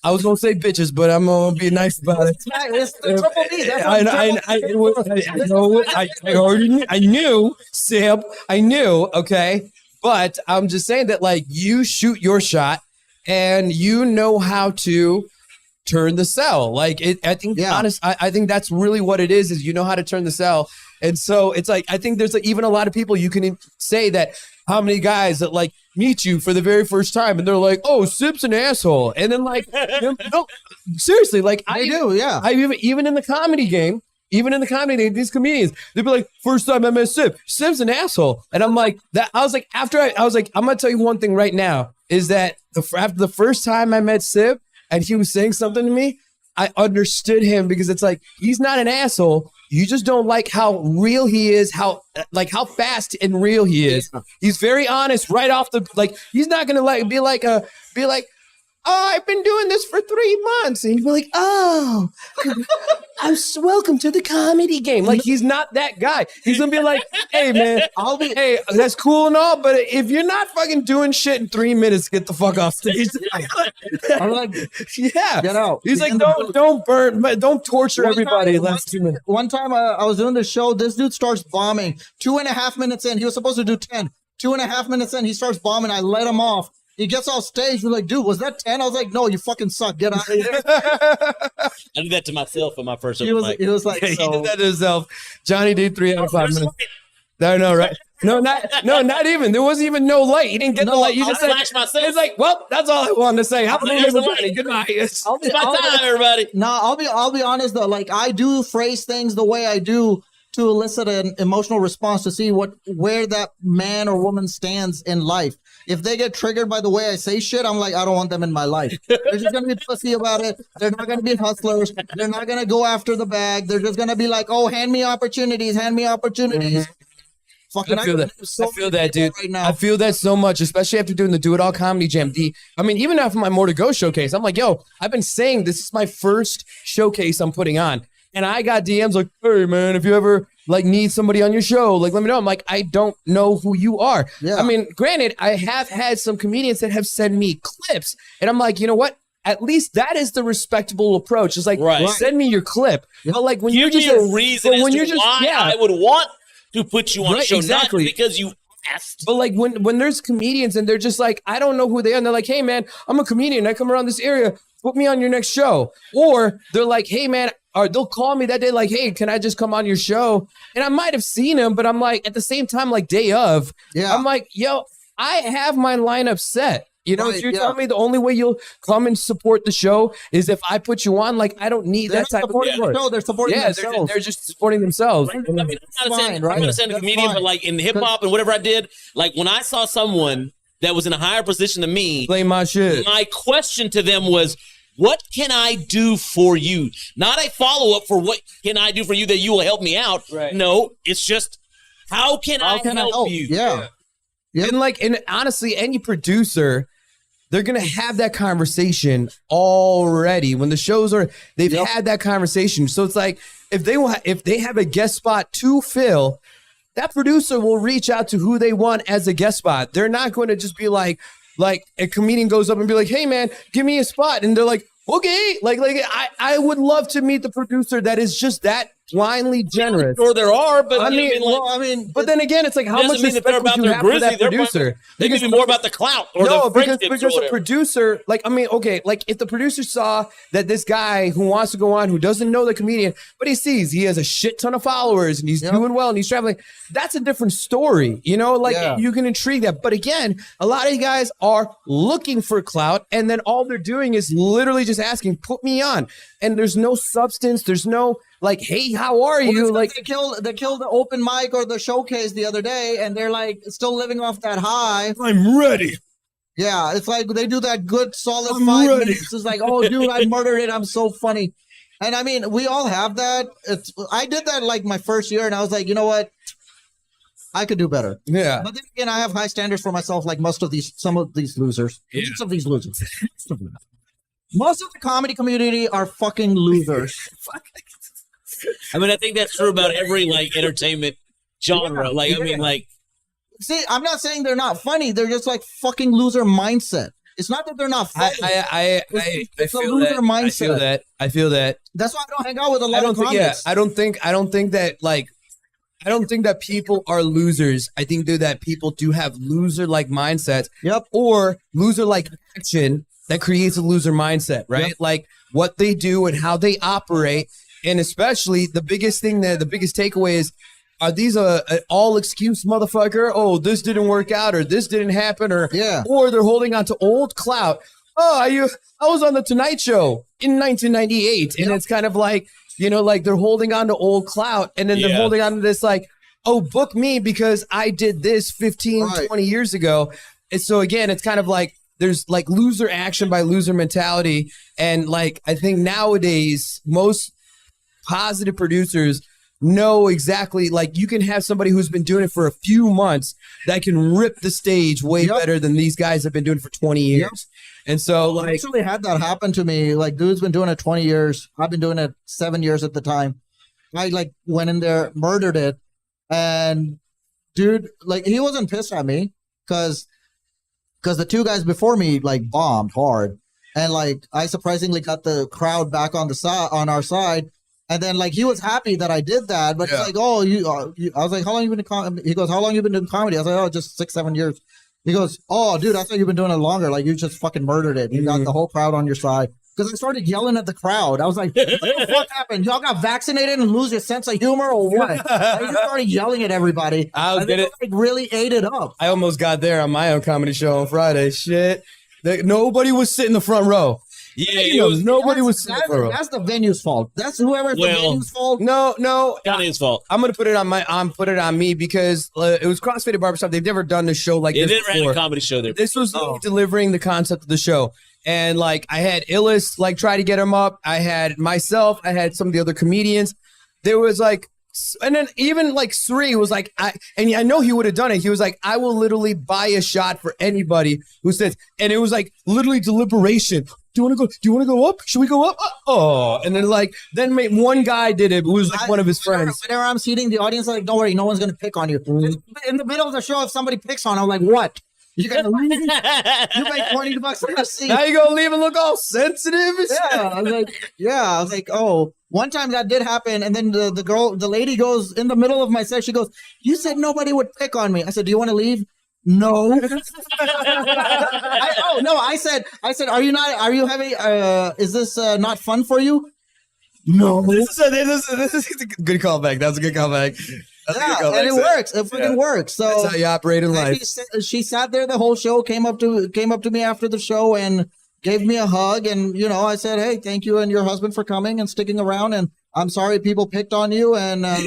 I was gonna say bitches, but I'm gonna be nice about it. It's the triple B. That's I knew, Sib. I knew. Okay, but I'm just saying that, like, you shoot your shot, and you know how to turn the cell. Like, I think, I think that's really what it is you know how to turn the cell. And so it's like, I think there's even a lot of people you can say that, how many guys that like meet you for the very first time and they're like, oh, Sip's an asshole. And then like, no, seriously, like I even in the comedy game, these comedians, they'd be like, first time I met Sip's an asshole. And I'm like, I was like, I'm going to tell you one thing right now is that after the first time I met Sip and he was saying something to me, I understood him because it's like, he's not an asshole. You just don't like how real he is, how fast and real he is. He's very honest right off the, like, he's not going to be like, oh, I've been doing this for 3 months. And he'd be like, oh, welcome to the comedy game. Like, he's not that guy. He's going to be like, hey, man, hey, that's cool and all, but if you're not fucking doing shit in 3 minutes, get the fuck off stage. I'm like, yeah. Get out. He's like, don't torture everybody last 2 minutes. One time I was doing the show, this dude starts bombing. 2.5 minutes in, he was supposed to do 10. 2.5 minutes in, he starts bombing. I let him off. He gets off stage. We're like, dude, was that 10? I was like, no, you fucking suck. Get out of here. I did that to myself for my first open mic. He was like, he did that to himself. Johnny did 3 out of 5 minutes. No, right? No, not even. There wasn't even no light. He didn't get the light. You just flashed myself. It's like, well, that's all I wanted to say. Have a good night. Good night. It's my time, everybody. I'll be honest though. Like, I do phrase things the way I do to elicit an emotional response to see where that man or woman stands in life. If they get triggered by the way I say shit, I'm like, I don't want them in my life. They're just going to be pussy about it. They're not going to be hustlers. They're not going to go after the bag. They're just going to be like, oh, hand me opportunities. Mm-hmm. Fucking, I feel that, dude. Right now. I feel that so much, especially after doing the Do It All Comedy Jam. I mean, even after my More to Go showcase, I'm like, yo, I've been saying this is my first showcase I'm putting on. And I got DMs like, hey, man, if you ever like need somebody on your show, like, let me know. I'm like, I don't know who you are. Yeah. I mean, granted, I have had some comedians that have sent me clips. And I'm like, you know what? At least that is the respectable approach. It's like, send me your clip. Yeah. But like when Give you're me just a reason as to why I would want to put you on the show, exactly. Not because you asked. But like when there's comedians and they're just like, I don't know who they are. And they're like, hey, man, I'm a comedian. I come around this area. Put me on your next show. Or they're like, hey, man, or they'll call me that day like, hey, can I just come on your show? And I might have seen him, but I'm like, at the same time, like day of, I'm like, yo, I have my lineup set. You know, if you're telling me the only way you'll come and support the show is if I put you on, like, I don't need that type of work. No, they're supporting themselves. They're just supporting themselves. I mean, I'm not saying a comedian, but like in hip hop and whatever I did, like when I saw someone that was in a higher position than me. Play my shit. My question to them was, what can I do for you? Not a follow-up for what can I do for you that you will help me out. Right. No, it's just, how can I help you? Yeah. And honestly, any producer, they're gonna have that conversation already when the shows are. They've had that conversation, so it's like if they have a guest spot to fill, that producer will reach out to who they want as a guest spot. They're not going to just be like a comedian goes up and be like, "Hey man, give me a spot," and they're like, "Okay." I would love to meet the producer that is just that blindly generous. Sure, there are, but but then again, it's like how much respect would you have for that producer? They could be more about the clout or the friendships because a producer, if the producer saw that this guy who wants to go on, who doesn't know the comedian, but he sees he has a shit ton of followers and he's doing well and he's traveling, that's a different story. You can intrigue that. But again, a lot of you guys are looking for clout, and then all they're doing is literally just asking, "Put me on," and there's no substance. There's no like, "Hey, how are you?" Like they killed the open mic or the showcase the other day, and they're like still living off that high. I'm ready. Yeah, it's like they do that good solid 5 minutes. It's like, "Oh, dude, I murdered it. I'm so funny." And I mean, we all have that. I did that like my first year, and I was like, you know what? I could do better. Yeah. But then again, I have high standards for myself, like some of these losers. Most of these losers. Most of the comedy community are fucking losers. I mean, I think that's true about every entertainment genre. See, I'm not saying they're not funny. They're just like fucking loser mindset. It's not that they're not funny. It's a loser mindset. I feel that. That's why I don't hang out with a lot of comics. I don't think that people are losers. I think that people do have loser-like mindsets. Yep. Or loser-like action that creates a loser mindset, right? Yep. Like what they do and how they operate. And especially the biggest takeaway is, are these all excuse motherfucker? Oh, this didn't work out, or this didn't happen, or they're holding on to old clout. Oh, I was on the Tonight Show in 1998, and it's kind of like, they're holding on to old clout, and then they're holding on to this like, oh, book me because I did this 15, 20 years ago. And so again, it's kind of like there's like loser action by loser mentality, and like I think nowadays most positive producers know exactly, like you can have somebody who's been doing it for a few months that can rip the stage way better than these guys have been doing it for 20 years. And so I actually had that happen to me. Like, dude's been doing it 20 years. I've been doing it 7 years at the time. I went in there, murdered it. And dude, he wasn't pissed at me because the two guys before me bombed hard. And I surprisingly got the crowd back on our side. And then he was happy that I did that, but it's like, "Oh, I was like, "How long you been doing?" He goes, "How long you been doing comedy?" I was like, "Oh, just 6-7 years." He goes, "Oh, dude, I thought you've been doing it longer. Like you just fucking murdered it. You got the whole crowd on your side." Because I started yelling at the crowd. I was like, "What the fuck happened? Y'all got vaccinated and lose your sense of humor or what?" I just started yelling at everybody. Really ate it up. I almost got there on my own comedy show on Friday. Shit, nobody was sitting in the front row. Yeah, nobody was sitting in the front row. That's the venue's fault. That's whoever's the venue's fault. No, Johnny's fault. I'm gonna put it on me because it was CrossFit Barbershop. They've never done a show like this before. They never had a comedy show there. This was delivering the concept of the show. And I had Illis try to get him up. I had myself. I had some of the other comedians. There was and then even Sri was I know he would have done it. He was like, "I will literally buy a shot for anybody who says," and it was literally deliberation. Do you want to go up? Should we go up? Oh, and then then one guy did it. Who was one of his friends. Whenever I'm seating the audience, don't worry, no one's gonna pick on you. In the middle of the show, if somebody picks on, I'm like, "What? You gotta leave? You pay $20 for a seat. Now you gonna leave and look all sensitive?" I was like, oh. One time that did happen, and then the lady goes in the middle of my set. She goes, "You said nobody would pick on me." I said, "Do you want to leave?" No. I said, "Are you having? Is this not fun for you?" No. This is a good callback. That's a good callback. And it works. It fucking works. So that's how you operate in life. She sat there the whole show. Came up to me after the show and gave me a hug. And I said, "Hey, thank you and your husband for coming and sticking around. And I'm sorry people picked on you. And I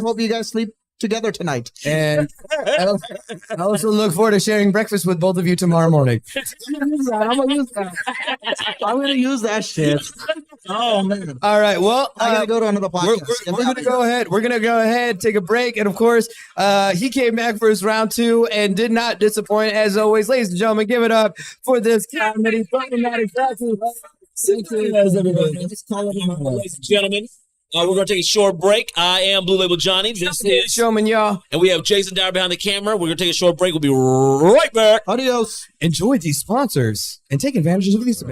hope you guys sleep together tonight. And I also look forward to sharing breakfast with both of you tomorrow morning. I'm gonna use that. I'm gonna use that shit. Oh man! All right. Well, I gotta go to another podcast. We're gonna go ahead. We're gonna go ahead, take a break, and of course, he came back for his round 2 and did not disappoint as always. Ladies and gentlemen, give it up for this comedy. Not exactly. Ladies and gentlemen, we're going to take a short break. I am Blue Label Johnny. This is Showman, y'all. And we have Jason Dyer behind the camera. We're going to take a short break. We'll be right back. Adios. Enjoy these sponsors and take advantage of these.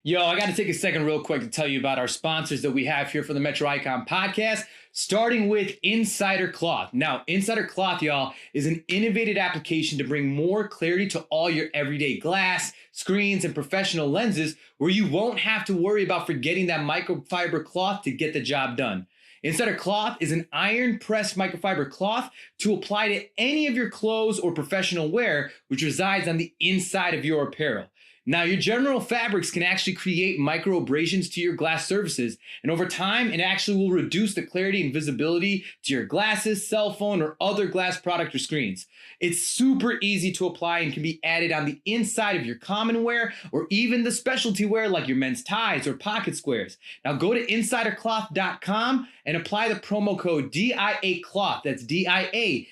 Yo, I got to take a second real quick to tell you about our sponsors that we have here for the Metro Icon podcast, starting with Insider Cloth. Now, Insider Cloth, y'all, is an innovative application to bring more clarity to all your everyday glass, screens, and professional lenses where you won't have to worry about forgetting that microfiber cloth to get the job done. Insider Cloth is an iron-pressed microfiber cloth to apply to any of your clothes or professional wear, which resides on the inside of your apparel. Now, your general fabrics can actually create micro abrasions to your glass surfaces, and over time, it actually will reduce the clarity and visibility to your glasses, cell phone, or other glass product or screens. It's super easy to apply and can be added on the inside of your common wear or even the specialty wear like your men's ties or pocket squares. Now, go to insidercloth.com and apply the promo code DIACLOTH. That's DIACLOTH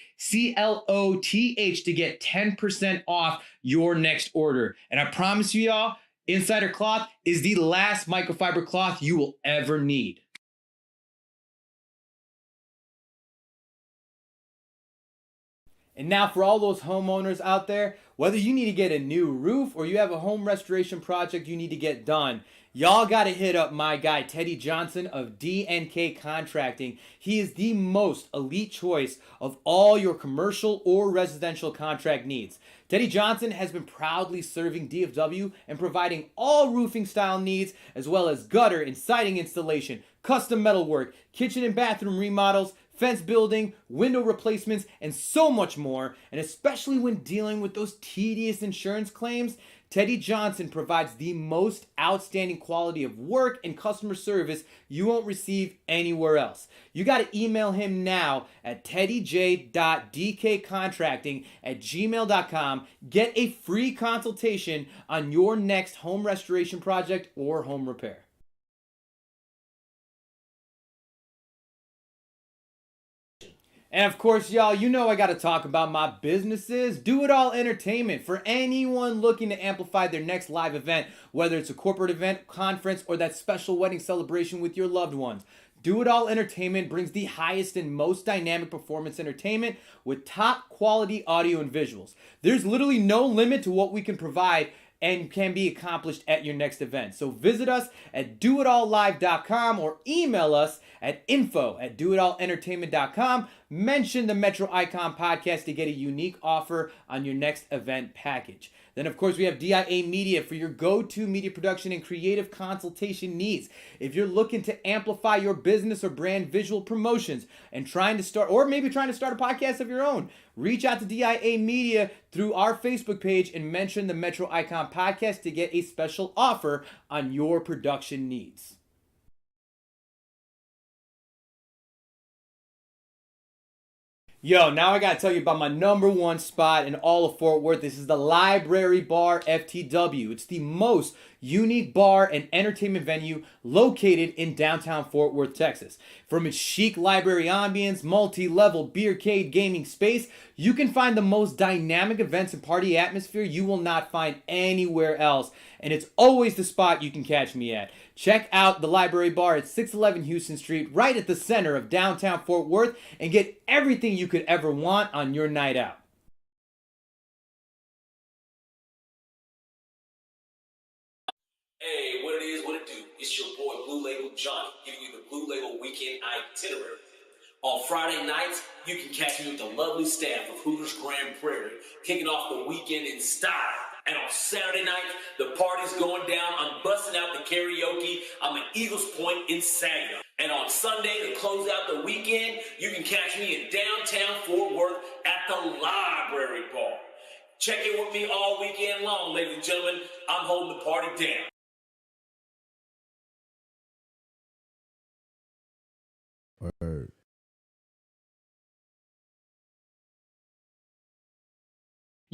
to get 10% off your next order. And I promise you, y'all, Insider Cloth is the last microfiber cloth you will ever need. And now for all those homeowners out there, whether you need to get a new roof or you have a home restoration project you need to get done, y'all got to hit up my guy, Teddy Johnson of D&K Contracting. He is the most elite choice of all your commercial or residential contract needs. Teddy Johnson has been proudly serving DFW and providing all roofing style needs, as well as gutter and siding installation, custom metalwork, kitchen and bathroom remodels, fence building, window replacements, and so much more. And especially when dealing with those tedious insurance claims, Teddy Johnson provides the most outstanding quality of work and customer service you won't receive anywhere else. You got to email him now at teddyj.dkcontracting@gmail.com. Get a free consultation on your next home restoration project or home repair. And of course, y'all, you know I got to talk about my businesses. Do It All Entertainment. For anyone looking to amplify their next live event, whether it's a corporate event, conference, or that special wedding celebration with your loved ones. Do It All Entertainment brings the highest and most dynamic performance entertainment with top quality audio and visuals. There's literally no limit to what we can provide and can be accomplished at your next event. So visit us at doitallive.com or email us at info@doitallentertainment.com. Mention the Metro Icon podcast to get a unique offer on your next event package. Then, of course, we have DIA Media for your go-to media production and creative consultation needs. If you're looking to amplify your business or brand visual promotions and trying to start a podcast of your own, reach out to DIA Media through our Facebook page and mention the Metro Icon podcast to get a special offer on your production needs. Yo, now I gotta tell you about my number one spot in all of Fort Worth. This is the Library Bar FTW. It's the most unique bar and entertainment venue located in downtown Fort Worth, Texas. From its chic library ambience, multi-level beercade gaming space, you can find the most dynamic events and party atmosphere you will not find anywhere else. And it's always the spot you can catch me at. Check out the Library Bar at 611 Houston Street, right at the center of downtown Fort Worth, and get everything you could ever want on your night out. Hey, what it is, what it do? It's your boy Blue Label Johnny, giving you the Blue Label Weekend Itinerary. On Friday nights, you can catch me with the lovely staff of Hooters Grand Prairie, kicking off the weekend in style. And on Saturday night, the party's going down. I'm busting out the karaoke. I'm at Eagles Point in Saginaw. And on Sunday, to close out the weekend, you can catch me in downtown Fort Worth at the Library Bar. Check in with me all weekend long, ladies and gentlemen. I'm holding the party down.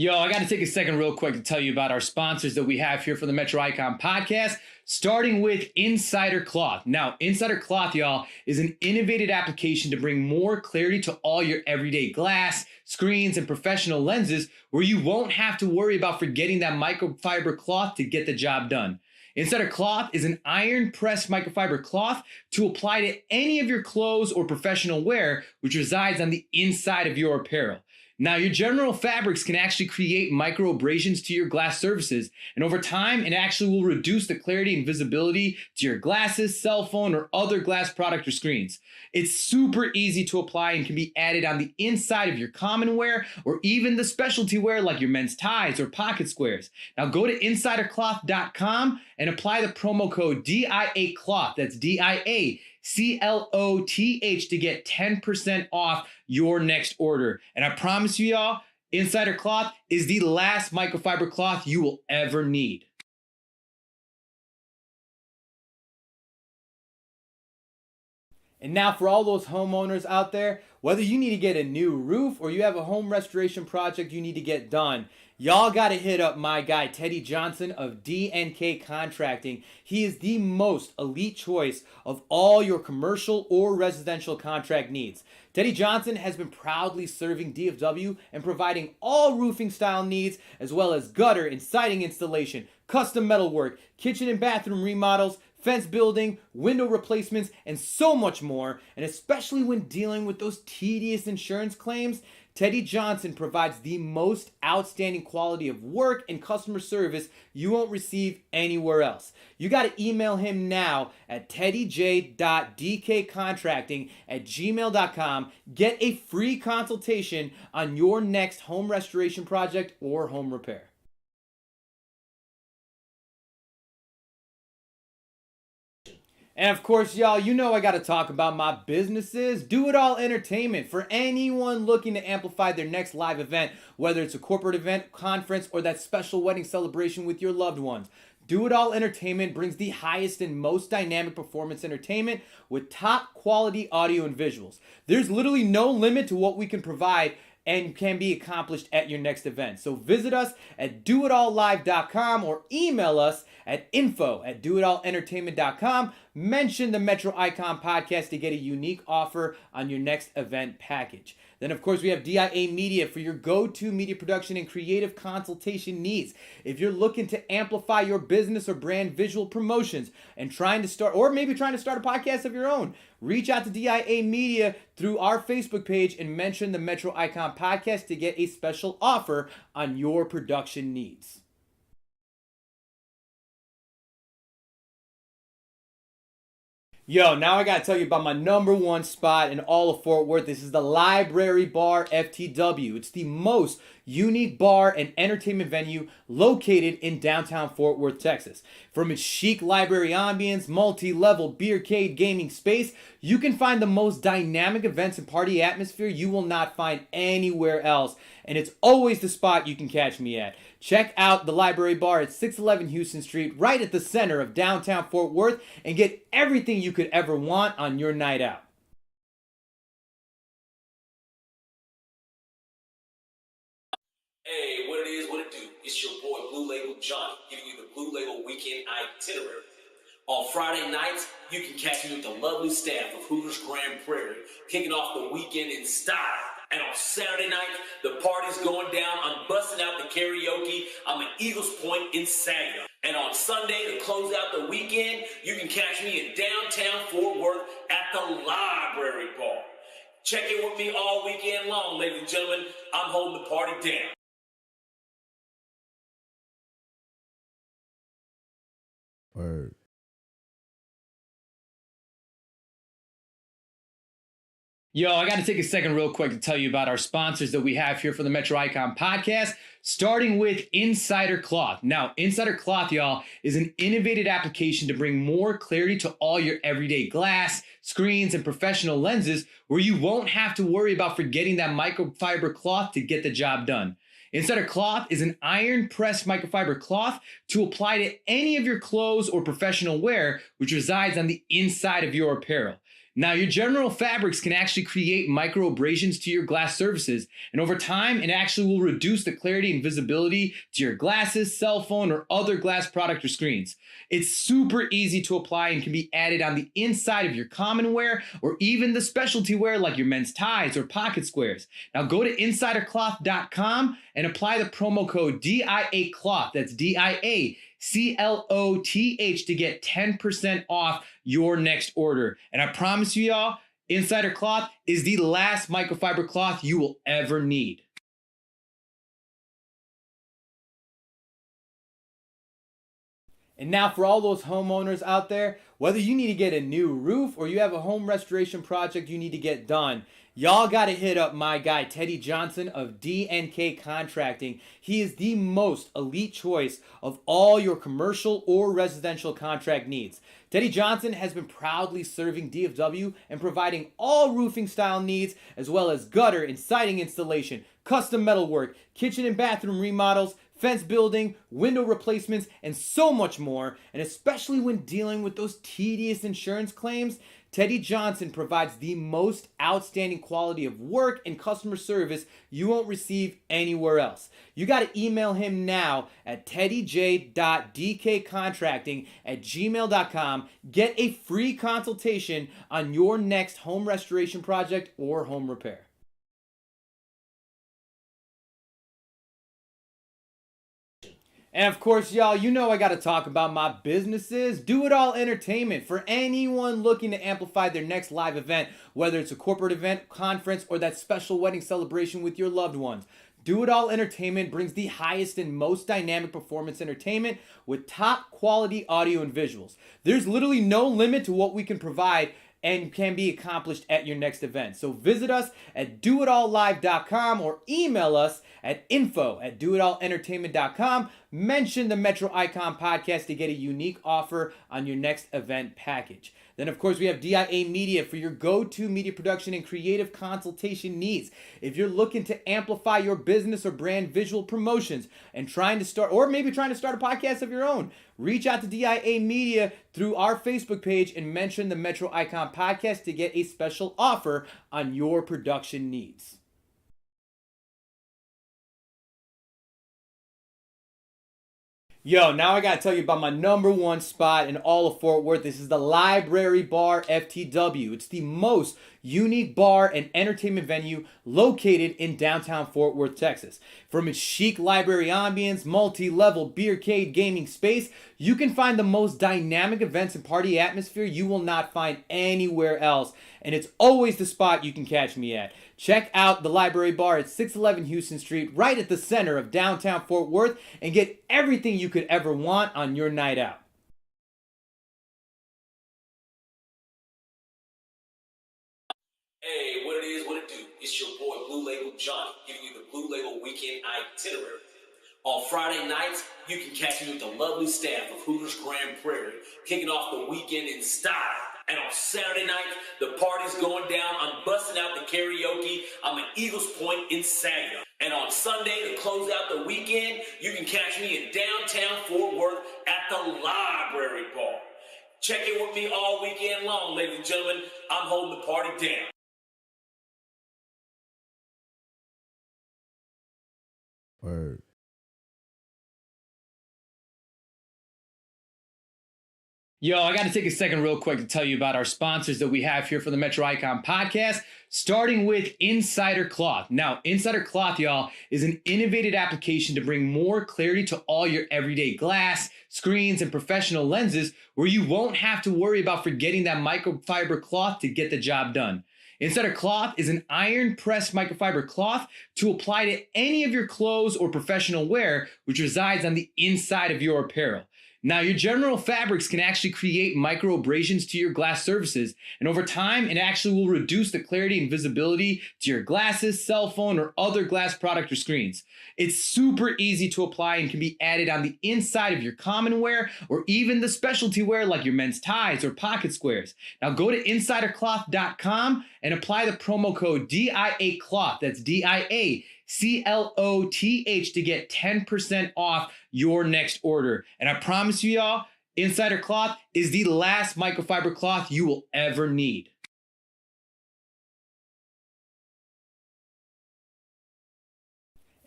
Yo, I got to take a second real quick to tell you about our sponsors that we have here for the Metro Icon podcast, starting with Insider Cloth. Now, Insider Cloth, y'all, is an innovative application to bring more clarity to all your everyday glass, screens, and professional lenses where you won't have to worry about forgetting that microfiber cloth to get the job done. Insider Cloth is an iron-pressed microfiber cloth to apply to any of your clothes or professional wear, which resides on the inside of your apparel. Now, your general fabrics can actually create micro abrasions to your glass surfaces, and over time, it actually will reduce the clarity and visibility to your glasses, cell phone, or other glass product or screens. It's super easy to apply and can be added on the inside of your common wear or even the specialty wear like your men's ties or pocket squares. Now, go to insidercloth.com and apply the promo code DIACLOTH. That's DIACLOTH to get 10% off your next order. And I promise you, y'all, Insider Cloth is the last microfiber cloth you will ever need. And now for all those homeowners out there, whether you need to get a new roof or you have a home restoration project you need to get done, y'all got to hit up my guy, Teddy Johnson of D&K Contracting. He is the most elite choice of all your commercial or residential contract needs. Teddy Johnson has been proudly serving DFW and providing all roofing style needs, as well as gutter and siding installation, custom metalwork, kitchen and bathroom remodels, fence building, window replacements, and so much more. And especially when dealing with those tedious insurance claims, Teddy Johnson provides the most outstanding quality of work and customer service you won't receive anywhere else. You got to email him now at teddyj.dkcontracting@gmail.com. Get a free consultation on your next home restoration project or home repair. And of course, y'all, you know I got to talk about my businesses. Do It All Entertainment. For anyone looking to amplify their next live event, whether it's a corporate event, conference, or that special wedding celebration with your loved ones. Do It All Entertainment brings the highest and most dynamic performance entertainment with top quality audio and visuals. There's literally no limit to what we can provide and can be accomplished at your next event. So visit us at doitallive.com or email us at info@doitallentertainment.com. Mention the Metro Icon podcast to get a unique offer on your next event package. Then, of course, we have DIA Media for your go-to media production and creative consultation needs. If you're looking to amplify your business or brand visual promotions and trying to start a podcast of your own, reach out to DIA Media through our Facebook page and mention the Metro Icon podcast to get a special offer on your production needs. Yo, now I gotta tell you about my number one spot in all of Fort Worth. This is the Library Bar FTW. It's the most unique bar and entertainment venue located in downtown Fort Worth, Texas. From its chic library ambience, multi-level beercade gaming space, you can find the most dynamic events and party atmosphere you will not find anywhere else. And it's always the spot you can catch me at. Check out the Library Bar at 611 Houston Street, right at the center of downtown Fort Worth, and get everything you could ever want on your night out. Hey, what it is, what it do? It's your boy Blue Label Johnny, giving you the Blue Label Weekend Itinerary. On Friday nights, you can catch me with the lovely staff of Hooters Grand Prairie, kicking off the weekend in style. And on Saturday night, the party's going down. I'm busting out the karaoke. I'm at Eagles Point in Saginaw. And on Sunday, to close out the weekend, you can catch me in downtown Fort Worth at the Library Bar. Check in with me all weekend long, ladies and gentlemen. I'm holding the party down. Word. Yo, I got to take a second real quick to tell you about our sponsors that we have here for the Metro Icon podcast, starting with Insider Cloth. Now, Insider Cloth, y'all, is an innovative application to bring more clarity to all your everyday glass, screens, and professional lenses where you won't have to worry about forgetting that microfiber cloth to get the job done. Insider Cloth is an iron-pressed microfiber cloth to apply to any of your clothes or professional wear, which resides on the inside of your apparel. Now, your General Fabrics can actually create micro abrasions to your glass surfaces, and over time, it actually will reduce the clarity and visibility to your glasses, cell phone, or other glass product or screens. It's super easy to apply and can be added on the inside of your common wear or even the specialty wear like your men's ties or pocket squares. Now, go to insidercloth.com and apply the promo code DIACloth. That's DIACLOTH to get 10% off your next order. And I promise you, y'all, Insider Cloth is the last microfiber cloth you will ever need. And now for all those homeowners out there, whether you need to get a new roof or you have a home restoration project you need to get done, y'all got to hit up my guy, Teddy Johnson of D&K Contracting. He is the most elite choice of all your commercial or residential contract needs. Teddy Johnson has been proudly serving DFW and providing all roofing style needs, as well as gutter and siding installation, custom metalwork, kitchen and bathroom remodels, fence building, window replacements, and so much more. And especially when dealing with those tedious insurance claims, Teddy Johnson provides the most outstanding quality of work and customer service you won't receive anywhere else. You got to email him now at teddyj.dkcontracting@gmail.com. Get a free consultation on your next home restoration project or home repair. And of course, y'all, you know I got to talk about my businesses. Do It All Entertainment. For anyone looking to amplify their next live event, whether it's a corporate event, conference, or that special wedding celebration with your loved ones. Do It All Entertainment brings the highest and most dynamic performance entertainment with top quality audio and visuals. There's literally no limit to what we can provide and can be accomplished at your next event. So visit us at doitallive.com or email us at info@doitallentertainment.com. Mention the Metro Icon Podcast to get a unique offer on your next event package. Then, of course, we have DIA Media for your go-to media production and creative consultation needs. If you're looking to amplify your business or brand visual promotions and trying to start a podcast of your own, reach out to DIA Media through our Facebook page and mention the Metro Icon Podcast to get a special offer on your production needs. Yo, now I gotta tell you about my number one spot in all of Fort Worth. This is the Library Bar FTW. It's the most unique bar and entertainment venue located in downtown Fort Worth, Texas. From its chic library ambience, multi-level beercade gaming space, you can find the most dynamic events and party atmosphere you will not find anywhere else. And it's always the spot you can catch me at. Check out the Library Bar at 611 Houston Street, right at the center of downtown Fort Worth, and get everything you could ever want on your night out. Hey, what it is, what it do? It's your boy Blue Label Johnny, giving you the Blue Label Weekend Itinerary. On Friday nights, you can catch me with the lovely staff of Hooters Grand Prairie, kicking off the weekend in style. And on Saturday night, the party's going down. I'm busting out the karaoke. I'm at Eagles Point in Saginaw. And on Sunday, to close out the weekend, you can catch me in downtown Fort Worth at the Library Bar. Check in with me all weekend long, ladies and gentlemen. I'm holding the party down. Word. Yo, I got to take a second real quick to tell you about our sponsors that we have here for the Metro Icon Podcast, starting with Insider Cloth. Now, Insider Cloth, y'all, is an innovative application to bring more clarity to all your everyday glass, screens, and professional lenses, where you won't have to worry about forgetting that microfiber cloth to get the job done. Insider Cloth is an iron-pressed microfiber cloth to apply to any of your clothes or professional wear, which resides on the inside of your apparel. Now, your General Fabrics can actually create micro abrasions to your glass surfaces, and over time, it actually will reduce the clarity and visibility to your glasses, cell phone, or other glass product or screens. It's super easy to apply and can be added on the inside of your common wear or even the specialty wear like your men's ties or pocket squares. Now, go to insidercloth.com and apply the promo code DIACloth. That's DIACLOTH to get 10% off your next order. And I promise you, y'all, Insider Cloth is the last microfiber cloth you will ever need.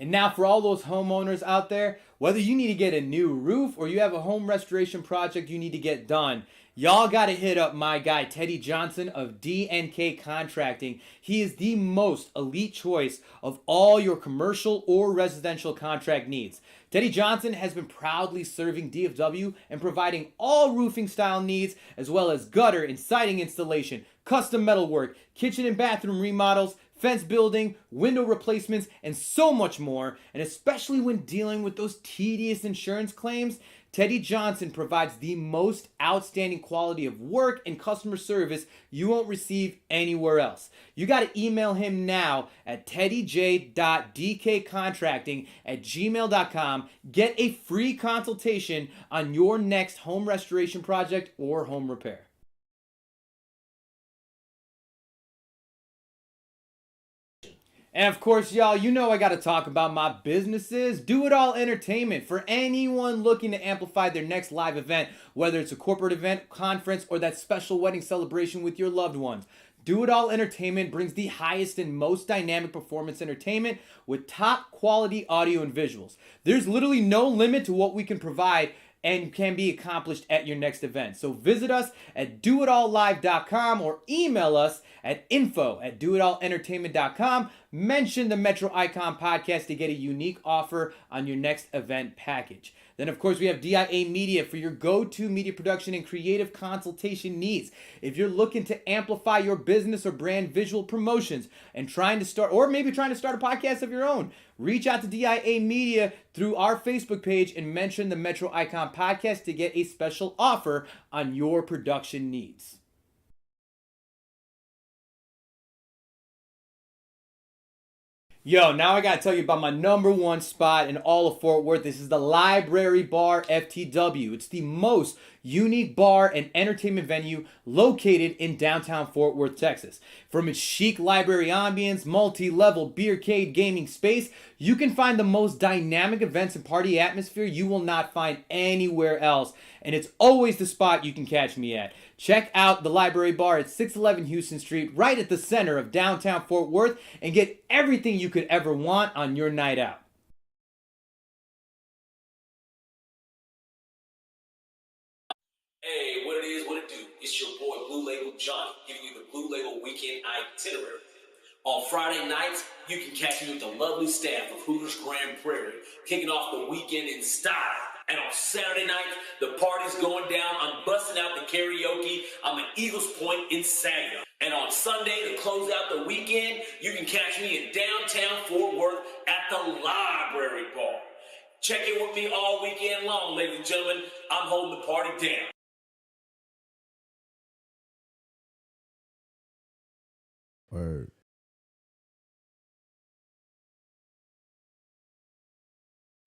And now for all those homeowners out there, whether you need to get a new roof or you have a home restoration project you need to get done, y'all got to hit up my guy Teddy Johnson of D&K Contracting. He is the most elite choice of all your commercial or residential contract needs. Teddy Johnson has been proudly serving DFW and providing all roofing style needs, as well as gutter and siding installation, custom metalwork, kitchen and bathroom remodels, fence building, window replacements, and so much more. And especially when dealing with those tedious insurance claims, Teddy Johnson provides the most outstanding quality of work and customer service you won't receive anywhere else. You got to email him now at teddyj.dkcontracting@gmail.com. Get a free consultation on your next home restoration project or home repair. And of course, y'all, you know I got to talk about my businesses. Do It All Entertainment. For anyone looking to amplify their next live event, whether it's a corporate event, conference, or that special wedding celebration with your loved ones. Do It All Entertainment brings the highest and most dynamic performance entertainment with top quality audio and visuals. There's literally no limit to what we can provide and can be accomplished at your next event. So visit us at doitallive.com or email us at info@doitallentertainment.com. Mention the Metro Icon Podcast to get a unique offer on your next event package. Then, of course, we have DIA Media for your go-to media production and creative consultation needs. If you're looking to amplify your business or brand visual promotions and trying to start a podcast of your own, reach out to DIA Media through our Facebook page and mention the Metro Icon Podcast to get a special offer on your production needs. Yo, now I gotta tell you about my number one spot in all of Fort Worth. This is the Library Bar FTW. It's the most unique bar and entertainment venue located in downtown Fort Worth, Texas. From its chic library ambience, multi-level beercade gaming space, you can find the most dynamic events and party atmosphere you will not find anywhere else. And it's always the spot you can catch me at. Check out the Library Bar at 611 Houston Street, right at the center of downtown Fort Worth, and get everything you could ever want on your night out. Hey, what it is, what it do? It's your boy Blue Label Johnny, giving you the Blue Label Weekend Itinerary. On Friday nights, you can catch me with the lovely staff of Hooters Grand Prairie, kicking off the weekend in style. And on Saturday night, the party's going down. I'm busting out the karaoke. I'm at Eagles Point in Saginaw. And on Sunday, to close out the weekend, you can catch me in downtown Fort Worth at the Library Bar. Check in with me all weekend long, ladies and gentlemen. I'm holding the party down. Word.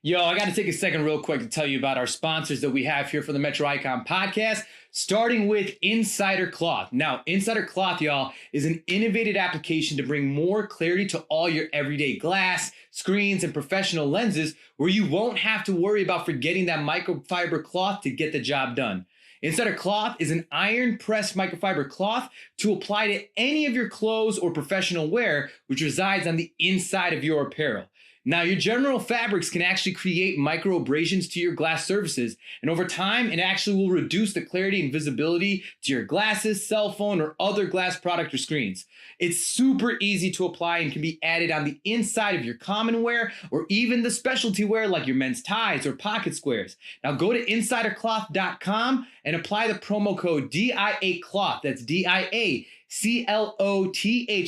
Yo, I got to take a second real quick to tell you about our sponsors that we have here for the Metro Icon Podcast, starting with Insider Cloth. Now, Insider Cloth, y'all, is an innovative application to bring more clarity to all your everyday glass, screens, and professional lenses, where you won't have to worry about forgetting that microfiber cloth to get the job done. Insider Cloth is an iron-pressed microfiber cloth to apply to any of your clothes or professional wear, which resides on the inside of your apparel. Now, your general fabrics can actually create micro abrasions to your glass surfaces, and over time, it actually will reduce the clarity and visibility to your glasses, cell phone, or other glass product or screens. It's super easy to apply and can be added on the inside of your common wear or even the specialty wear like your men's ties or pocket squares. Now, go to insidercloth.com and apply the promo code DIACLOTH. That's DIACLOTH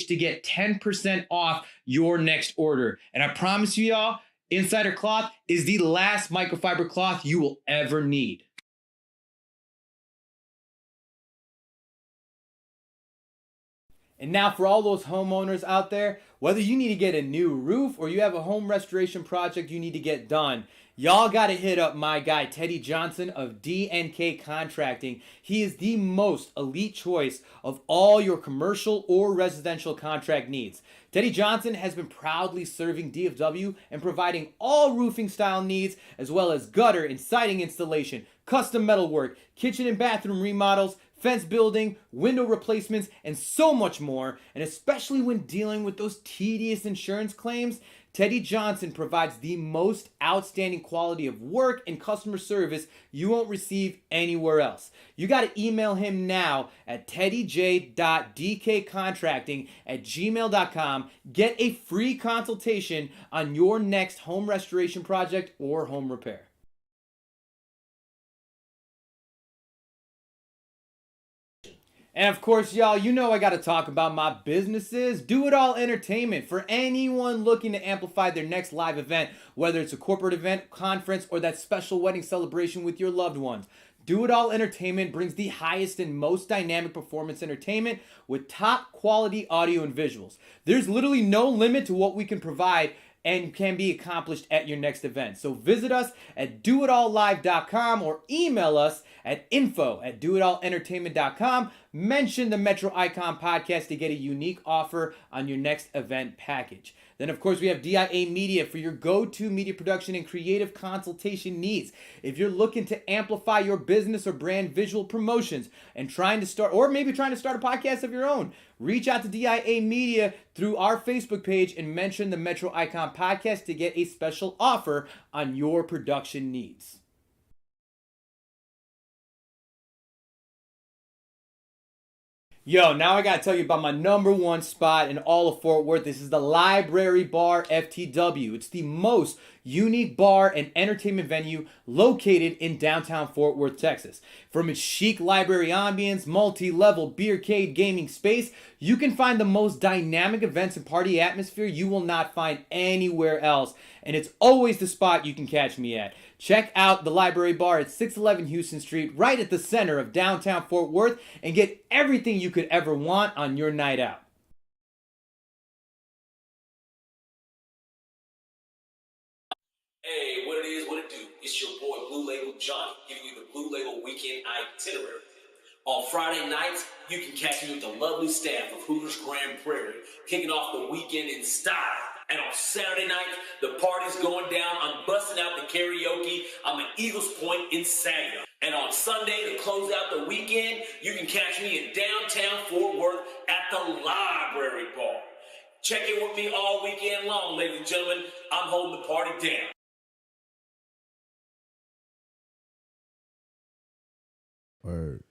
to get 10% off your next order. And I promise you, y'all, Insider Cloth is the last microfiber cloth you will ever need. And now for all those homeowners out there, whether you need to get a new roof or you have a home restoration project you need to get done, y'all got to hit up my guy Teddy Johnson of D&K Contracting. He is the most elite choice of all your commercial or residential contract needs. Teddy Johnson has been proudly serving DFW and providing all roofing style needs, as well as gutter and siding installation, custom metalwork, kitchen and bathroom remodels, fence building, window replacements, and so much more. And especially when dealing with those tedious insurance claims, Teddy Johnson provides the most outstanding quality of work and customer service you won't receive anywhere else. You got to email him now at teddyj.dkcontracting@gmail.com. Get a free consultation on your next home restoration project or home repair. And of course, y'all, you know I got to talk about my businesses. Do It All Entertainment. For anyone looking to amplify their next live event, whether it's a corporate event, conference, or that special wedding celebration with your loved ones. Do It All Entertainment brings the highest and most dynamic performance entertainment with top quality audio and visuals. There's literally no limit to what we can provide and can be accomplished at your next event. So visit us at doitallive.com or email us at info@doitallentertainment.com. Mention the Metro Icon Podcast to get a unique offer on your next event package. Then, of course, we have DIA Media for your go-to media production and creative consultation needs. If you're looking to amplify your business or brand visual promotions and trying to start a podcast of your own, reach out to DIA Media through our Facebook page and mention the Metro Icon Podcast to get a special offer on your production needs. Yo, now I gotta tell you about my number one spot in all of Fort Worth. This is the Library Bar FTW. It's the most unique bar and entertainment venue located in downtown Fort Worth, Texas. From its chic library ambience, multi-level beercade gaming space, you can find the most dynamic events and party atmosphere you will not find anywhere else. And it's always the spot you can catch me at. Check out the Library Bar at 611 Houston Street, right at the center of downtown Fort Worth, and get everything you could ever want on your night out. Hey, what it is, what it do? It's your boy Blue Label Johnny, giving you the Blue Label Weekend Itinerary. On Friday nights, you can catch me with the lovely staff of Hooters Grand Prairie, kicking off the weekend in style. And on Saturday night, the party's going down. I'm busting out the karaoke. I'm at Eagles Point in Saginaw. And on Sunday, to close out the weekend, you can catch me in downtown Fort Worth at the Library Bar. Check in with me all weekend long, ladies and gentlemen. I'm holding the party down. Word.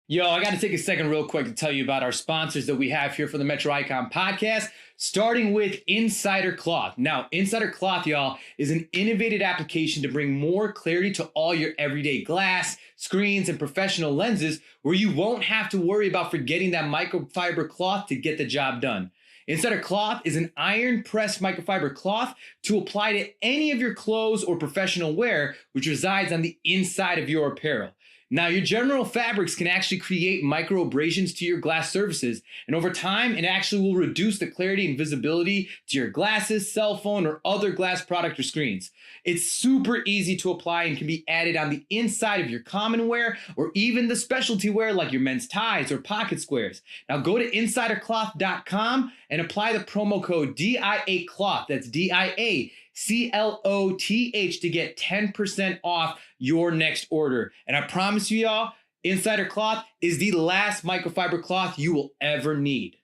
Yo, I got to take a second real quick to tell you about our sponsors that we have here for the Metro Icon Podcast, starting with Insider Cloth. Now, Insider Cloth, y'all, is an innovative application to bring more clarity to all your everyday glass, screens, and professional lenses where you won't have to worry about forgetting that microfiber cloth to get the job done. Insider Cloth is an iron-pressed microfiber cloth to apply to any of your clothes or professional wear, which resides on the inside of your apparel. Now, your general fabrics can actually create micro abrasions to your glass surfaces, and over time, it actually will reduce the clarity and visibility to your glasses, cell phone, or other glass product or screens. It's super easy to apply and can be added on the inside of your common wear or even the specialty wear like your men's ties or pocket squares. Now, go to insidercloth.com and apply the promo code DIACLOTH. That's DIACLOTH to get 10% off your next order. And I promise you, y'all, Insider Cloth is the last microfiber cloth you will ever need.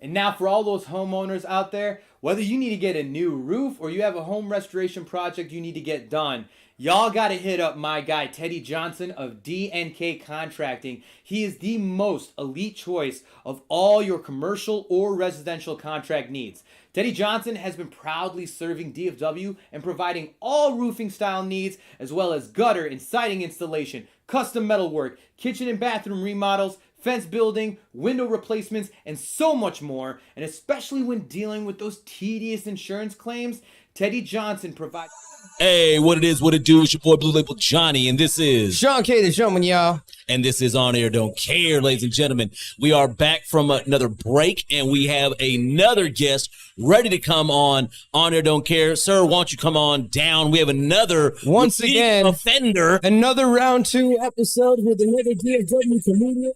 And now for all those homeowners out there, whether you need to get a new roof or you have a home restoration project you need to get done, y'all got to hit up my guy, Teddy Johnson of D&K Contracting. He is the most elite choice of all your commercial or residential contract needs. Teddy Johnson has been proudly serving DFW and providing all roofing style needs, as well as gutter and siding installation, custom metal work, kitchen and bathroom remodels, fence building, window replacements, and so much more. And especially when dealing with those tedious insurance claims, Teddy Johnson provides... Hey, what it is, what it do? It's your boy Blue Label Johnny, and this is Shawn K, the Showman, y'all. And this is On Air Don't Care, ladies and gentlemen. We are back from another break, and we have another guest ready to come on Air Don't Care. Sir, why don't you come on down? We have another once again offender, another round 2 episode with another DFW comedian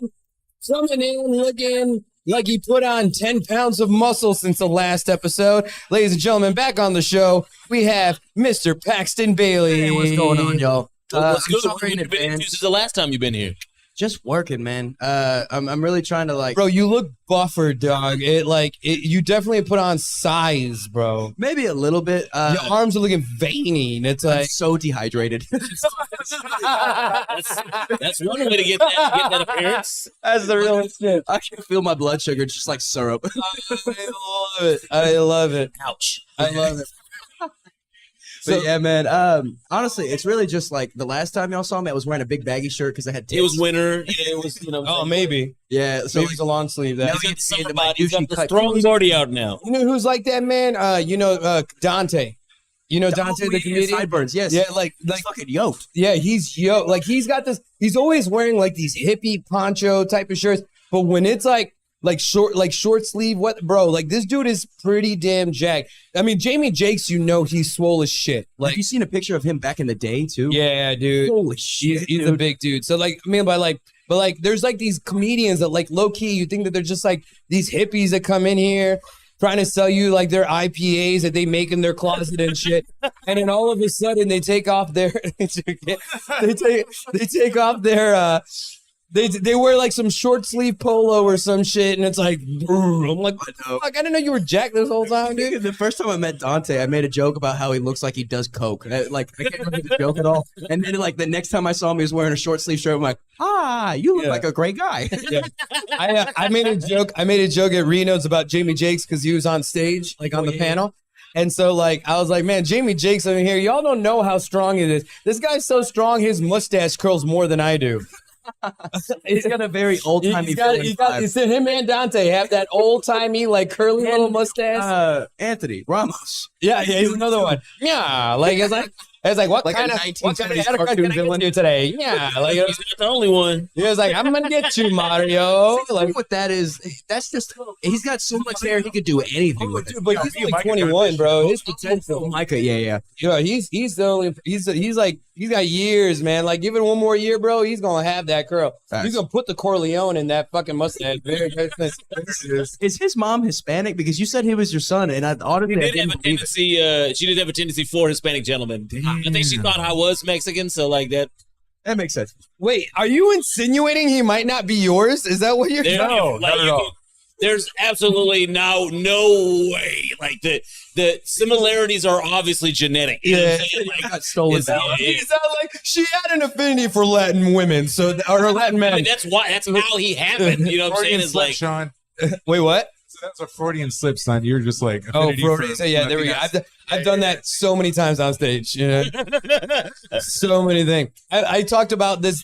coming in looking like he put on 10 pounds of muscle since the last episode. Ladies and gentlemen, back on the show, we have Mr. Paxton Bailey. Hey, what's going on, y'all? What's I'm good? sorry What in have you been into advance. since the last time you've been here? Just working, man. I'm really trying to like. Bro, you look buffer, dog. You definitely put on size, bro. Maybe a little bit. Your arms are looking veiny. And it's I'm like so dehydrated. That's one way to get that appearance. that's the real shit. I can feel my blood sugar. It's just like syrup. I love it. Ouch. I love it. But yeah, man. Honestly, it's really just like the last time y'all saw me, I was wearing a big baggy shirt because I had. It was winter. It was, Oh, maybe. Yeah. So Maybe it's a long sleeve. That. now He's you got get to see the into my he's got douchey the cut. strong's already out now. You know who's like that, man? Dante. You know Dante, the comedian? Sideburns, yes. Yeah, like He's fucking yoked. yeah, he's like he's got this. He's always wearing like these hippie poncho type of shirts, but when it's like short sleeve, what, bro? Like this dude is pretty damn jacked. I mean, Jamie Jakes, you know, he's swole as shit. Like, Like, have you seen a picture of him back in the day too? yeah, dude. Holy shit, He's a big dude. So like, I mean, but there's like these comedians that like low key, you think that they're just like these hippies that come in here trying to sell you like their IPAs that they make in their closet and shit, and then all of a sudden they take off their they take off their they wear like some short sleeve polo or some shit, and it's like, I'm like, what the fuck? I didn't know you were jacked this whole time, dude. The first time I met Dante, I made a joke about how he looks like he does coke. I can't remember the joke at all. And then like the next time I saw him, he was wearing a short sleeve shirt. I'm like, you look like a great guy. Yeah. I made a joke. I made a joke at Reno's about Jamie Jakes because he was on stage, like on the panel. And so, like, I was like, man, Jamie Jakes over here, y'all don't know how strong it is. This guy's so strong, his mustache curls more than I do. He's got a very old timey. Him and Dante have that old timey, like curly little mustache. Anthony Ramos. Yeah, he's another one. Yeah, like it's like what Like kind a of 1970s haircut cartoon can I villain. get you today? Yeah, like He's not the only one. he was like, I'm gonna get you, Mario. The thing with that is, that's just he's got so much hair he could do anything with it. Dude, but he's like 21, bro. His potential. Micah, yeah. You know, he's the only he's like he's got years, man. Like give it one more year, bro. He's gonna have that curl. Facts. He's gonna put the Corleone in that fucking mustache. Is his mom Hispanic? Because you said he was your son, and I honestly She did have a tendency. She did have a tendency for Hispanic gentlemen. I think she thought I was Mexican, so like that. That makes sense. Wait, are you insinuating he might not be yours? Is that what you're There- saying? like, you can- there's absolutely no way. Like the similarities are obviously genetic. You know what I'm saying? Like, Got stolen it's- back. He's not like she had an affinity for Latin women, or Latin I men. mean, that's how he happened. You know what I'm saying? Freudian It's slip, like Sean. Wait, what? So that's a Freudian slip, son. You're just like Oh, affinity Brody. for So yeah, there we go. Latinas. I've done that so many times on stage. You know, so many things. I talked about this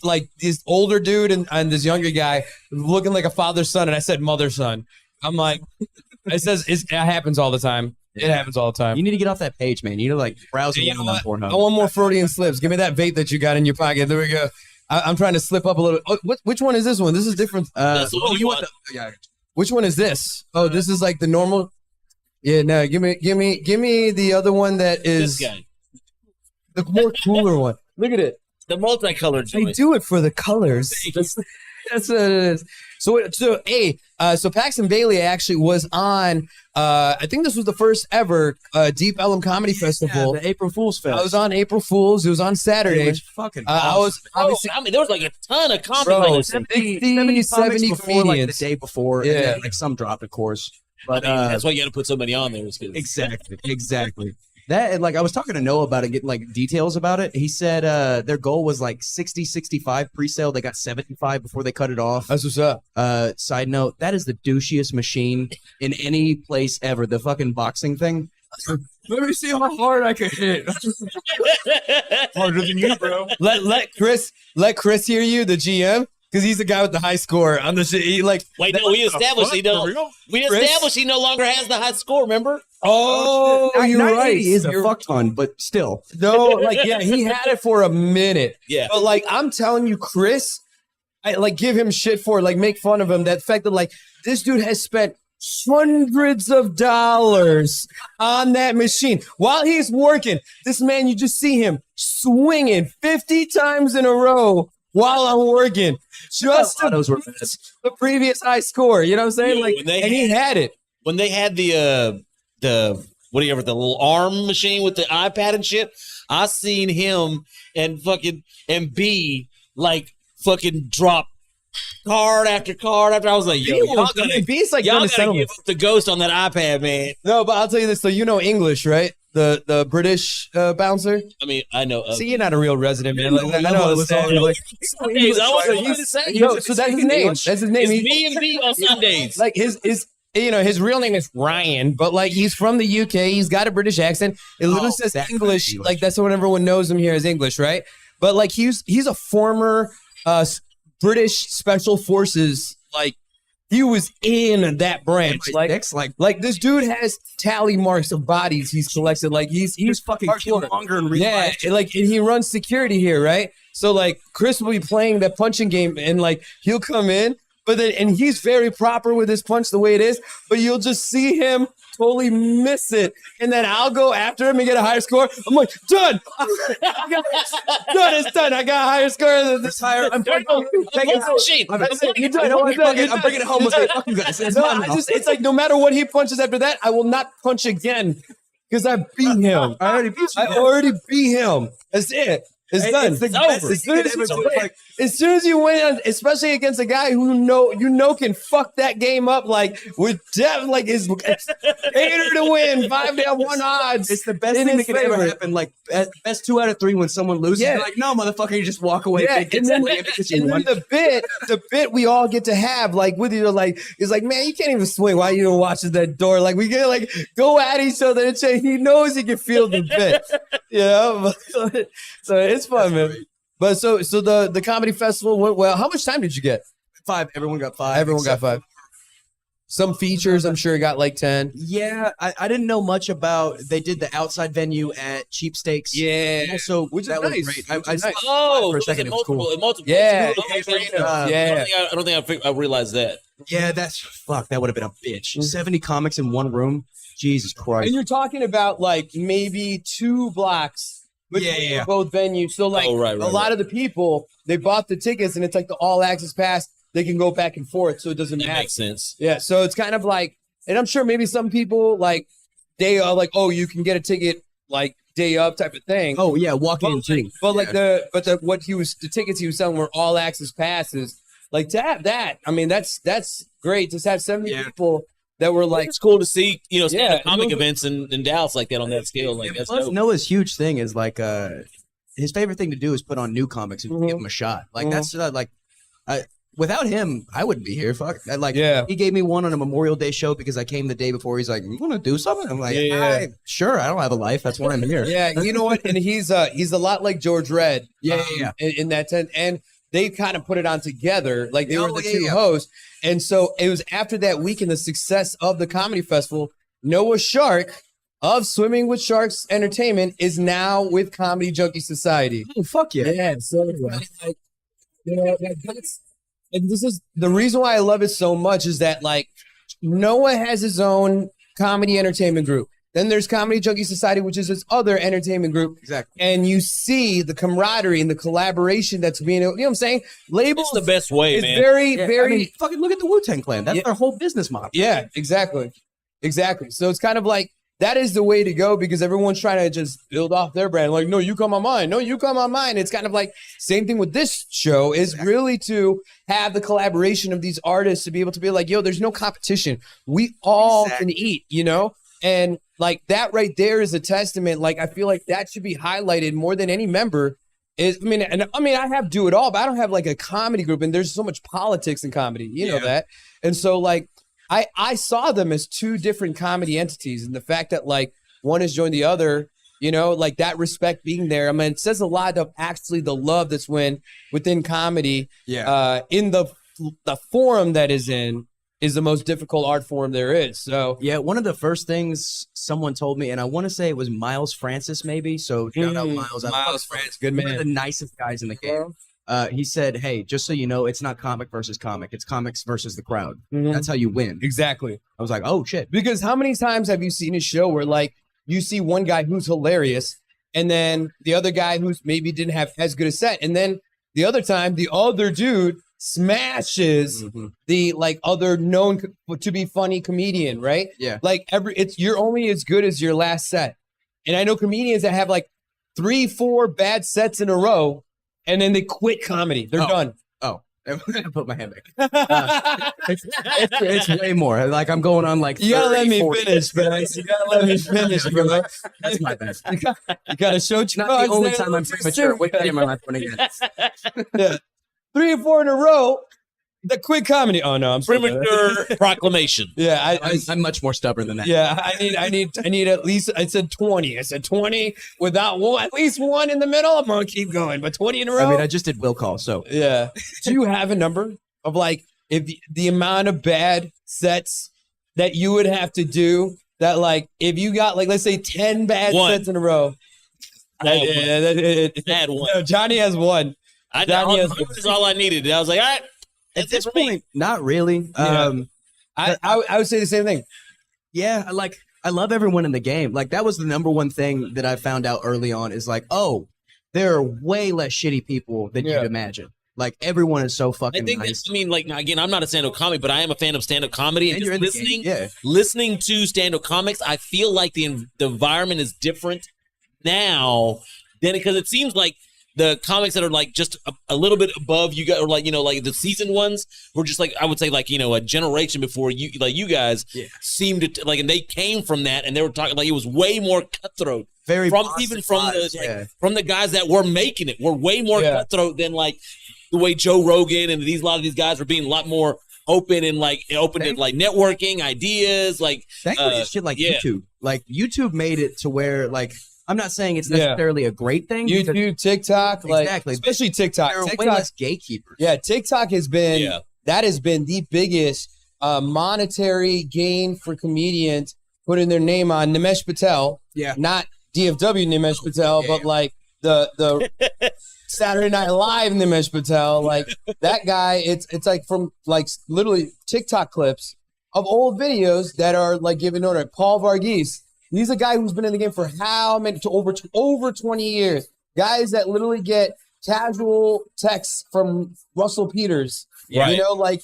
older dude and this younger guy looking like a father son, and I said mother son. I'm like, it happens all the time. It happens all the time. You need to get off that page, man. You need to like browse You around know on what? Pornhub. I want more Freudian slips. Give me that vape that you got in your pocket. There we go. I'm trying to slip up a little. Oh, which one is this one? This is different. that's what you want. Which one is this? Oh, this is like the normal. Yeah, no. Give me the other one that is This guy, the more cooler one. Look at it. the multicolored They joint. do it for the colors. That's what it is. So Paxton Bailey actually was on. I think this was the first ever Deep Ellum Comedy Festival. the April Fool's Fest. I was on April Fools. It was on Saturday. It was fucking. I was obviously. I mean, there was like a ton of Bro, comedy. 70 70 before, like the comedians. day before. Yeah. And then, like some dropped, of course. But That's why you got to put somebody on there. exactly. That, and like I was talking to Noah about it, getting like details about it. He said their goal was like 60, 65 pre-sale. They got 75 before they cut it off. That's what's up. Side note, that is the douchiest machine in any place ever. The fucking boxing thing. Let me see how hard I can hit. Harder than you, bro. let Chris hear you, the GM, because he's the guy with the high score on the shit. He like. Wait, no, we established he don't. We Chris? established he no longer has the high score. Remember? Oh, you're right. 980 is a You're- fuck ton, but still. No, like yeah, he had it for a minute. Yeah. But like I'm telling you, Chris, I like give him shit for it, like make fun of him. That fact that like this dude has spent hundreds of dollars on that machine while he's working. This man, you just see him swinging 50 times in a row while I'm working, just to Autos were beat the previous high score. You know what I'm saying? Yeah, Like, when they and he had it. When they had the whatever, the little arm machine with the iPad and shit, I seen him and B like fucking drop card after card after. I was like, yo, B's like y'all gonna gotta settle give up the ghost on that iPad, man. No, but I'll tell you this. So you know English, right? The British bouncer. I mean, I know. See, you're not a real resident, man. Like, I know. Sundays. I wasn't even saying. No, so that's his name. That's his name. It's me and B on Sundays. Like his his real name is Ryan, but like he's from the UK. He's got a British accent. It literally says English. Like that's what everyone knows him here as English, right? But like he's a former British Special Forces. Like he was in that branch. Like this dude has tally marks of bodies he's collected. Like he's fucking Killmonger in real life. Like and he runs security here, right? So like Chris will be playing that punching game, and like he'll come in. But then, and he's very proper with his punch the way it is, but you'll just see him totally miss it. And then I'll go after him and get a higher score. I'm like, done. It's done. I got a higher score than this higher. I'm taking it. You're done. I'm bringing it home with me. Fucking guys. It's like no matter what he punches after that, I will not punch again because I beat him. I already beat him. That's it. It's done. It's over. As soon as you win, especially against a guy who can fuck that game up like with depth, like is cater to win 5-1 odds. It's the best thing that could ever happen. Like best 2 out of 3 when someone loses. Yeah. You're like, no, motherfucker, you just walk away. Yeah, and then the bit we all get to have like with you, like it's like, man, you can't even swing. Why you don't watch that door? Like we get like go at each other and say he knows he can feel the bit. You know, so it's fun, man. But so the comedy festival went well. How much time did you get? 5. Everyone got 5. Everyone got 5. Some features, I'm sure, got like 10. Yeah, I didn't know much about. They did the outside venue at Cheap Steaks. Yeah, also which is that nice. was great. Nice. Oh, for a second, it was cool. Multiple. Yeah, I don't think I realized that. Yeah, that would have been a bitch. 70 comics in one room. Jesus Christ. And you're talking about like maybe 2 blocks. Yeah. Both venues. So like a lot of the people, they bought the tickets and it's like the all access pass. They can go back and forth, so it doesn't matter. Makes sense. Yeah. So it's kind of like, and I'm sure maybe some people like they are like, oh, you can get a ticket like day up type of thing. Oh yeah, walk in too. But like the tickets he was selling were all access passes. Like to have that, I mean that's great. Just have 70 people that were like, it's cool to see, comic events in Dallas like that on that scale. Like that's dope. Noah's huge thing is like his favorite thing to do is put on new comics and give them a shot. Like that's without him, I wouldn't be here. Fuck. He gave me one on a Memorial Day show because I came the day before. He's like, "You want to do something?" I'm like, "Sure." I don't have a life. That's why I'm here. Yeah, you know what? And he's a lot like George Red. In that sense, and they kind of put it on together. Like they were the two hosts. And so it was after that week and the success of the comedy festival, Noah Shark of Swimming with Sharks Entertainment is now with Comedy Junkie Society. Oh, fuck yeah. Yeah. So like, and this is the reason why I love it so much is that like Noah has his own comedy entertainment group. Then there's Comedy Junkie Society, which is his other entertainment group. Exactly. And you see the camaraderie and the collaboration that's being, you know what I'm saying? Labels. It's the best way, man. Very. I mean, fucking look at the Wu-Tang Clan. That's their whole business model. Yeah, exactly. So it's kind of like, that is the way to go because everyone's trying to just build off their brand. Like, no, you come on mine. No, you come on mine. It's kind of like same thing with this show is really to have the collaboration of these artists to be able to be like, yo, there's no competition. We all can eat, you know? And like that right there is a testament. Like, I feel like that should be highlighted more than any member is. I have Do It All, but I don't have like a comedy group and there's so much politics in comedy. You know that. And so like, I saw them as 2 different comedy entities, and the fact that like one has joined the other, you know, like that respect being there. I mean, it says a lot of actually the love that's within comedy. Yeah. In the forum that is the most difficult art form there is. So yeah, one of the first things someone told me, and I want to say it was Miles Francis, maybe. So shout out Miles. Miles Francis, good man. One of the nicest guys in the game. He said, "Hey, just so you know, it's not comic versus comic. It's comics versus the crowd. That's how you win." Exactly. I was like, "Oh shit!" Because how many times have you seen a show where like you see one guy who's hilarious, and then the other guy who's maybe didn't have as good a set, and then the other time the other dude smashes the like other known to be funny comedian, right? Yeah. Like you're only as good as your last set, and I know comedians that have like 3-4 bad sets in a row, and then they quit comedy. They're done. Oh, I'm gonna put my hand back. It's way more. Like I'm going on like. You gotta let me 40. finish, man. You gotta let me finish, bro. That's my bad. You gotta show. It's not the only time I'm premature. What day am I not putting it? Yeah, 3 or 4 in a row. The quit comedy. Oh no, I'm Premature proclamation. Yeah, I'm much more stubborn than that. Yeah, I need at least. I said 20. I said 20 without one, at least one in the middle. I'm gonna keep going, but 20 in a row. I mean, I just did will call. So yeah. Do you have a number of like if the amount of bad sets that you would have to do? That like if you got like let's say 10 bad sets in a row. I had one. No, Johnny has one. That's all I needed. I was like, all right. At this point, not really. Yeah. I would say the same thing. Yeah, I love everyone in the game. Like that was the number one thing that I found out early on is like, oh, there are way less shitty people than you'd imagine. Like everyone is so fucking nice. I mean, like again, I'm not a stand-up comic, but I am a fan of stand-up comedy. And just listening to stand-up comics, I feel like the environment is different now than because it seems like the comics that are like just a little bit above you guys, or like like the seasoned ones, were just like I would say like a generation before you, like you guys seemed to like, and they came from that, and they were talking like it was way more cutthroat. Very from the guys that were making it were way more cutthroat than like the way Joe Rogan and a lot of these guys were being a lot more open and like open to like networking ideas. Like thankfully, shit like YouTube, like YouTube made it to where like. I'm not saying it's necessarily a great thing. YouTube, TikTok, like exactly, especially TikTok. There are TikTok, way less gatekeepers. Yeah, TikTok has been that has been the biggest monetary gain for comedians putting their name on Nimesh Patel. Yeah, not DFW Nimesh Patel, but like the Saturday Night Live Nimesh Patel. Like that guy, it's like from like literally TikTok clips of old videos that are like giving order. Paul Varghese. He's a guy who's been in the game for how many? Over 20 years. Guys that literally get casual texts from Russell Peters. Right. Like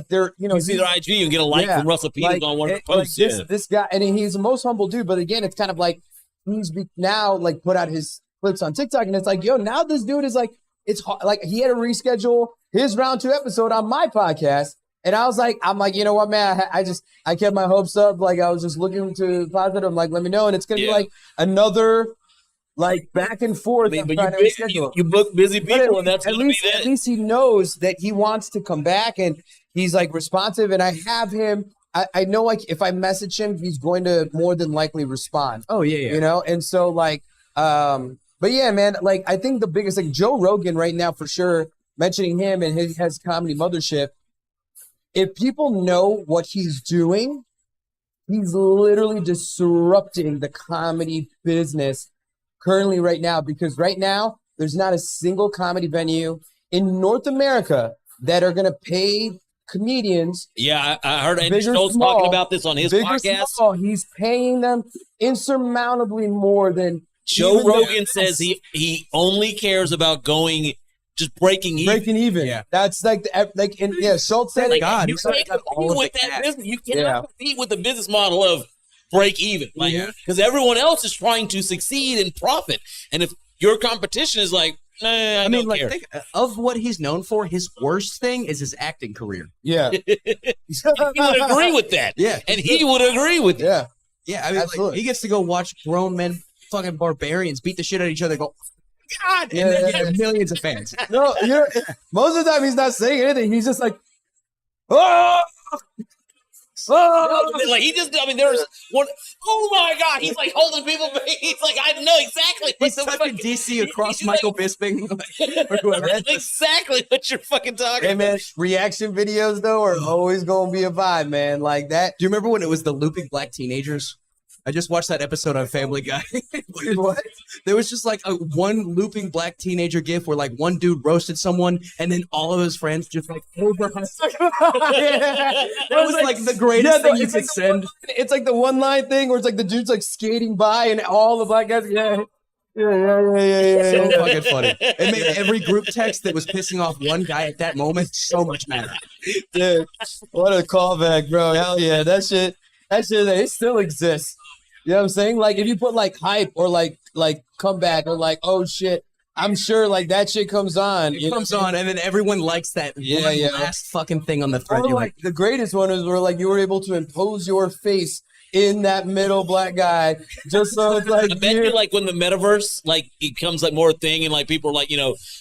they're you see their IG and get a like from Russell Peters on one of the posts. This guy, and he's the most humble dude. But again, it's kind of like he's now like put out his clips on TikTok, and it's like, yo, now this dude is like, it's hard. Like he had to reschedule his round 2 episode on my podcast. And I'm like, you know what, man? I kept my hopes up. Like I was just looking to positive. I'm like, let me know. And it's gonna be like another like back and forth. I mean, but you book busy people, and that's at least he knows that he wants to come back, and he's like responsive. And I have him. I know like if I message him, he's going to more than likely respond. Oh yeah. And so like, but yeah, man. Like I think the biggest thing, Joe Rogan right now for sure. Mentioning him and his comedy mothership. If people know what he's doing, he's literally disrupting the comedy business currently right now, because right now there's not a single comedy venue in North America that are going to pay comedians. Yeah, I heard Andy Stoltz talking about this on his podcast. Small, he's paying them insurmountably more than Joe Rogan says he only cares about going just breaking even. Yeah, that's like Schultz said, like, God, you can't compete with that business. You cannot compete with the business model of break even, like because everyone else is trying to succeed and profit. And if your competition is like, I mean, like think of what he's known for, his worst thing is his acting career. Yeah, he would agree with that. Yeah, and he would agree with it. Yeah. I mean, like, he gets to go watch grown men, fucking barbarians, beat the shit out of each other. Go. God, and then get millions of fans. No, most of the time he's not saying anything. He's just like, oh, like he just. I mean, there's one. Oh my God, he's like holding people. He's like, I know exactly. He's fucking DC across Michael Bisping or whoever. That's exactly what you're fucking talking. Hey man, reaction videos though are always gonna be a vibe, man. Like that. Do you remember when it was the looping black teenagers? I just watched that episode on Family Guy. What? There was just like a one looping black teenager gif where like one dude roasted someone and then all of his friends just like over. That was like the greatest thing you could send. It's like the one line thing where it's like the dude's like skating by and all the black guys. Yeah. So fucking funny. It made every group text that was pissing off one guy at that moment so much madder. Dude, what a callback, bro. Hell yeah. That shit, it still exists. You know what I'm saying? Like if you put like hype or like like comeback or like, oh shit. I'm sure like that shit comes on. It comes on, and then everyone likes that last fucking thing on the thread. Or like the greatest one is where like you were able to impose your face in that middle black guy, just so it's like. I bet you like when the metaverse like it becomes like more a thing, and like people are like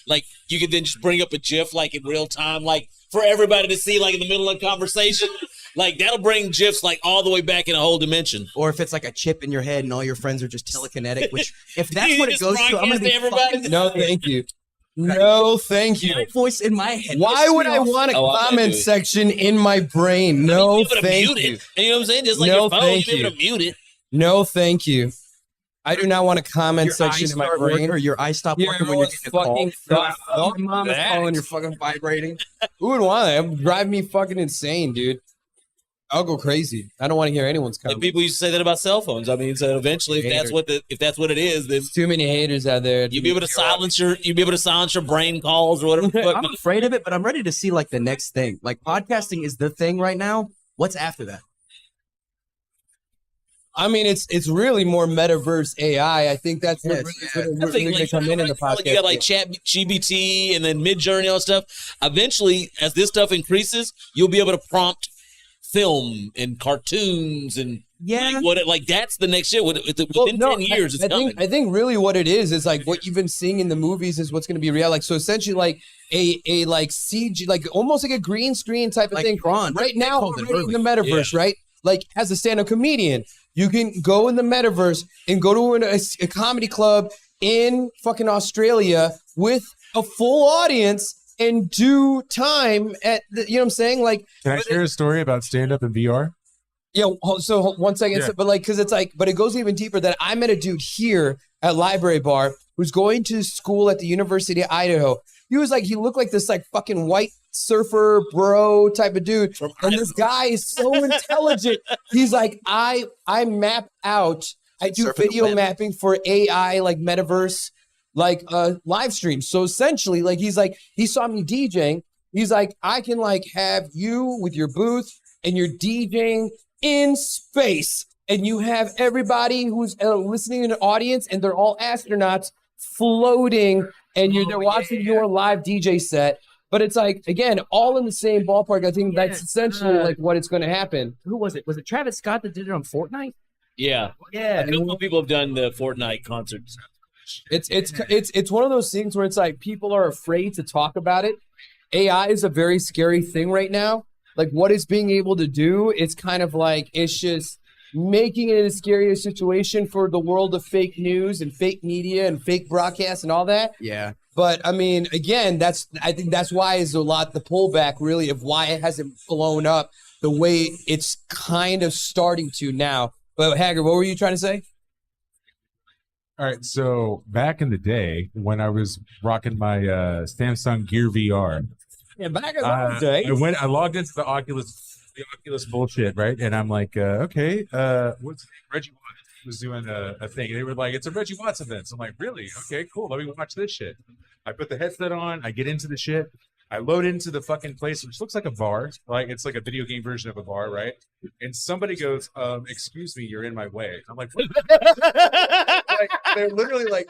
like you could then just bring up a GIF like in real time, like for everybody to see, like in the middle of a conversation. Like that'll bring GIFs like all the way back in a whole dimension. Or if it's like a chip in your head and all your friends are just telekinetic, which if that's what it goes to, I'm gonna be everybody. No, thank you. No, thank you. My voice in my head. Why would I want a comment section in my brain? No, thank you. And you know what I'm saying? Just like your phone, you'll be able to mute it. No, thank you. I do not want a comment your section in my brain. Or your eyes stop working when you're getting a call. Oh, my mom is calling, you're fucking vibrating. Who would want that? It would drive me fucking insane, dude. I'll go crazy. I don't want to hear anyone's comment. Like people used to say that about cell phones. I mean, so eventually, if that's what it is, then too many haters out there. You'll be able to silence your brain calls or whatever. I'm afraid of it, but I'm ready to see like the next thing. Like podcasting is the thing right now. What's after that? I mean, it's really more metaverse AI. I think that's what really going to come in the podcast. You got like Chat GPT and then Midjourney and stuff. Eventually, as this stuff increases, you'll be able to prompt film and cartoons and like that's the next shit. Within 10 years, it's coming. I think really what it is like what you've been seeing in the movies is what's going to be real. Like so, essentially, like a like CG, like almost like a green screen type of like thing. Tron. Right now, already in the metaverse, right? Like as a stand-up comedian, you can go in the metaverse and go to a comedy club in fucking Australia with a full audience. And do time at you know what I'm saying? Like, can I share a story about stand-up in VR? Yeah. So 1 second, but like, because it's like, but it goes even deeper. That I met a dude here at Library Bar who's going to school at the University of Idaho. He was like, he looked like this like fucking white surfer bro type of dude, and this guy is so intelligent. He's like, I map out. I do video mapping for AI like metaverse. Like live stream. So essentially, like he saw me DJing. He's like, I can like have you with your booth and you're DJing in space, and you have everybody who's listening in the audience, and they're all astronauts floating, and they're watching your live DJ set. But it's like, again, all in the same ballpark. I think that's essentially like what it's going to happen. Who was it? Was it Travis Scott that did it on Fortnite? Yeah. A couple of people have done the Fortnite concerts. It's one of those things where it's like people are afraid to talk about it. AI is a very scary thing right now. Like what it's being able to do, it's kind of like it's just making it a scarier situation for the world of fake news and fake media and fake broadcasts and all that. Yeah. But I mean, again, I think that's why is a lot the pullback really of why it hasn't blown up the way it's kind of starting to now. But Haggard, what were you trying to say? All right, so back in the day when I was rocking my Samsung Gear VR, back in the day, I logged into the Oculus bullshit, right? And I'm like, okay, what's Reggie Watts was doing a thing. They were like, it's a Reggie Watts event. So I'm like, really? Okay, cool. Let me watch this shit. I put the headset on. I get into the shit. I load into the fucking place, which looks like a bar. Like it's like a video game version of a bar, right? And somebody goes, excuse me, you're in my way. I'm like, what? Like, they're literally like,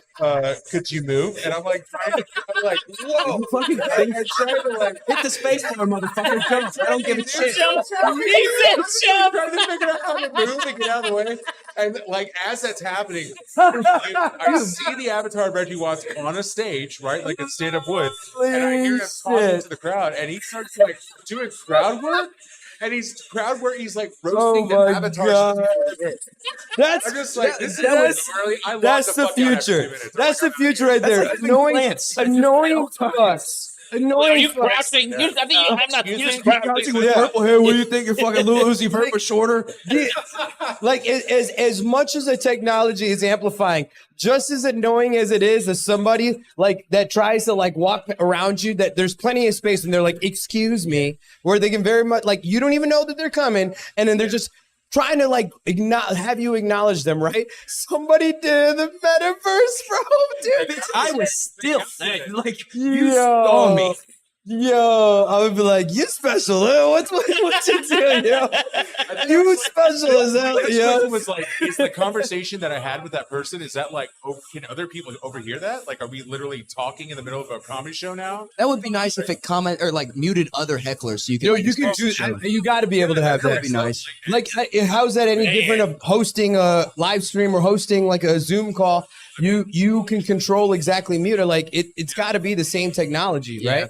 could you move? And I'm like, I'm like, whoa. Fucking trying to like hit the space bar, motherfucker. I don't give a shit. He said jump. Trying to figure out how to move and get out of the way. And like as that's happening, I see the avatar of Reggie Watts on a stage, right? Like a stand-up would. And I hear him talking to the crowd, and he starts like doing crowd work. And he's like roasting the avatars. That's I'm just like, this is gnarly. I love that's the future. That's the future right there. Annoying us. Annoying. Are you crouching? I think I'm not using crouching with purple hair. What do you think? You're fucking Lil Uzi Vert but shorter. Like as much as the technology is amplifying, just as annoying as it is as somebody like that tries to like walk around you, that there's plenty of space and they're like, excuse me, where they can very much like you don't even know that they're coming, and then they're just trying to like have you acknowledge them, right? Somebody did the metaverse, bro, dude. I was still like, you saw me. Yo, I would be like, you special. What's you doing, yo? I You special as hell. The Yeah. question was like, is the conversation that I had with that person, is that like, can other people overhear that? Like, are we literally talking in the middle of a comedy show now? That would be nice if it comment or like muted other hecklers so you can. Yo, you can do. You got to be able to have that. That would be nice. Like, how's that any different of hosting a live stream or hosting like a Zoom call? You can control exactly mute. Or like it's got to be the same technology, right?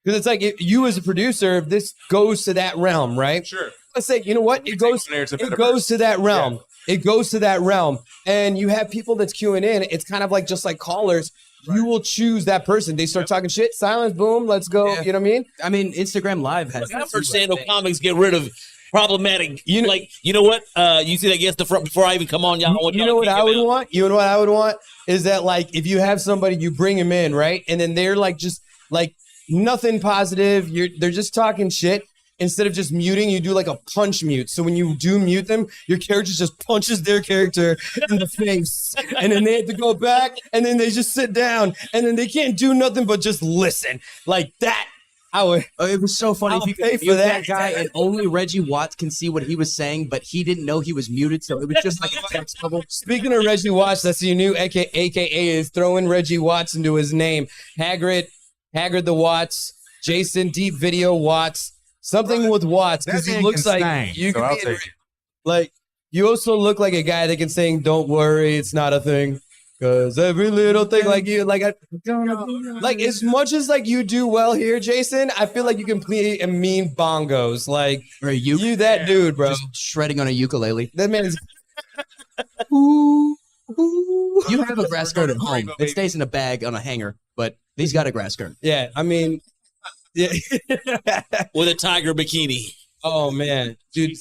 Because it's like you as a producer, if this goes to that realm, right? Sure. Let's say, you know what? It goes to that realm. Yeah. It goes to that realm. And you have people that's queuing in. It's kind of like just like callers. Right. You will choose that person. They start talking shit, silence, boom, let's go. Yeah. You know what I mean? I mean, Instagram Live has I've heard stand-up comics get rid of problematic. You know what? You see that against the front before I even come on, y'all. You know what I would want? You know what I would want? Is that like if you have somebody, you bring them in, right? And then they're like just like nothing positive. They're just talking shit. Instead of just muting, you do like a punch mute. So when you do mute them, your character just punches their character in the face. And then they have to go back and then they just sit down and then they can't do nothing but just listen. Like that. I would. Oh, it was so funny. I'll if you pay could for mute that guy, and only Reggie Watts can see what he was saying, but he didn't know he was muted, so it was just like a text bubble. Speaking of Reggie Watts, that's your new AKA is throwing Reggie Watts into his name. Haggard the Watts, Jason Deep Video Watts, something with Watts because he looks like you can like you also look like a guy that can sing "Don't worry, it's not a thing." Cause every little thing like you, like as much as like you do well here, Jason, I feel like you can play and mean bongos. Like you that dude, bro. Just shredding on a ukulele. That man is. You have a grass skirt at home. It stays in a bag on a hanger, but he's got a grass skirt. Yeah, I mean, yeah. With a tiger bikini. Oh man, dude,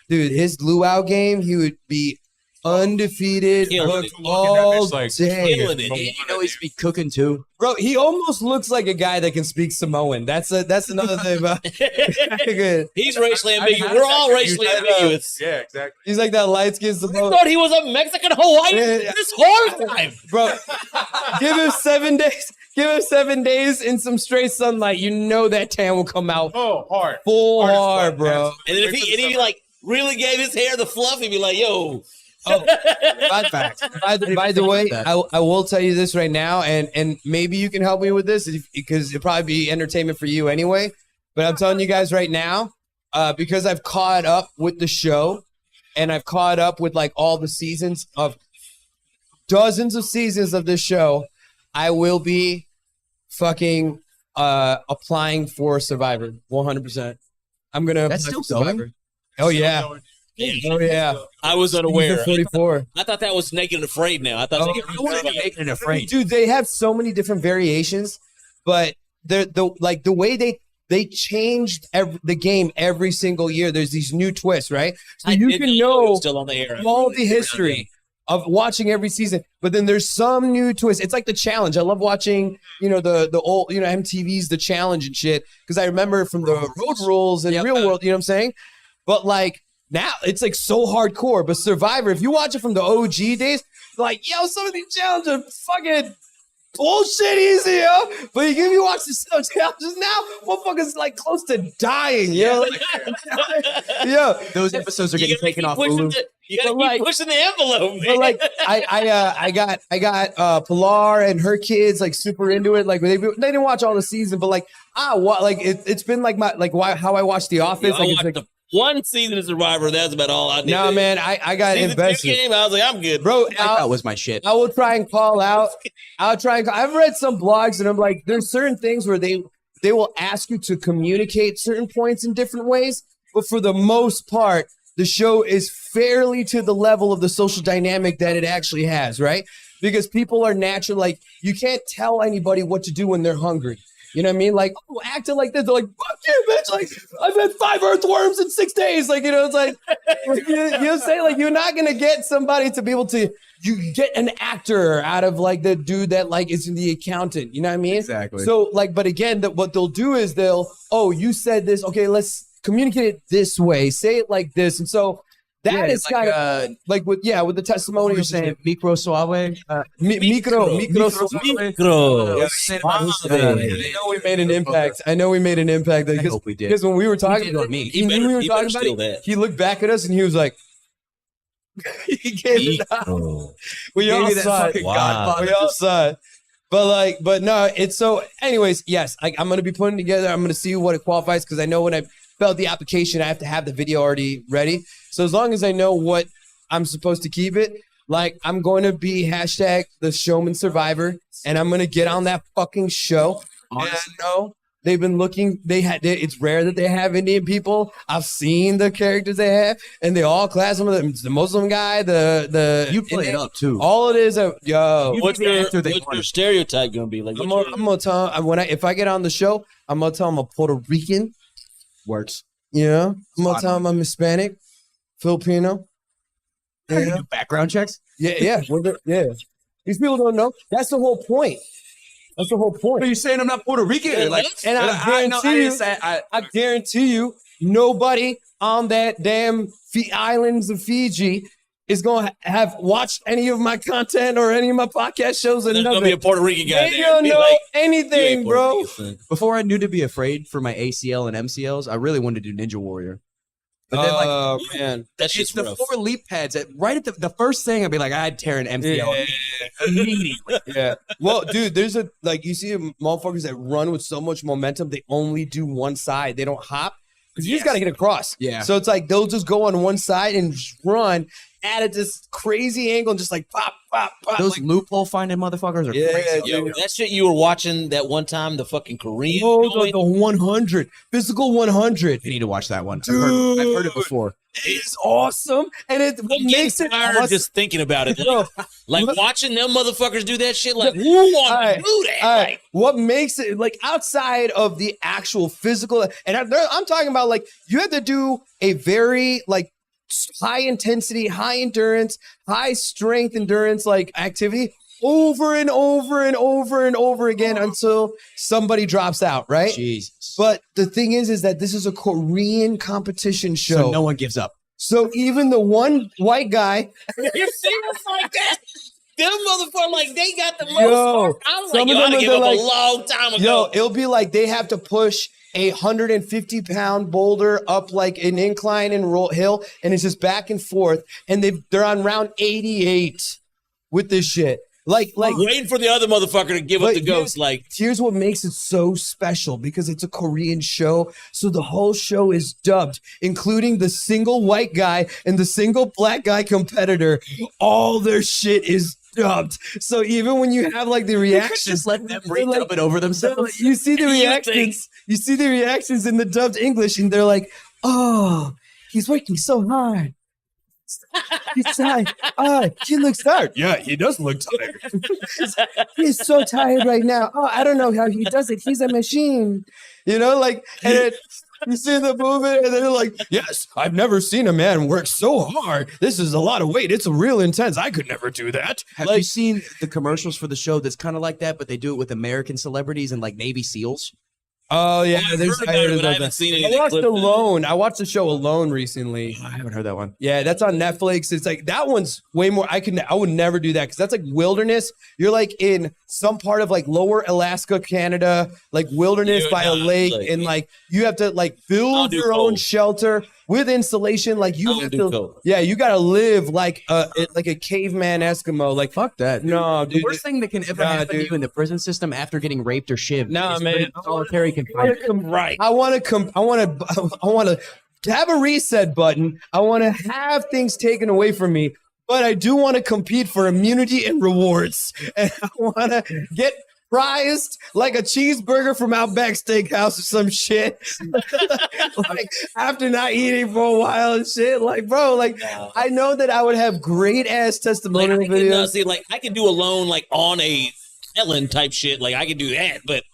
his luau game, he would be undefeated all day. You know he's be cooking too, bro. He almost looks like a guy that can speak Samoan. That's another thing about. He's racially ambiguous. We're all racially ambiguous. Yeah, exactly. He's like that light skinned Samoan. I thought he was a Mexican Hawaiian this whole time, bro. Give him 7 days. Give him 7 days in some straight sunlight. You know that tan will come out. Oh, hard. Full hard, bro. And then if he like really gave his hair the fluff, he'd be like, yo. Oh, by the way, I will tell you this right now, and maybe you can help me with this because it'll probably be entertainment for you anyway. But I'm telling you guys right now, because I've caught up with the show, and I've caught up with like all the seasons of dozens of seasons of this show, I will be fucking applying for Survivor 100%. I'm gonna. That's still going. Oh yeah. Oh yeah, I was unaware. 44. I thought that was Naked and Afraid. Now I thought Naked and Afraid. Dude, they have so many different variations, but the way they changed the game every single year. There's these new twists, right? So you can know still on the air. all the history of watching every season, but then there's some new twists. It's like the challenge. I love watching, the old, MTV's The Challenge and shit because I remember from the Road Rules and Real World. You know what I'm saying? But like. Now it's like so hardcore, but Survivor, if you watch it from the OG days, like, yo, some of these challenges are fucking bullshit easy, yo. But if you watch the challenges now, motherfuckers like close to dying, yo. Like, yo, those episodes are getting taken off Hulu. You gotta keep pushing the envelope, man. But like, I got Pilar and her kids like super into it. Like they didn't watch all the season, but like it's been like how I watch The Office. Yo, I watched one season of Survivor. That's about all I did. No, man, I got invested. I was like, I'm good, bro. That was my shit. I will try and call out. I've read some blogs, and I'm like, there's certain things where they will ask you to communicate certain points in different ways, but for the most part, the show is fairly to the level of the social dynamic that it actually has, right? Because people are natural. Like you can't tell anybody what to do when they're hungry. You know what I mean? Like, oh, acting like this. They're like, fuck you, bitch. Like, I've had 5 earthworms in 6 days. Like, it's like, you know what I'm saying? Like, you're not going to get somebody to be able to, you get an actor out of like the dude that like is the accountant. You know what I mean? Exactly. So like, but again, what they'll do is you said this. Okay, let's communicate it this way. Say it like this. And so That is kind of like with the testimony. You're saying micro suave, micro. I know we made an impact. I know we made an impact. I hope we did. Because when we were talking did on me. he knew we were talking about it. He looked back at us and he was like, he gave it up. We all saw it. Wow. We all saw it. But no, it's so. Anyways, yes, I'm gonna be putting together. I'm gonna see what it qualifies because I know when I fill out the application, I have to have the video already ready. So as long as I know what I'm supposed to keep it, like I'm going to be hashtag the Showman Survivor, and I'm gonna get on that fucking show. And I know they've been looking. It's rare that they have Indian people. I've seen the characters they have, and they all class them. The Muslim guy, the You play it up too. all it is, What's your stereotype gonna be like? I'm gonna tell him if I get on the show, I'm gonna tell him I'm Puerto Rican. Works. You know, I'm gonna tell him I'm Hispanic, Filipino. You do background checks? Yeah. These people don't know. That's the whole point. That's the whole point. Are you saying I'm not Puerto Rican? Like, and I guarantee you, nobody on that damn islands of Fiji is going to have watched any of my content or any of my podcast shows. There's going to be a Puerto Rican guy They there. don't know Like, anything, bro. Before I knew to be afraid for my ACL and MCLs, I really wanted to do Ninja Warrior. But then, man, that it's shit's the rough. 4 leap pads. Right at the first thing, I'd be like, I'd tear an MCL immediately. Yeah. Well, dude, there's you see motherfuckers that run with so much momentum, they only do one side. They don't hop. Because you just got to get across. Yeah. So it's like they'll just go on one side and just run at this crazy angle and just like pop, pop, pop. Those loophole finding motherfuckers are crazy. Yo, that shit you were watching that one time, the fucking Korean. The 100. Physical 100. You need to watch that one. Dude. I've heard it before. It's awesome. And what makes it tired awesome, just thinking about it. Like watching them motherfuckers do that shit. Like, who All want right, to do that? all right. Like, What makes it like outside of the actual physical, and I'm talking about like you have to do a very like high intensity, high endurance, high strength endurance like activity over and over and over and over again until somebody drops out, right? Jesus. But the thing is that this is a Korean competition show. So no one gives up. So even the one white guy, you're serious like that? Them motherfuckers, like, they got the most. Yo, I was some like, of yo, them I'd are give up like- a long time ago. yo, it'll be like they have to push a 150-pound boulder up like an incline and roll hill, and it's just back and forth. And they're on round 88 with this shit. Like waiting for the other motherfucker to give up But the ghost. Like, here's what makes it so special because it's a Korean show. So the whole show is dubbed, including the single white guy and the single black guy competitor. All their shit is dubbed. So even when you have like the reactions, Just let them they're like- redub it over themselves. you see the You reactions. You see the reactions in the dubbed English, and they're like, "Oh, he's working so hard. He's tired. He looks tired. Yeah, he does look tired. He's so tired right now. Oh, I don't know how he does it. He's a machine. You know, like, and then you see the movement, and then they're like, yes, I've never seen a man work so hard. This is a lot of weight. It's real intense. I could never do that. Have you seen the commercials for the show that's kind of like that, but they do it with American celebrities and like Navy SEAls? Oh yeah, I've heard about it, but I haven't seen any of I the watched clips. Alone. I watched the show Alone recently. I haven't heard that one. Yeah, that's on Netflix. It's like that one's way more. I would never do that because that's like wilderness. You're like in some part of like lower Alaska, Canada, like wilderness You're by a not, lake, like- and like you have to like I'll build do your own cold. shelter with insulation. Like you I'll have do to, cold. yeah, you got to live like a caveman Eskimo. Like Fuck that. no, The dude. worst thing that can ever Nah, happen to dude. you in the prison system after getting raped or shivved Nah, is man. solitary confinement. Right. I want to have a reset button. I want to have things taken away from me, but I do want to compete for immunity and rewards. And I want to get prized like a cheeseburger from Outback Steakhouse or some shit. Like after not eating for a while and shit. Like, bro, like I know that I would have great ass like, testimonial I can, videos. see, like, I can do Alone, like, on a Ellen type shit. Like, I can do that, but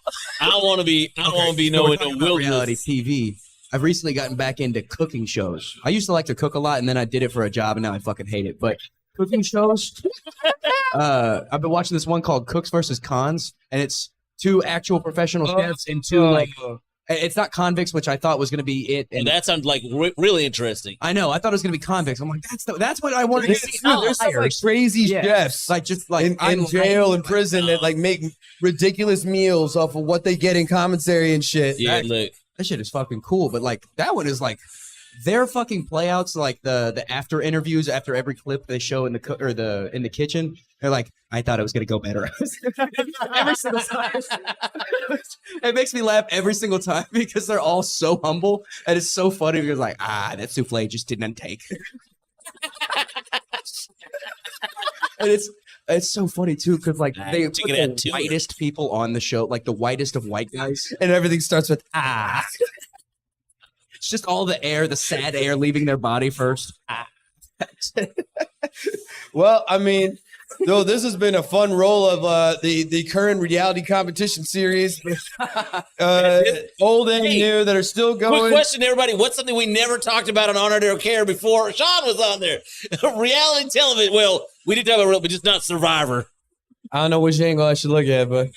I don't want to be, I don't want to be So we're no talking about reality wilderness. TV. I've recently gotten back into cooking shows. I used to like to cook a lot, and then I did it for a job, and now I fucking hate it. But cooking shows, I've been watching this one called Cooks versus Cons, and it's 2 actual professional chefs and 2 like It's not convicts, which I thought was going to be it. And that sounds like really interesting. I know. I thought it was going to be convicts. I'm like, that's what I wanted to see. There's some like crazy chefs, like just like in jail and prison that like make ridiculous meals off of what they get in commissary and shit. Yeah, look, that shit is fucking cool. But like that one is like their fucking playouts, like the after interviews after every clip they show in the kitchen. They're like, I thought it was gonna go better. Every single time. It makes me laugh every single time because they're all so humble and it's so funny because like, that souffle just didn't take. And it's so funny too because like they put the whitest people on the show, like the whitest of white guys, and everything starts with It's just all the air, the sad air leaving their body first. Well, I mean, though this has been a fun roll of the current reality competition series, old and new that are still going. Quick question, everybody: what's something we never talked about on Honor or Care before Shawn was on there? Reality television. Well, we did talk about real, but just not Survivor. I don't know which angle I should look at, but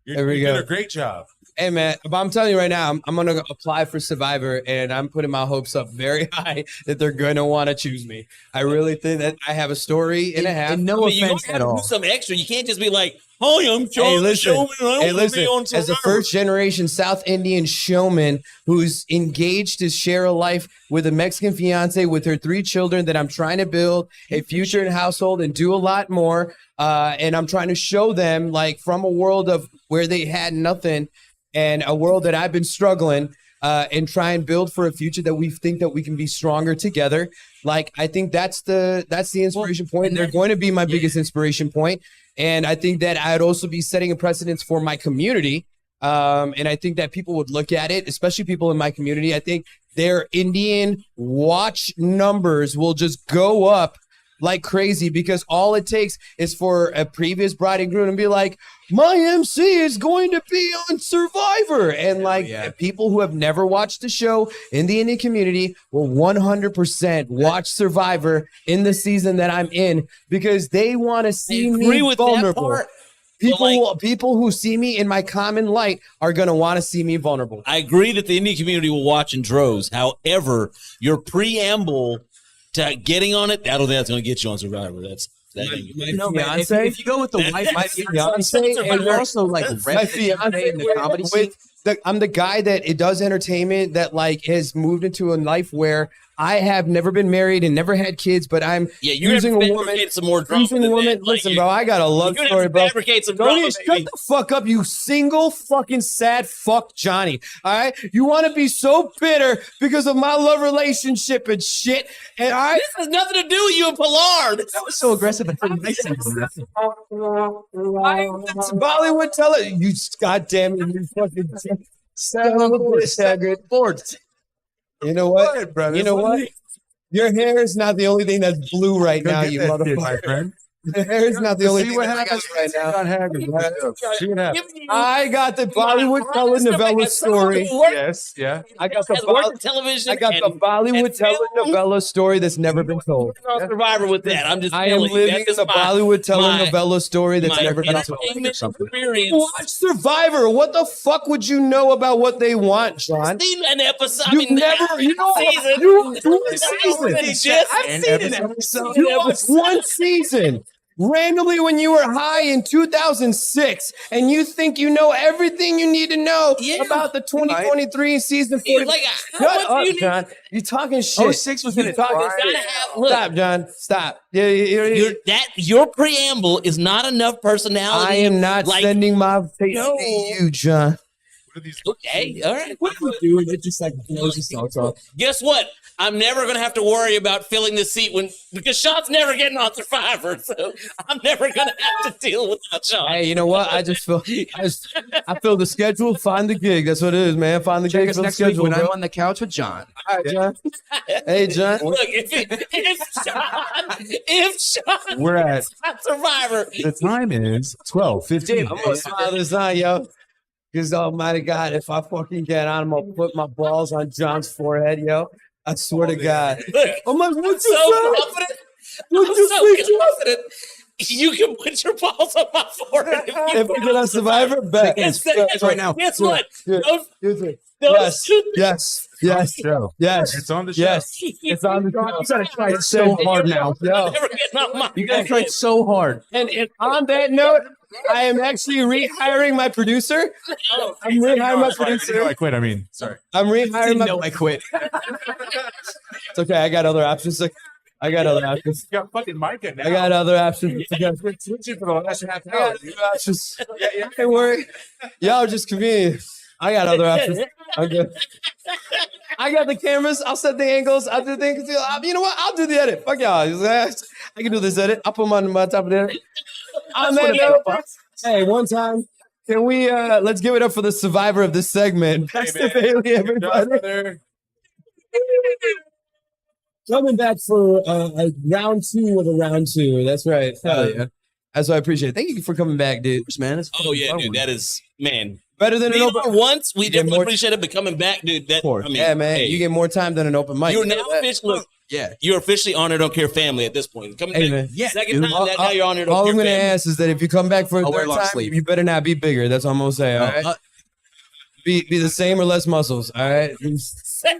there we go. You did a great job. Hey, man, but I'm telling you right now, I'm going to apply for Survivor, and I'm putting my hopes up very high that they're going to want to choose me. I really think that I have a story and a half. And no offense at all. Do some extra. You can't just be like, "Hi, I'm Shawn." Hey, listen, Showman. I want to be on as a first-generation South Indian showman who's engaged to share a life with a Mexican fiance with her 3 children that I'm trying to build a future and household and do a lot more, and I'm trying to show them, like, from a world of where they had nothing and a world that I've been struggling and try and build for a future that we think that we can be stronger together. Like, I think that's the inspiration point. They're going to be my biggest inspiration point. And I think that I'd also be setting a precedence for my community. And I think that people would look at it, especially people in my community. I think their Indian watch numbers will just go up like crazy because all it takes is for a previous bride and groom to be like, my MC is going to be on Survivor. And like people who have never watched the show in the Indian community will 100% watch Survivor in the season that I'm in because they want to see me vulnerable. People who see me in my common light are going to want to see me vulnerable. I agree that the Indian community will watch in droves. However, your preamble to getting on it, I don't think that's going to get you on Survivor. That's that. If you go with the wife, my fiance, and you're also like my fiance in the comedy scene. I'm the guy that it does entertainment that like has moved into a life where I have never been married and never had kids, but I'm using a woman. Some more using a woman. Listen, bro, I got a love story, bro. Don't shut the fuck up, you single fucking sad fuck Johnny. All right, you want to be so bitter because of my love relationship and shit. And all right, this has nothing to do with you and Pilar. That was so aggressive. It's Bollywood. Tell it, you goddamn it, you fucking son of a bitch. You know what, brother? You know what? Your hair is not the only thing that's blue right now, you motherfucker. Your hair is not the only thing that's right now. I got the Bollywood telenovela story. Yes, yeah. I got the television. I got the Bollywood telenovela story that's never been told. Survivor with that. I'm just. I am living in the Bollywood telenovela story that's never been told. Watch Survivor. What the fuck would you know about what they want, Shawn? Seen an episode. You've never. You know. I've seen an episode. You watched one season. Randomly when you were high in 2006 and you think you know everything you need to know about the 2023 season 40. Like, shut up, John. You're talking shit. 06 was in it. Stop, John. Stop. Your preamble is not enough personality. I am not sending my face to you, John. Okay, all right. What are you doing? It just like blows his socks off. Guess what? I'm never going to have to worry about filling the seat because Shawn's never getting on Survivor, so I'm never going to have to deal with that, Shawn. Hey, you know what? I feel the schedule, find the gig. That's what it is, man. Find the gig. Next week when I'm on the couch with John. All right, John. Hey, John. Look, if Shawn we're at Survivor. The time is 12:15. I'm gonna smile this on, yo. Because almighty God, if I fucking get on, I'm gonna put my balls on John's forehead, yo. I swear to God. Look, I'm like, I'm so confident. I'm so confident You can put your balls on my forehead If we get on Survivor, bet. Guess right now. Guess what? Yes. It's on the show. Yes. It's on the show. You gotta try it so hard now. Yo. You gotta try it so hard. And on that note, I am actually rehiring my producer. I'm rehiring my producer. I quit. I mean, sorry. I'm rehiring my. I quit. It's okay. I got other options. I got other options. You got fucking Micah now. I got other options. Switching for the last half I hour. got other options. Don't worry. Y'all just convenient. I got other options. I'm good. I got the cameras. I'll set the angles. I'll do things. You know what? I'll do the edit. Fuck y'all. I can do this edit. I'll put them on my top of the edit. On that note, hey, one time, can we let's give it up for the survivor of this segment. Pastor Bailey, everybody. Coming back for round 2 of the round 2. That's right. Yeah. That's what I appreciate. Thank you for coming back, dude. Man. Oh yeah, dude. That is, man. Better than an open once. We definitely appreciate it, but coming back, dude. That I mean, yeah, man. Hey, you get more time than an open mic. You're now officially. Yeah, you're officially on I Don't Care family at this point. Coming back, man. Yeah, second time that now you're on I Don't Care. All I'm gonna family. ask is that if you come back for a third time, you better not be bigger. That's all I'm gonna say. All right. Be the same or less muscles. All right. Same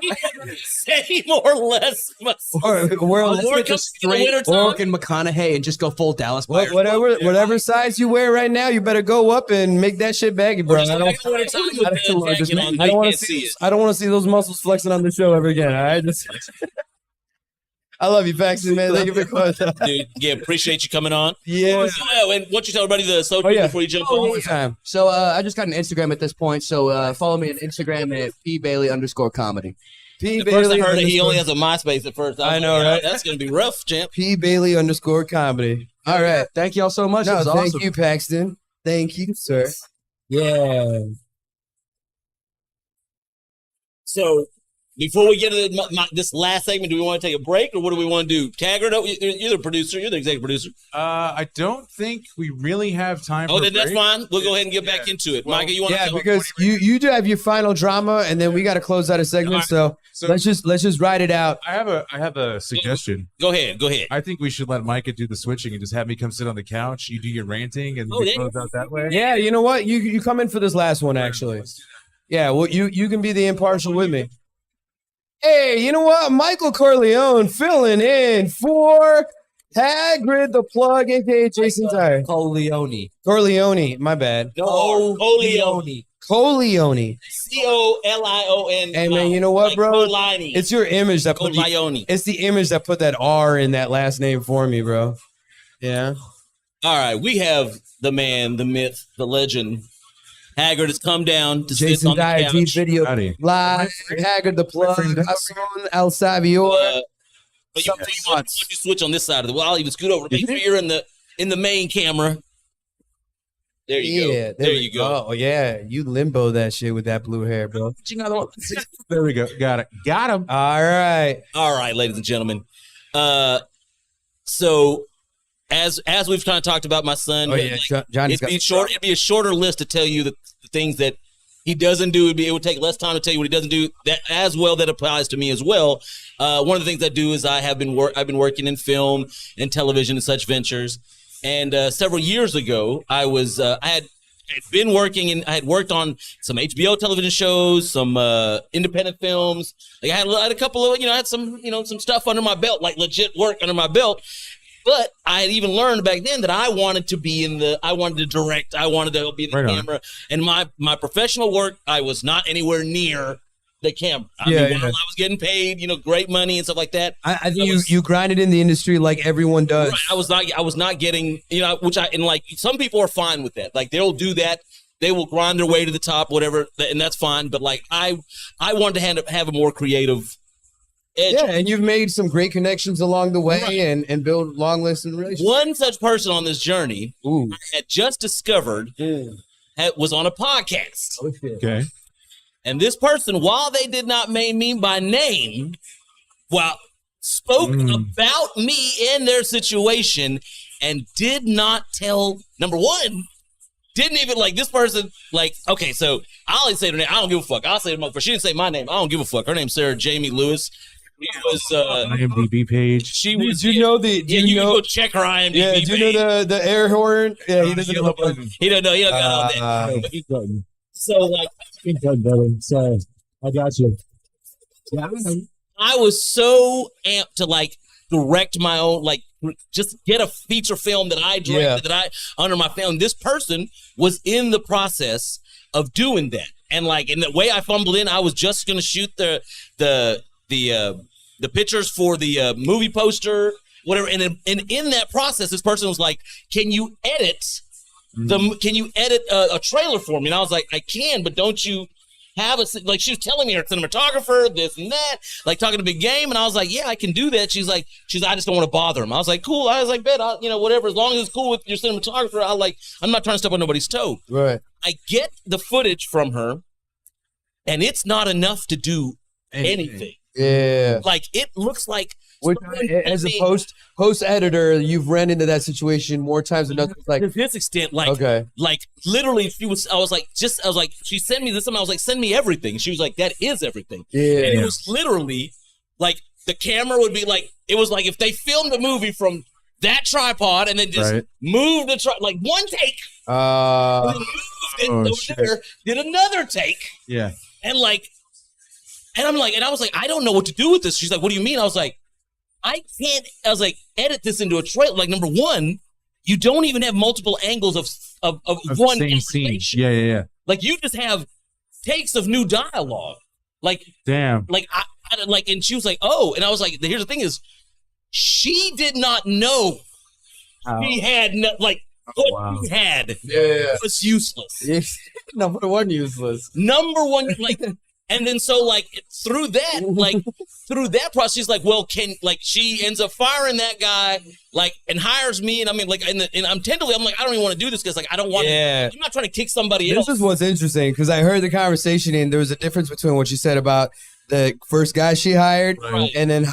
or less muscles. Let's make a straight fucking McConaughey and just go full Dallas Buyers. Whatever size you wear right now, you better go up and make that shit baggy, bro. I don't want to see. I don't want to see those muscles flexing on the show ever again. All right. I love you, Paxton, man. Thank you for coming. Dude, yeah, appreciate you coming on. Yeah. And why don't you tell everybody the social before you jump on? So I just got an Instagram at this point. So follow me on Instagram at pbailey_comedy. At first I heard that he only has a MySpace at first. I know, right? That's going to be rough, champ. pbailey_comedy. All right. Thank you all so much. No, it was thank awesome. you, Paxton. Thank you, sir. Yeah. So before we get to this last segment, do we want to take a break or what do we want to do? Tagger, no, you're the producer. You're the executive producer. I don't think we really have time. Oh, then that's fine. We'll go ahead and get back into it. Well, Micah, you want to? Yeah, because you do have your final drama, and then we got to close out a segment. Right. So let's just ride it out. I have a suggestion. Go ahead. I think we should let Micah do the switching and just have me come sit on the couch. You do your ranting, and we close out that way. Yeah, you know what? You come in for this last one actually. Yeah, well, you can be the impartial with me. Hey, you know what? Michael Corleone filling in for Hagrid the Plug, aka Jason Dyer. Corleone, my bad. No, Corleone. Corleone. COLION. Hey man, you know what, bro? Colini. It's your image that put it's the image that put that R in that last name for me, bro. Yeah. All right, we have the man, the myth, the legend. Haggard has come down to sit on the couch. Jason Dyer, video live. Haggard the Plug. Hassan El Savior. But you want to switch on this side of the wall. I'll even scoot over. Make sure you're in the main camera. There you go. There you go. Oh yeah, you limbo that shit with that blue hair, bro. There we go. Got it. Got him. All right, ladies and gentlemen. So as we've kind of talked about my son, Johnny's it'd be a shorter list to tell you the things that he doesn't do. It would take less time to tell you what he doesn't do. That as well, that applies to me as well. One of the things I do is I've been working in film and television and such ventures. And several years ago, I had been working and I had worked on some HBO television shows, some independent films. Like I had a couple of, I had some stuff under my belt, like legit work under my belt. But I had even learned back then that I wanted to direct, I wanted to be in the camera. And my professional work, I was not anywhere near the camera. I was getting paid, great money and stuff like that. I think you grinded in the industry like everyone does. Right. I was not getting, some people are fine with that. Like they'll do that. They will grind their way to the top, whatever, and that's fine. But like I wanted to have a more creative edge. Yeah, and you've made some great connections along the way and build long-lasting relationships. One such person on this journey I had just discovered was on a podcast. Oh, shit. Okay. And this person, while they did not name me by name, spoke about me and their situation and did not tell, number one, didn't even this person, okay, so I'll say her name. I don't give a fuck. I'll say her name. She didn't say my name. I don't give a fuck. Her name's Sarah Jamie Lewis. was IMDb page. She was. Do you know the? Do you know? can go check her IMDb. Yeah. Do you know the air horn? Yeah, he doesn't know. He don't know. He don't got all that. So like, So I got you. Yeah. I was so amped to like direct my own, like just get a feature film that I directed, that I under my film. This person was in the process of doing that, and like in the way I fumbled in, I was just gonna shoot the pictures for the movie poster, whatever. And in that process, this person was like, "Can you edit a trailer for me?" And I was like, "I can, but don't you have like?" She was telling me her cinematographer, this and that, like talking to Big Game, and I was like, "Yeah, I can do that." She's like, "I just don't want to bother him." I was like, "Cool." I was like, "Bet, whatever. As long as it's cool with your cinematographer, I'm not trying to step on nobody's toe." Right. I get the footage from her, and it's not enough to do anything. Yeah. Like it looks like. As a post editor, you've ran into that situation more times than others. Like to this extent, like literally, I was like, she sent me this, and I was like, send me everything. She was like, that is everything. Yeah. And it was literally like the camera would be like, it was like if they filmed the movie from that tripod and then just moved the like one take, and then moved it over there, did another take, and like, and I'm like, and I was like, I don't know what to do with this. She's like, what do you mean? I was like, I was like, edit this into a trailer. Like, number one, you don't even have multiple angles of one same scene. Yeah. Like, you just have takes of new dialogue. Like, damn. Like, I like, and she was like, oh, and I was like, here's the thing is, she did not know she had what she had was useless. Number one, useless. Number one, like. And then so like through that process, she's like, well, she ends up firing that guy, like, and hires me. And I mean, like, and I'm like, I don't even want to do this because like I don't want. I'm not trying to kick somebody else. This is what's interesting because I heard the conversation and there was a difference between what she said about the first guy she hired and then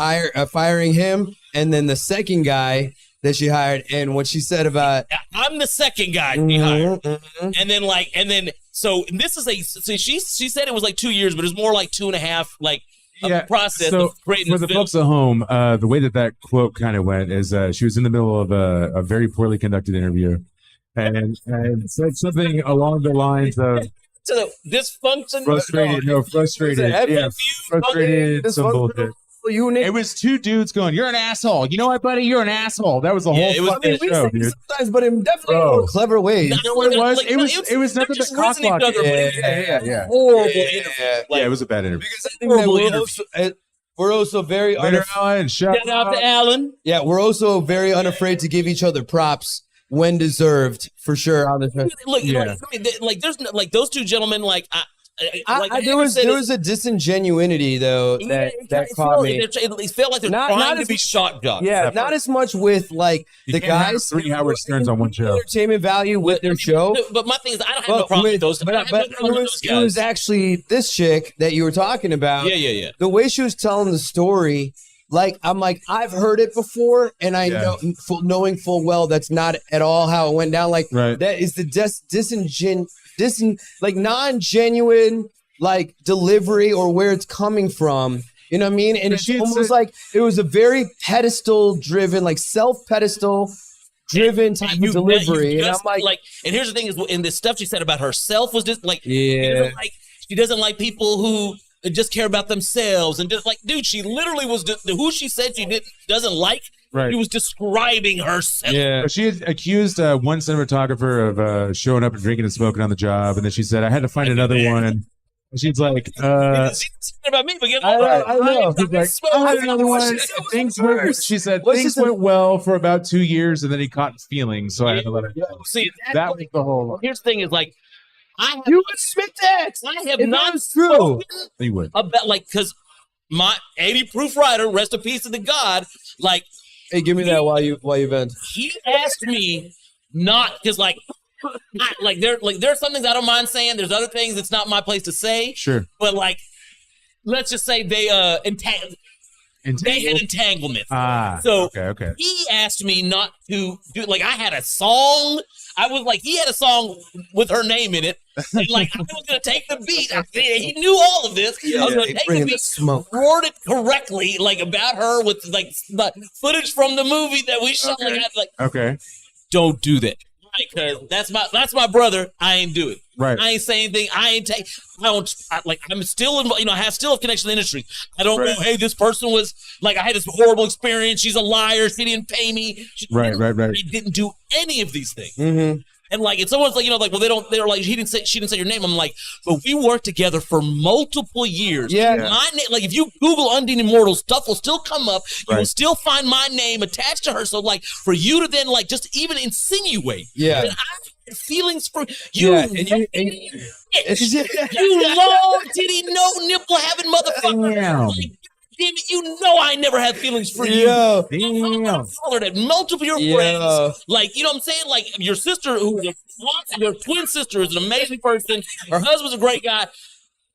firing him, and then the second guy that she hired, and what she said about I'm the second guy she hired, and then so this is she said it was like 2 years, but it's more like 2.5, like a process. So of creating for the folks at home, the way that quote kind of went is she was in the middle of a very poorly conducted interview, and said something along the lines of. To the dysfunction. Frustrated. Some bullshit. It was two dudes going, "You're an asshole." You know what, buddy? You're an asshole. That was the whole fucking show, dude. Sometimes, but in definitely more clever ways. You know what it was? It was nothing but cock blocking. Yeah. Horrible. It was a bad interview. Because I think that we're also very shout out to Alan. Yeah, we're also very unafraid to give each other props when deserved, for sure. On the Look, there's like those two gentlemen, like. There was a disingenuity though that caught me. It felt like they're trying to be shock jocks. Yeah, not as much with like the guys. 3 Howard Sterns on one show. Entertainment value with their show. But my thing is, I don't have no problem with those. But it was actually this chick that you were talking about. Yeah. The way she was telling the story, like I'm like I've heard it before, and I know knowing full well that's not at all how it went down. Like that is the like non-genuine like delivery or where it's coming from. You know what I mean? And it's almost like it was a very pedestal driven, like self-pedestal driven type of delivery. And I'm like, and here's the thing is, in the stuff she said about herself was just like, she doesn't like people who just care about themselves, and just like, dude, she literally was just who she said she doesn't like. Right. She was describing herself. Yeah. She had accused one cinematographer of showing up and drinking and smoking on the job, and then she said, "I had to find another one." And she's like, She's talking about me, but I know. She's like, "I had another one." She said things went well for about 2 years, and then he caught feelings, so I had to let it go. See, that was the whole. Here's the thing: is like, you would admit that. I have not spoken about because my 80 proof writer, rest in peace to the God, like. Hey, give me that while you vent. He asked me not because there's some things I don't mind saying. There's other things it's not my place to say. Sure. But like, let's just say they They had entanglement. So okay. He asked me not to do like I had a song. I was like, he had a song with her name in it. And like I was gonna take the beat. He knew all of this. I was gonna take the beat, word it correctly, like about her with like footage from the movie that we shot. Like, okay. Don't do that. Because that's my brother. I ain't do it. Right. I ain't say anything. I'm still involved. I still have connection to the industry. I don't know. Hey, this person was like, I had this horrible experience. She's a liar. She didn't pay me. Right. I didn't do any of these things. Mm-hmm. And like, if someone's like, well, they're like, she didn't say your name. I'm like, but we worked together for multiple years. Yeah. My name, like, if you Google Undine Immortal, stuff will still come up. You will still find my name attached to her. So like, for you to then like just even insinuate that I had feelings for you, you long titty, no nipple having motherfucker. Damn. Like, damn it, you know I never had feelings for you. Damn. That multiple of your friends, like, you know what I'm saying? Like, your sister, your twin sister is an amazing person. Her husband's a great guy.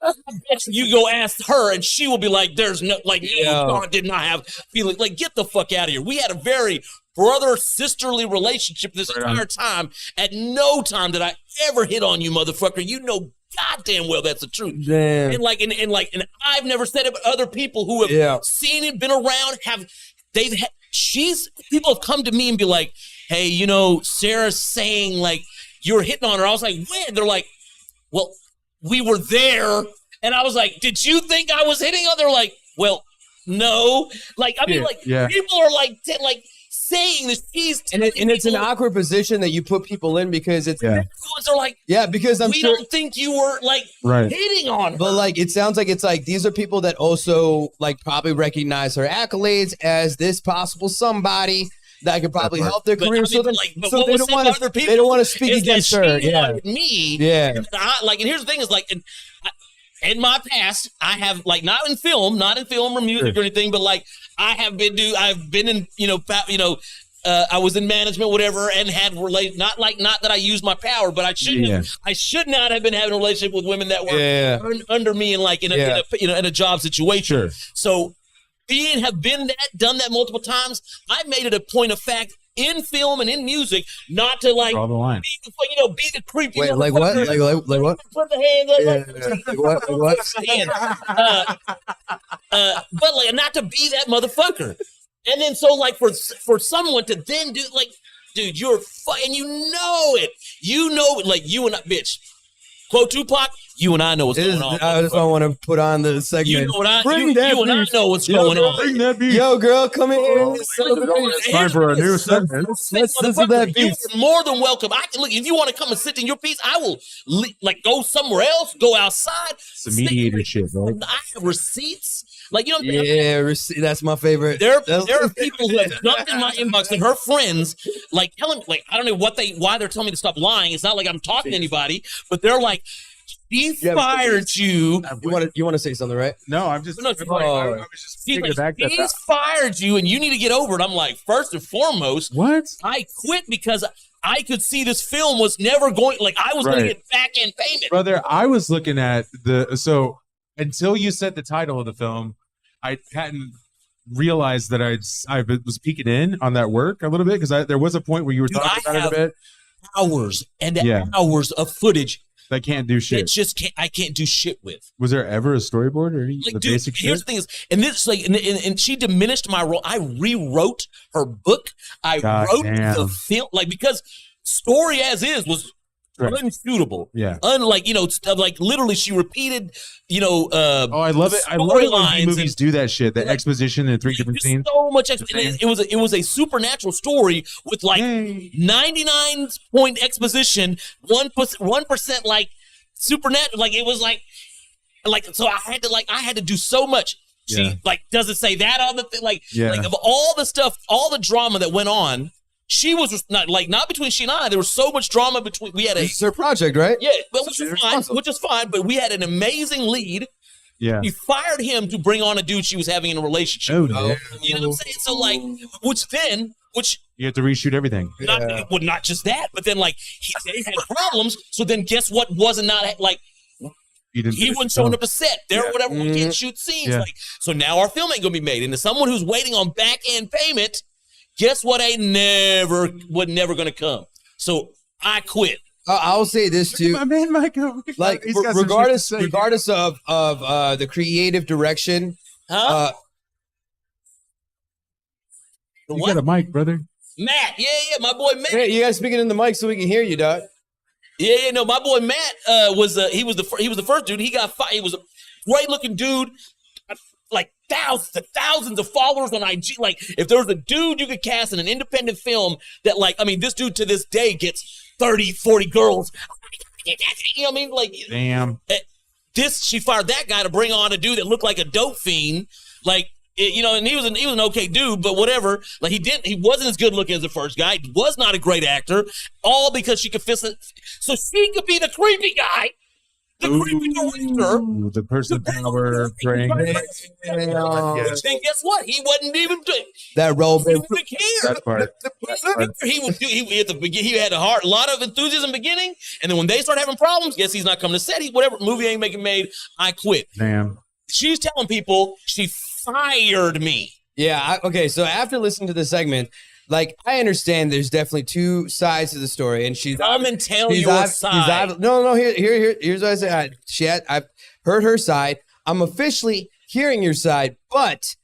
I bet you go ask her, and she will be like, "There's no, like, God did not have feelings." Like, get the fuck out of here. We had a very brother-sisterly relationship this entire time. At no time did I ever hit on you, motherfucker. You know goddamn well that's the truth. Damn. And I've never said it, but other people who have seen it, been around, people have come to me and be like, "Hey, Sarah's saying like you're hitting on her." I was like, "When?" They're like, "Well, we were there." And I was like, "Did you think I was hitting on?" They're like, "Well, no." Like, I mean, people are like saying this. And it's an awkward position that you put people in because it's are like, because we don't think you were like hitting on her. But like, it sounds like it's like these are people that also like probably recognize her accolades as this possible somebody that could probably help their career. So they don't want to speak against her. Me. Yeah. And here's the thing is like, in my past, I have like not in film or music or anything, but like I've been in I was in management, whatever, and had not that I used my power, but I should not have been having a relationship with women that were under me and like in a job situation. So done that multiple times, I made it a point of fact in film and in music not to like draw the line. Be the creepy. Wait, like what? Like what? Put the hand like what? But like not to be that motherfucker. And then so like for someone to then do like, dude, you're and you know it, like you and I, bitch. Quote Tupac, you and I know what's going on. I just don't want to put on the segment. You know what and I know what's going on. Bring that beat. Yo, girl, come in. It's time for a new segment. You're more than welcome. I can look if you want to come and sit in your piece. I will go somewhere else, go outside. It's a mediator shit, bro. I have receipts. Like, you know what I'm saying? That's my favorite. There are people who have jumped in my inbox and her friends, like, telling, like, I don't know why they're telling me to stop lying. It's not like I'm talking to anybody, but they're like, he fired you. You want to say something, right? No, I'm just. I was just he's fired you, and you need to get over it. I'm like, first and foremost, what? I quit because I could see this film was never going. Like, I was going to get back end payment, brother. I was looking at until you said the title of the film, I hadn't realized that I was peeking in on that work a little bit because there was a point where you were talking about it a bit. Hours and hours of footage. I can't do shit. I can't do shit with. Was there ever a storyboard or any basic shit? Here's the thing is, and this like, and she diminished my role. I rewrote her book. I wrote the film, like, because story as is was unsuitable. Yeah. Unlike, like literally she repeated, I love it. I love it when movies do that shit, the exposition in 3 different scenes. So much it was a supernatural story with like 99-point exposition, 1% like supernatural. Like it was like so I had to do so much. She like doesn't say that on the thing, like of all the stuff, all the drama that went on. She was not between she and I. There was so much drama between. We had it's her project, right? Yeah, but which is fine. But we had an amazing lead. Yeah, we fired him to bring on a dude she was having in a relationship. Oh, you know what I'm saying? So like, which you have to reshoot everything. Not just that, but then like they had problems. So then guess what? He wasn't showing up to set. There or whatever. We can't shoot scenes. Yeah. Like, so now our film ain't gonna be made. And as someone who's waiting on back end payment, guess what? Never gonna come. So I quit. I'll say this too. My man, Michael. Like regardless of the creative direction. Huh? You got a mic, brother. Matt, yeah, my boy Matt. Hey, you guys speaking in the mic so we can hear you, dog. Yeah, no, my boy Matt was the first dude. He got fired. He was a great looking dude, like thousands of followers on IG. Like, if there was a dude you could cast in an independent film that, like, I mean, this dude to this day gets 30, 40 girls. You know what I mean? Like, damn. She fired that guy to bring on a dude that looked like a dope fiend. Like, you know, and he was an okay dude, but whatever. Like, he wasn't as good looking as the first guy. He was not a great actor, all because she could fist it. So she could be the creepy guy, the creepy director. The person power praying. Then guess what? He wasn't even that role. He didn't care. That part. He had a lot of enthusiasm in the beginning, and then when they start having problems, guess he's not coming to set. Whatever movie ain't making made, I quit. Damn. She's telling people she fired me. Yeah. Okay. So after listening to the segment, like, I understand there's definitely two sides to the story, and she's come and tell your side. No. Here's what I say. I've heard her side. I'm officially hearing your side, but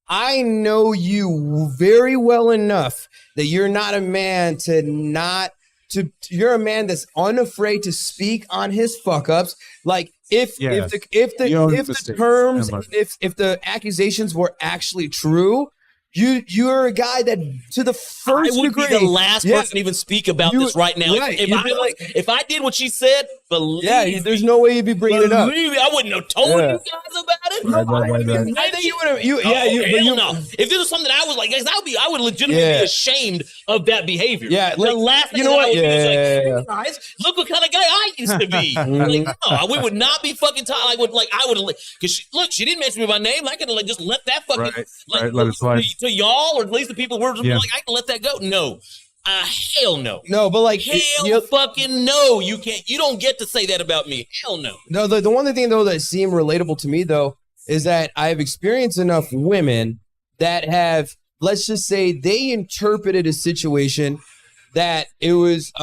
I know you very well enough that you're not a man you're a man that's unafraid to speak on his fuck ups. Like, if the accusations were actually true, you're a guy that, to the first I would degree, be the last person to even speak about this right now. Right, if I did what she said, there's no way you'd be bringing it up. I wouldn't have told you guys about it. Right. I think you would have. If this was something I was like, guys, I would legitimately be ashamed of that behavior. Yeah, the last thing you know what? Hey guys, look what kind of guy I used to be. No, we would not be fucking talking. Because she didn't mention me by name. I could have just let that fucking let it slide. To y'all, or at least the people who were like, I can let that go. No. Hell no. No, but like, hell fucking no. You can't. You don't get to say that about me. Hell no. No, the one thing though that seemed relatable to me though is that I've experienced enough women that have, let's just say, they interpreted a situation that it was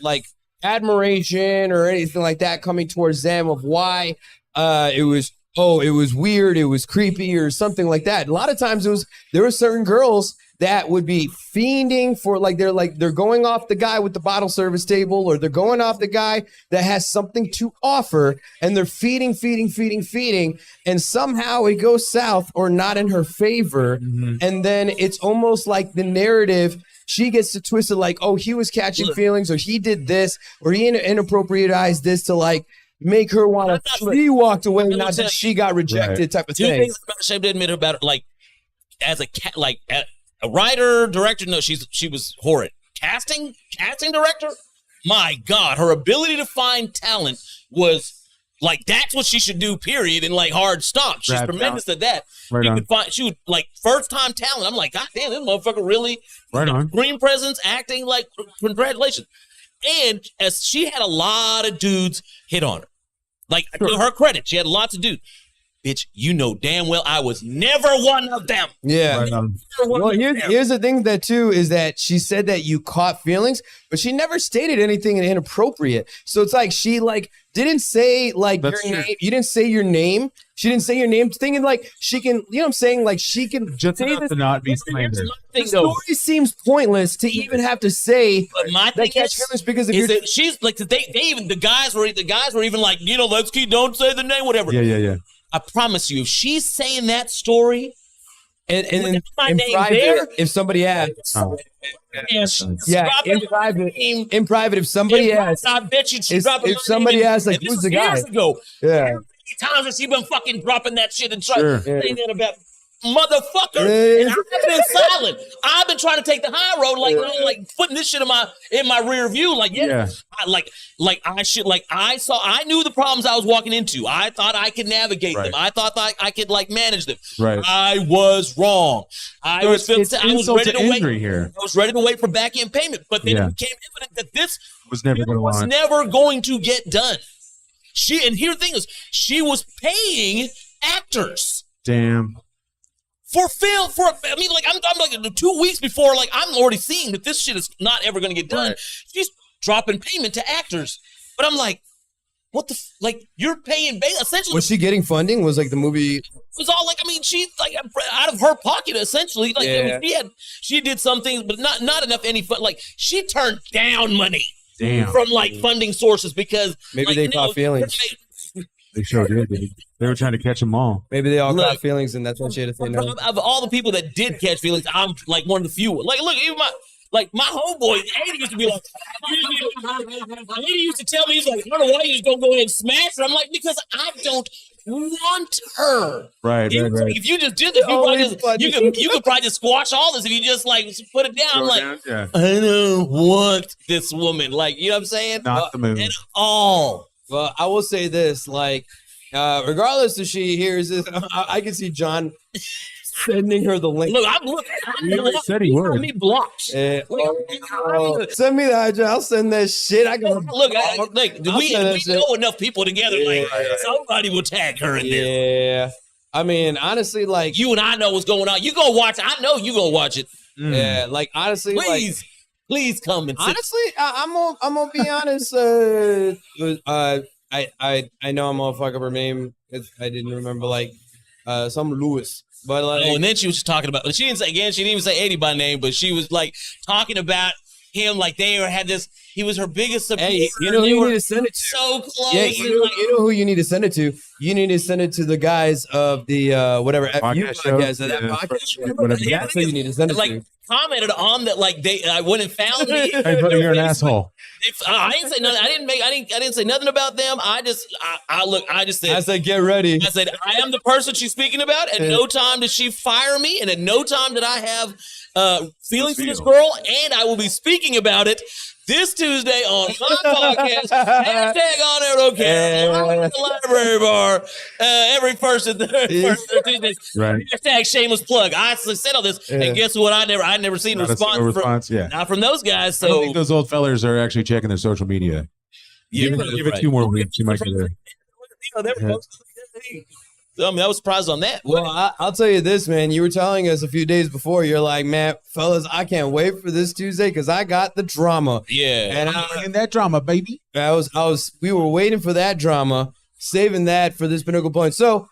like admiration or anything like that coming towards them of why it was weird, it was creepy or something like that. A lot of times there were certain girls that would be fiending for, they're going off the guy with the bottle service table, or they're going off the guy that has something to offer, and they're feeding, and somehow it goes south or not in her favor. Mm-hmm. And then it's almost like the narrative, she gets to twist it like, oh, he was catching feelings, or he did this, or he inappropriatized this to like make her want to. She walked away, not that she got rejected, type of thing. Two things I'm ashamed to admit about it, like as a writer, director, no, she was horrid. Casting director, my God, her ability to find talent was like, that's what she should do, period, and like hard stop. She's tremendous at that. She would like first time talent. I'm like, God damn, this motherfucker really screen presence, acting, like, congratulations. And as she had a lot of dudes hit on her. Like, to her credit, she had lots of dudes. Bitch, you know damn well I was never one of them. Yeah. Well, here's the thing that too is that she said that you caught feelings, but she never stated anything inappropriate. So it's like she didn't say like your name. You didn't say your name. She didn't say your name. Thinking like she can, you know what I'm saying? Like she can just say enough to not be slander. The story seems pointless to even have to say. But my thing is because if that she's like they even the guys were even like, you know, let's keep, don't say the name, whatever. Yeah. I promise you, if she's saying that story, and in private, if somebody asks, in private, if somebody asks, I bet you if somebody asks, like, who's the guy? Yeah. Times that she been fucking dropping that shit and trying saying that about motherfucker. And I've been silent. I've been trying to take the high road, like putting this shit in my rear view. Like, I knew the problems I was walking into. I thought I could navigate them. I thought I could like manage them. Right. I was wrong. I was ready to wait here. I was ready to wait for back end payment, but then it became evident that this was never going to get done. And here the thing is, she was paying actors. Damn. I mean, like, I'm like 2 weeks before, like, I'm already seeing that this shit is not ever going to get done. Right. She's dropping payment to actors. But I'm like, what the, like, you're paying, essentially. Was she getting funding? Was, like, the movie? It was all, like, I mean, she's, like, out of her pocket, essentially. Like, I mean, she did some things, but not enough any fun. Like, she turned down money from, like, funding sources because. Maybe like, they caught feelings. They sure did. They were trying to catch them all. Maybe they all caught feelings, and that's why she had to say no. Of all the people that did catch feelings, I'm like one of the few. Like, look, even my homeboy, Eddie used to be like, Eddie used to tell me, he's like, I don't know why you just don't go ahead and smash her. I'm like, because I don't want her. Right. If you just did this, you could probably just squash all this if you just like put it down. I'm like, I don't want this woman. Like, you know what I'm saying? Not the move at all. Well, I will say this, like, regardless if she hears this, I can see John sending her the link. Look, he said he would. Me blocked. Send me that. I'll send that shit. I can look. We know enough people together. Like somebody will tag her in there. Yeah. I mean, honestly, like you and I know what's going on. You gonna watch? I know you gonna watch it. Yeah. Like honestly, Please come and sit. Honestly, I'm gonna be honest. I know I'm gonna fuck up her name. I didn't remember like some Lewis. But like, and then she was talking about. She didn't even say Eddie by name, but she was like talking about him like they had this. He was her biggest supporter. Hey, you know who you need to send it to? So close. Yeah, you know who you need to send it to. You need to send it to the guys of the whatever podcast. That podcast. That's who you need to send it to. Commented on that, like I went and found me. Hey, brother, you're an asshole. I didn't say nothing. I didn't say nothing about them. I just said. I said, get ready. I said, I am the person she's speaking about. At no time did she fire me, and at no time did I have feelings for this girl. And I will be speaking about it this Tuesday on my podcast. Hashtag on air, okay. The library bar every first and third Tuesdays. Right. Hashtag shameless plug. I said all this, and guess what? I never seen a response. Not from those guys. So I don't think those old fellers are actually checking their social media. Give it 2 more weeks. You might get there. I mean, I was surprised on that. Well, I'll tell you this, man. You were telling us a few days before. You're like, man, fellas, I can't wait for this Tuesday because I got the drama. Yeah, and I'm bringing that drama, baby. We were waiting for that drama, saving that for this Pinnacle Point. So,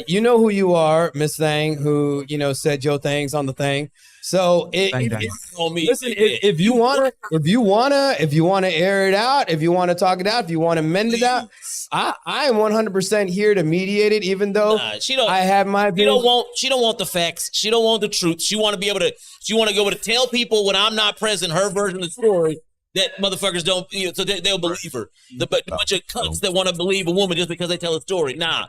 you know who you are, Miss Thang, who said your things on the thing. So if you wanna air it out, if you wanna talk it out, if you wanna mend it out, I am 100% here to mediate it. Even though I have my opinion. She don't want the facts. She don't want the truth. She want to be able to. She want to be able to tell people when I'm not present her version of the story that motherfuckers don't. So they'll believe her. The bunch of cunts that want to believe a woman just because they tell a story. Nah,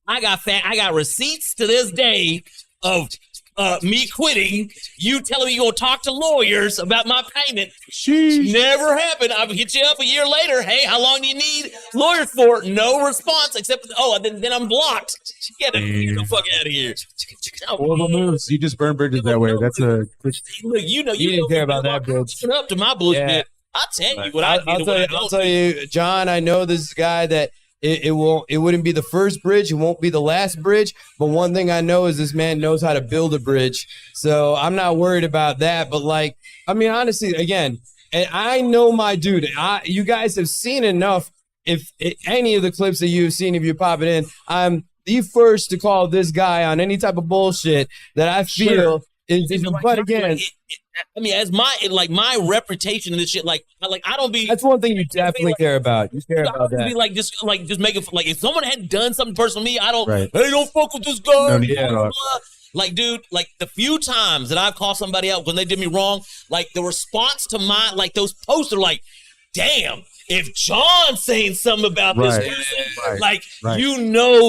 I got receipts to this day of. Me quitting, you telling me you're going to talk to lawyers about my payment. Never happened. I'll hit you up a year later. Hey, how long do you need lawyers for? No response except, then I'm blocked. Get the fuck out of here. Horrible moves. You just burn bridges that way. That's a... Look, you didn't care about that bridge. Up to my bullshit. Yeah. I'll tell you what I'll tell you, John, I know this guy that it wouldn't be the first bridge. It won't be the last bridge. But one thing I know is this man knows how to build a bridge. So I'm not worried about that. But honestly, again, and I know my dude. You guys have seen enough. If any of the clips that you've seen, if you pop it in, I'm the first to call this guy on any type of bullshit that I feel. But again, I mean, as my reputation in this shit, I don't be. That's one thing you definitely care about. You care about that. Be just make it if someone had done something personal to me, I don't. Right. Hey, don't fuck with this guy. Dude, the few times that I've called somebody out when they did me wrong, the response to my those posts are damn. If John's saying something about this person,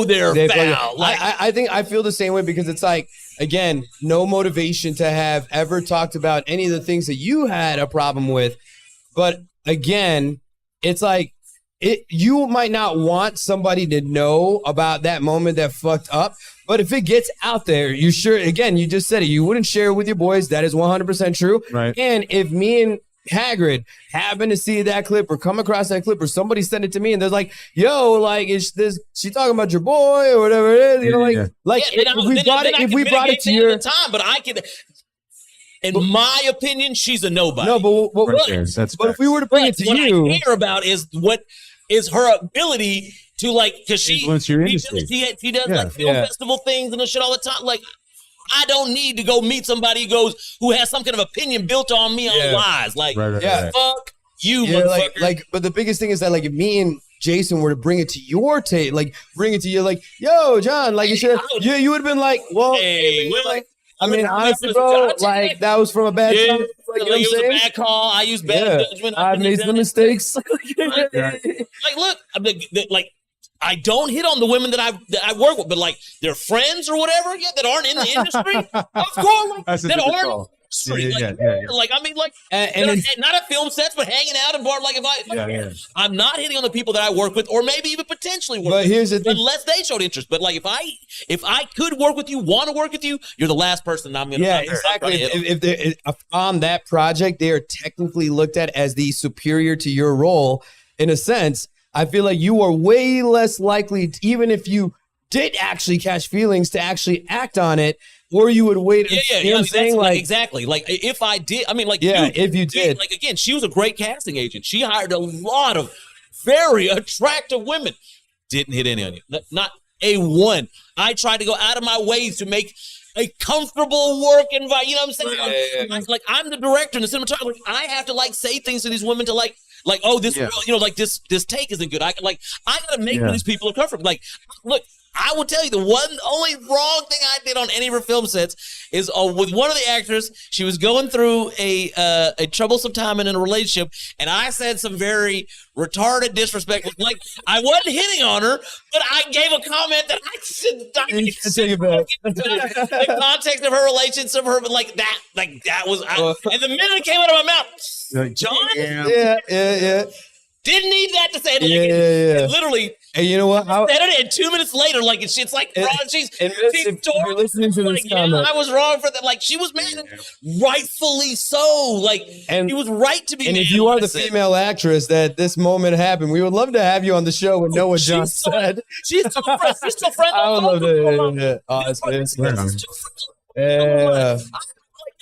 they're foul. I feel the same way because it's again, no motivation to have ever talked about any of the things that you had a problem with. But again, it's you might not want somebody to know about that moment that fucked up. But if it gets out there, you sure, again, you just said it, you wouldn't share it with your boys. That is 100% true. Right. And if me and Hagrid happened to see that clip or come across that clip or somebody sent it to me and they're like, yo, like, is this, she talking about your boy or whatever it is, you know, if we brought it to your time, but I could, in my opinion, she's a nobody. No, but if we were to bring it to you, what I care about is what is her ability to like, because she does like film festival things and shit all the time. Like, I don't need to go meet somebody who has some kind of opinion built on me on lies. Like, fuck you, motherfucker. But the biggest thing is that, like, if me and Jason were to bring it to your tape, like, bring it to you, like, yo, John, like, you would have been like, well, I mean, honestly, bro, like, that was from a bad time. Like, you know what I'm it was saying? a bad call. I used bad judgment. I've made some mistakes. Like, look, like, I don't hit on the women that I work with, but like their friends or whatever, that aren't in the industry, of course, like, that aren't. Like, I mean, like, and not at film sets, but hanging out and bar. Like, I'm not hitting on the people that I work with, or maybe even potentially work. But here's the thing, unless they showed interest. But like, if I could work with you, want to work with you, you're the last person I'm gonna. Yeah, exactly. If on that project they are technically looked at as the superior to your role, in a sense, I feel like you are way less likely, even if you did actually catch feelings, to actually act on it. Or you would wait. You know what I'm saying? Like, exactly. Like, if I did, I mean, like, if you did. Like, again, she was a great casting agent. She hired a lot of very attractive women. Didn't hit any on you. Not a one. I tried to go out of my way to make a comfortable work environment. You know what I'm saying? Like, I'm the director and the cinematographer. I have to, like, say things to these women to, like, oh, this, you know, like, this take isn't good. I gotta make sure these people are comfortable. Like, look, I will tell you the only wrong thing I did on any of her film sets is with one of the actors. She was going through a troublesome time in a relationship, and I said some very retarded disrespect. Like, I wasn't hitting on her, but I gave a comment that I should take it back. The context of her relationship, but like that was, and the minute it came out of my mouth, John, yeah. Didn't need that to say it. And literally, and you know what? And 2 minutes later, like it's like she's you're listening to this comment. I was wrong for that. Like, she was mad, rightfully so. Like, she was right to be. And mad if you are the female actress that this moment happened, we would love to have you on the show and know what John said. She's still friends. She's still friends. I would love to. Yeah.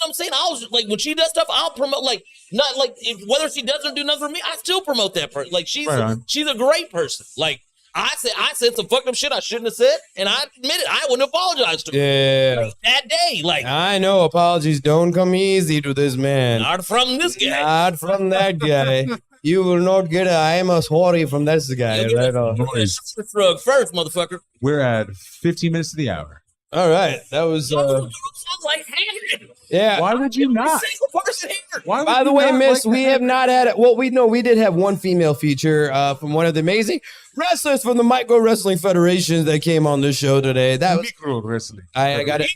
I'm saying, I was like, when she does stuff, I'll promote. Like, not like whether she does or do nothing for me, I still promote that person. Like, she's a great person. Like, I said some fucked up shit I shouldn't have said, and I admit it. I wouldn't apologize to her. Yeah. That day, like, I know apologies don't come easy to this man. Not from this guy. Not from that guy. You will not get I am a sorry from this guy. Right on. Shrug first, motherfucker. We're at 15 minutes to the hour. All right, that was. Yeah. Why would you not? By the way, Miss, we have not had it. Well, we did have one female feature from one of the amazing wrestlers from the Micro Wrestling Federation that came on the show today. That was Micro Wrestling. I got it.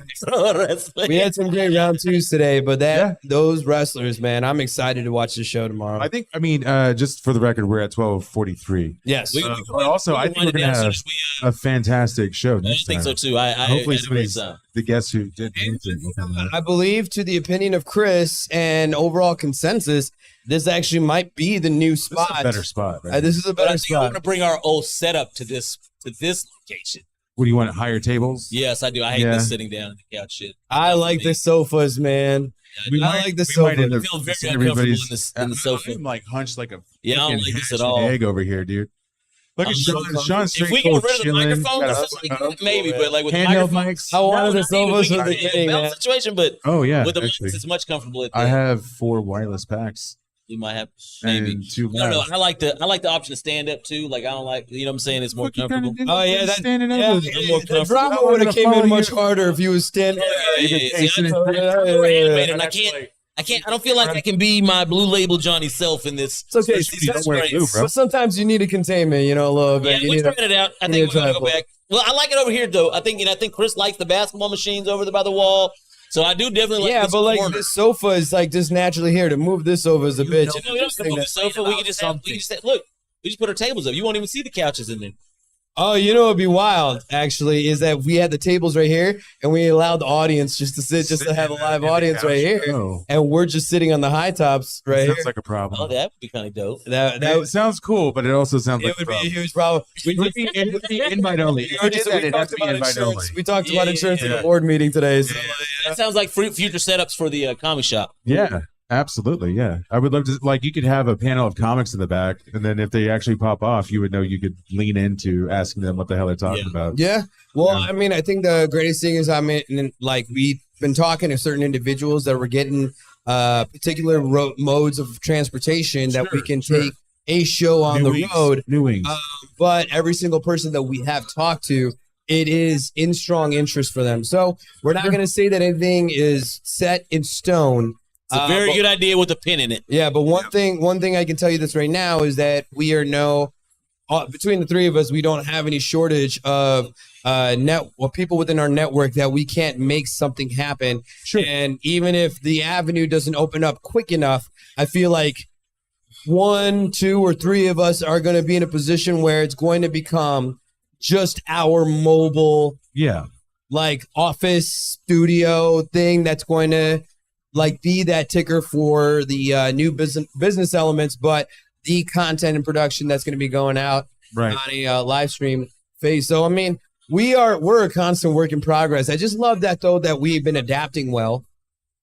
We had some great round twos today, but those wrestlers, man, I'm excited to watch the show tomorrow. I think. I mean, just for the record, we're at 12:43. Yes. But also, I think we're gonna have a fantastic show. I think so too. Hopefully, somebody's the guests who did. I believe, to the opinion of Chris and overall consensus, this actually might be the new spot. This is a better spot. Right? This is a better I spot. I'm going to bring our old setup to this location. What do you want? Higher tables? Yes, I do. I hate this sitting down on the couch shit. I like the sofas, man. I like the sofa. I feel very uncomfortable in the sofa. I'm like hunched like a I don't like this at all. Egg over here, dude. Look at Sean straight. If we get rid of the microphone or something, maybe, but like with handheld the mics. I wanted the sofas from the beginning, man. Situation, but with the actually, mics, it's much comfortable. I have 4 wireless packs. You might have maybe and 2 I don't know. I like the option to stand up too. Like, I don't like, you know what I'm saying? It's more comfortable. Oh yeah, standing up. More the drama would have came in much harder if you was standing. And I can't. I don't feel like I can be my Blue Label Johnny self in this. It's okay. But sometimes you need a containment, a little bit. Yeah, we tried it out. I think we're gonna go back. Well, I like it over here though. I think Chris likes the basketball machines over there by the wall. So I do definitely like this but like corner. this sofa is like just naturally here. To move this over is a bitch. No, we don't have to move the sofa. We can just look. We just put our tables up. You won't even see the couches in there. Oh, you know what'd be wild, actually, is that we had the tables right here and we allowed the audience just to sit, just to have a live audience right here. And we're just sitting on the high tops right here. Sounds like a problem. Oh, that would be kind of dope. That sounds cool, but it also sounds like it would be a huge problem. It would be invite only. We talked about insurance. We talked about insurance at the board meeting today. So, That sounds like future setups for the comic shop. Yeah, absolutely. Yeah, I would love to. Like, you could have a panel of comics in the back, and then if they actually pop off, you would know you could lean into asking them what the hell they're talking about. Yeah. Well, I mean, I think the greatest thing is, like, we've been talking to certain individuals that were getting particular modes of transportation that we can take a show on the road. New wings. But every single person that we have talked to, it is in strong interest for them. So we're not going to say that anything is set in stone. It's a very good idea with a pin in it. Yeah, but one thing I can tell you this right now is that we are between the three of us, we don't have any shortage of people within our network that we can't make something happen. Sure. And even if the avenue doesn't open up quick enough, I feel like 1, 2, or 3 of us are going to be in a position where it's going to become just our mobile, like office studio thing that's going to like be that ticker for the new business elements, but the content and production that's going to be going out on a live stream phase. So I mean, we're a constant work in progress. I just love that though, that we've been adapting well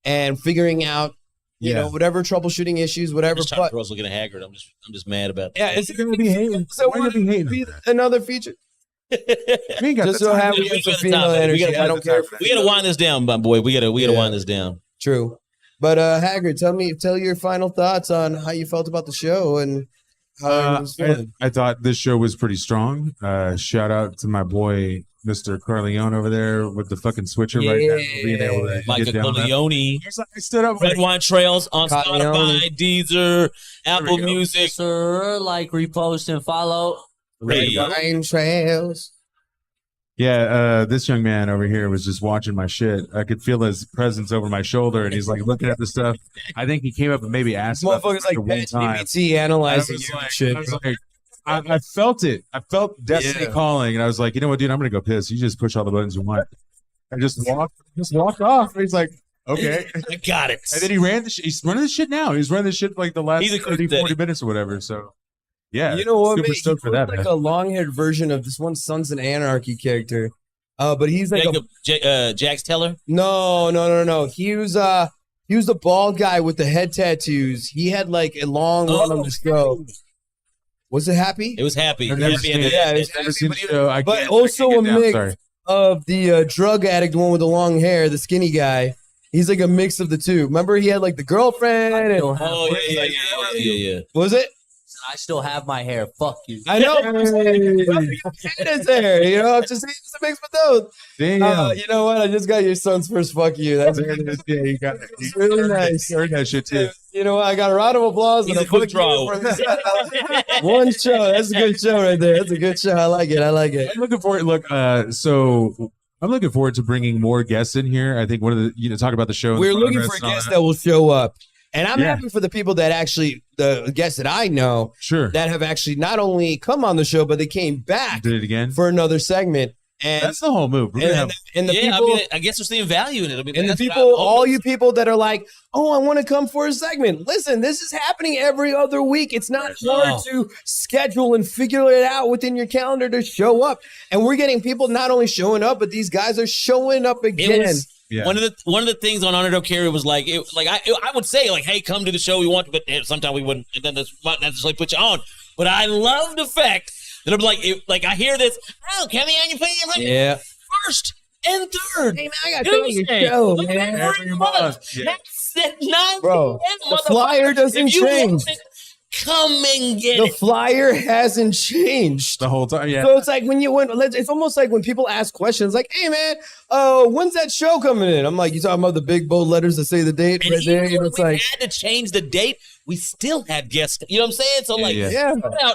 and figuring out you know, whatever troubleshooting issues, whatever. But girls looking haggard. I'm just mad about that. Yeah, it's going to be hating. So we're going to be another feature. Just so happy with the female energy. I don't care. We got to wind this down, my boy. We got to wind this down. True. But Haggard, tell your final thoughts on how you felt about the show and how it was feeling. I thought this show was pretty strong. Shout out to my boy Mr. Corleone over there with the fucking switcher right now, being able to Michael get down Corleone. I stood up. Red Wine Trails on Spotify, Deezer, Apple Music. Sir, like, repost and follow. Red Wine Trails. Yeah, this young man over here was just watching my shit. I could feel his presence over my shoulder, and he's like looking at the stuff. I think he came up and maybe asked about motherfuckers like one time. PBT analyzing you and shit. I felt it. I felt destiny calling, and I was like, you know what, dude? I'm gonna go piss. You just push all the buttons you want. I just walked off. He's like, okay, I got it. And then he ran he's running this shit now. He's running this shit like the last 30, 40 minutes or whatever. So yeah, you know what? Super stoked for that. Like a long-haired version of this one Sons of Anarchy character. But he's like Jax Teller. No. He was the bald guy with the head tattoos. He had like a long run on the show. Was it Happy? It was Happy. But also a mix of the drug addict one with the long hair, the skinny guy. He's like a mix of the two. Remember, he had like the girlfriend. Yeah. Was it? I still have my hair. Fuck you. I know. It's there. You know, I'm just saying it's a mix with those. Damn. You know what? I just got your son's first fuck you. That's you got it. It's really nice. You heard that shit too. You know what? I got a round of applause. He's a quick draw. One show. That's a good show right there. That's a good show. I like it. I'm looking forward. So I'm looking forward to bringing more guests in here. I think one of the talk about the show. We're looking for guests that will show up. And I'm happy for the people that actually, the guests that I know, that have actually not only come on the show, but they came back did it again for another segment. And that's the whole move. And the people, I mean, I guess they're seeing value in it. I mean, and the people, all you people that are like, oh, I want to come for a segment. Listen, this is happening every other week. It's not hard to schedule and figure it out within your calendar to show up. And we're getting people not only showing up, but these guys are showing up again. One of the things on Underdog Carry was like, I would say like, hey, come to the show we want, but sometimes we wouldn't, and then that's not necessarily put you on. But I love the fact that I'm like, I hear this. Oh, come on, you put first and third. Hey man, I got to tell you show, man. Every month. Bro, the flyer doesn't change. Come and get the flyer hasn't changed the whole time. Yeah. So it's like it's almost like when people ask questions, like, "Hey man, when's that show coming in?" I'm like, "You talking about the big bold letters that say the date and right there?" You know, it's like had to change the date. We still had guests. You know what I'm saying? So like,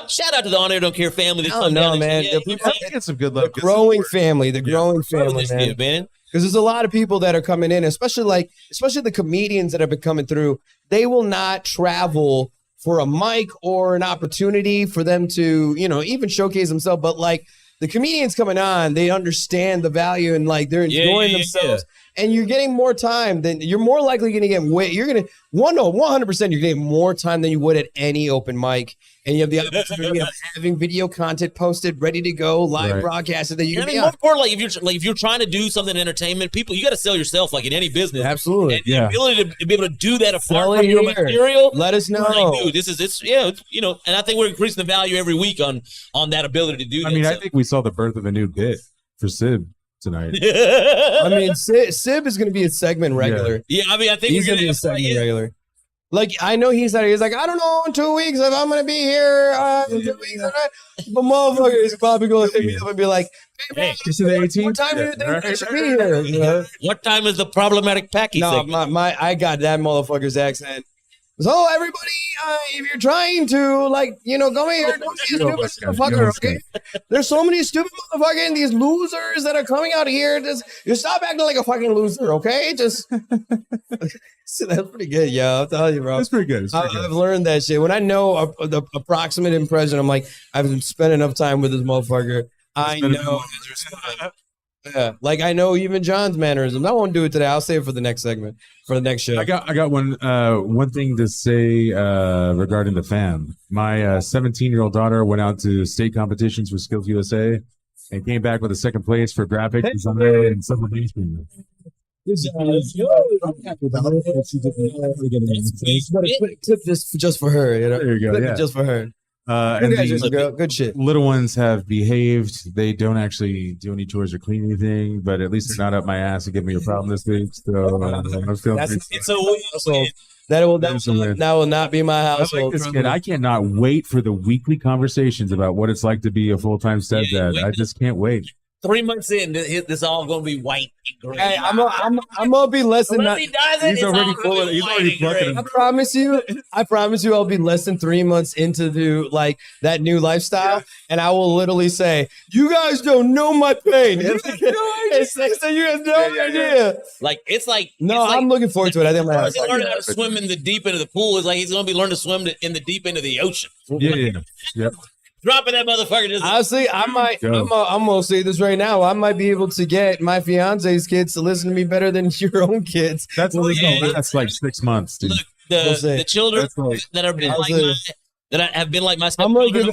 shout out to the On Air Don't Care family. Oh no, man. People get some good love. The growing family, man. Because there's a lot of people that are coming in, especially the comedians that have been coming through. They will not travel for a mic or an opportunity for them to, even showcase themselves. But like the comedians coming on, they understand the value and like they're enjoying themselves. And you're getting more time than you're more likely going to get. You're going to 100%. You're getting more time than you would at any open mic, and you have the opportunity of having video content posted, ready to go, live broadcasted. That you can be more importantly, if you're trying to do something in entertainment, people, you got to sell yourself like in any business. Absolutely, and the ability to be able to do that apart from your material. Let us know. Like, dude, and I think we're increasing the value every week on that ability to do. I mean, I think we saw the birth of a new bit for Sib tonight. I mean, Sib is going to be a segment regular. Yeah, I mean, I think he's going to be a segment regular. Like, I know he's like, I don't know in 2 weeks if I'm going to be here in 2 weeks or not. But motherfucker is probably going to hit me up and be like, hey, this is the 18th. What time do you think I should be here? You know? What time is the problematic packy? No, I got that motherfucker's accent. So everybody, if you're trying to come here, don't be a stupid motherfucker, okay? There's so many stupid motherfuckers and these losers that are coming out here. You stop acting like a fucking loser, okay? Just so that's pretty good, yo. I'll tell you, bro. That's pretty good. I've learned that shit. When I know the approximate impression, I'm like, I've spent enough time with this motherfucker. I know. Yeah, like I know even John's mannerisms. I won't do it today. I'll save it for the next segment, for the next show. I got one thing to say regarding the fam. My 17-year-old daughter went out to state competitions for Skills USA and came back with a second place for graphic design and sublimation. Clip this just for her, you know. There you go. Clip it just for her. And girl. Good shit. Little ones have behaved. They don't actually do any chores or clean anything, but at least they're not up my ass to give me a problem this week. So I'm feeling it's a win. That will not be my household. I like this kid. I cannot wait for the weekly conversations about what it's like to be a full-time stepdad. I just can't wait. 3 months in, this all gonna be white and gray. Hey, I'm gonna be less than. He's already fucking. I promise you, I'll be less than 3 months into that new lifestyle, and I will literally say, "You guys don't know my pain." It's like, so you have no idea. Like it's like I'm looking forward to it. I think I'm he's learning how to swim in the deep end of the pool. It's like he's gonna be learning to swim in the deep end of the ocean. Yeah. Dropping that motherfucker. Honestly, I'm gonna say this right now. I might be able to get my fiance's kids to listen to me better than your own kids. That's like 6 months, dude. Look, the children that have been have been like my I'm gonna give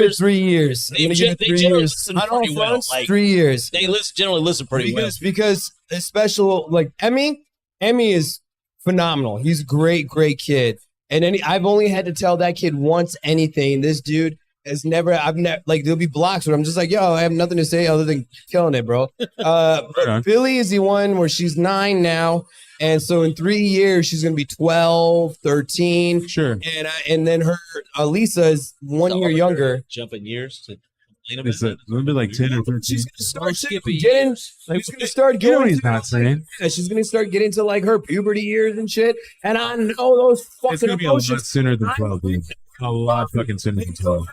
it 3 years. I'm gonna give it 3 years. I don't know, 3 years. They generally listen pretty well. Because especially like Emmy is phenomenal. He's a great kid. And I've only had to tell that kid once anything. This dude has never, there'll be blocks where I'm just like, yo, I have nothing to say other than killing it, bro. Billy is the one where she's 9 now. And so in 3 years, she's going to be 12, 13. Sure. And then her, Lisa is 1 year younger. Jumping years. It's a little bit like 10 or 13. She's going to start getting, she's going to start getting, he's not saying. She's going to start getting to like her puberty years and shit. And I know those fucking it's gonna be emotions. A lot sooner than 12, dude. A lot fucking sooner than 12.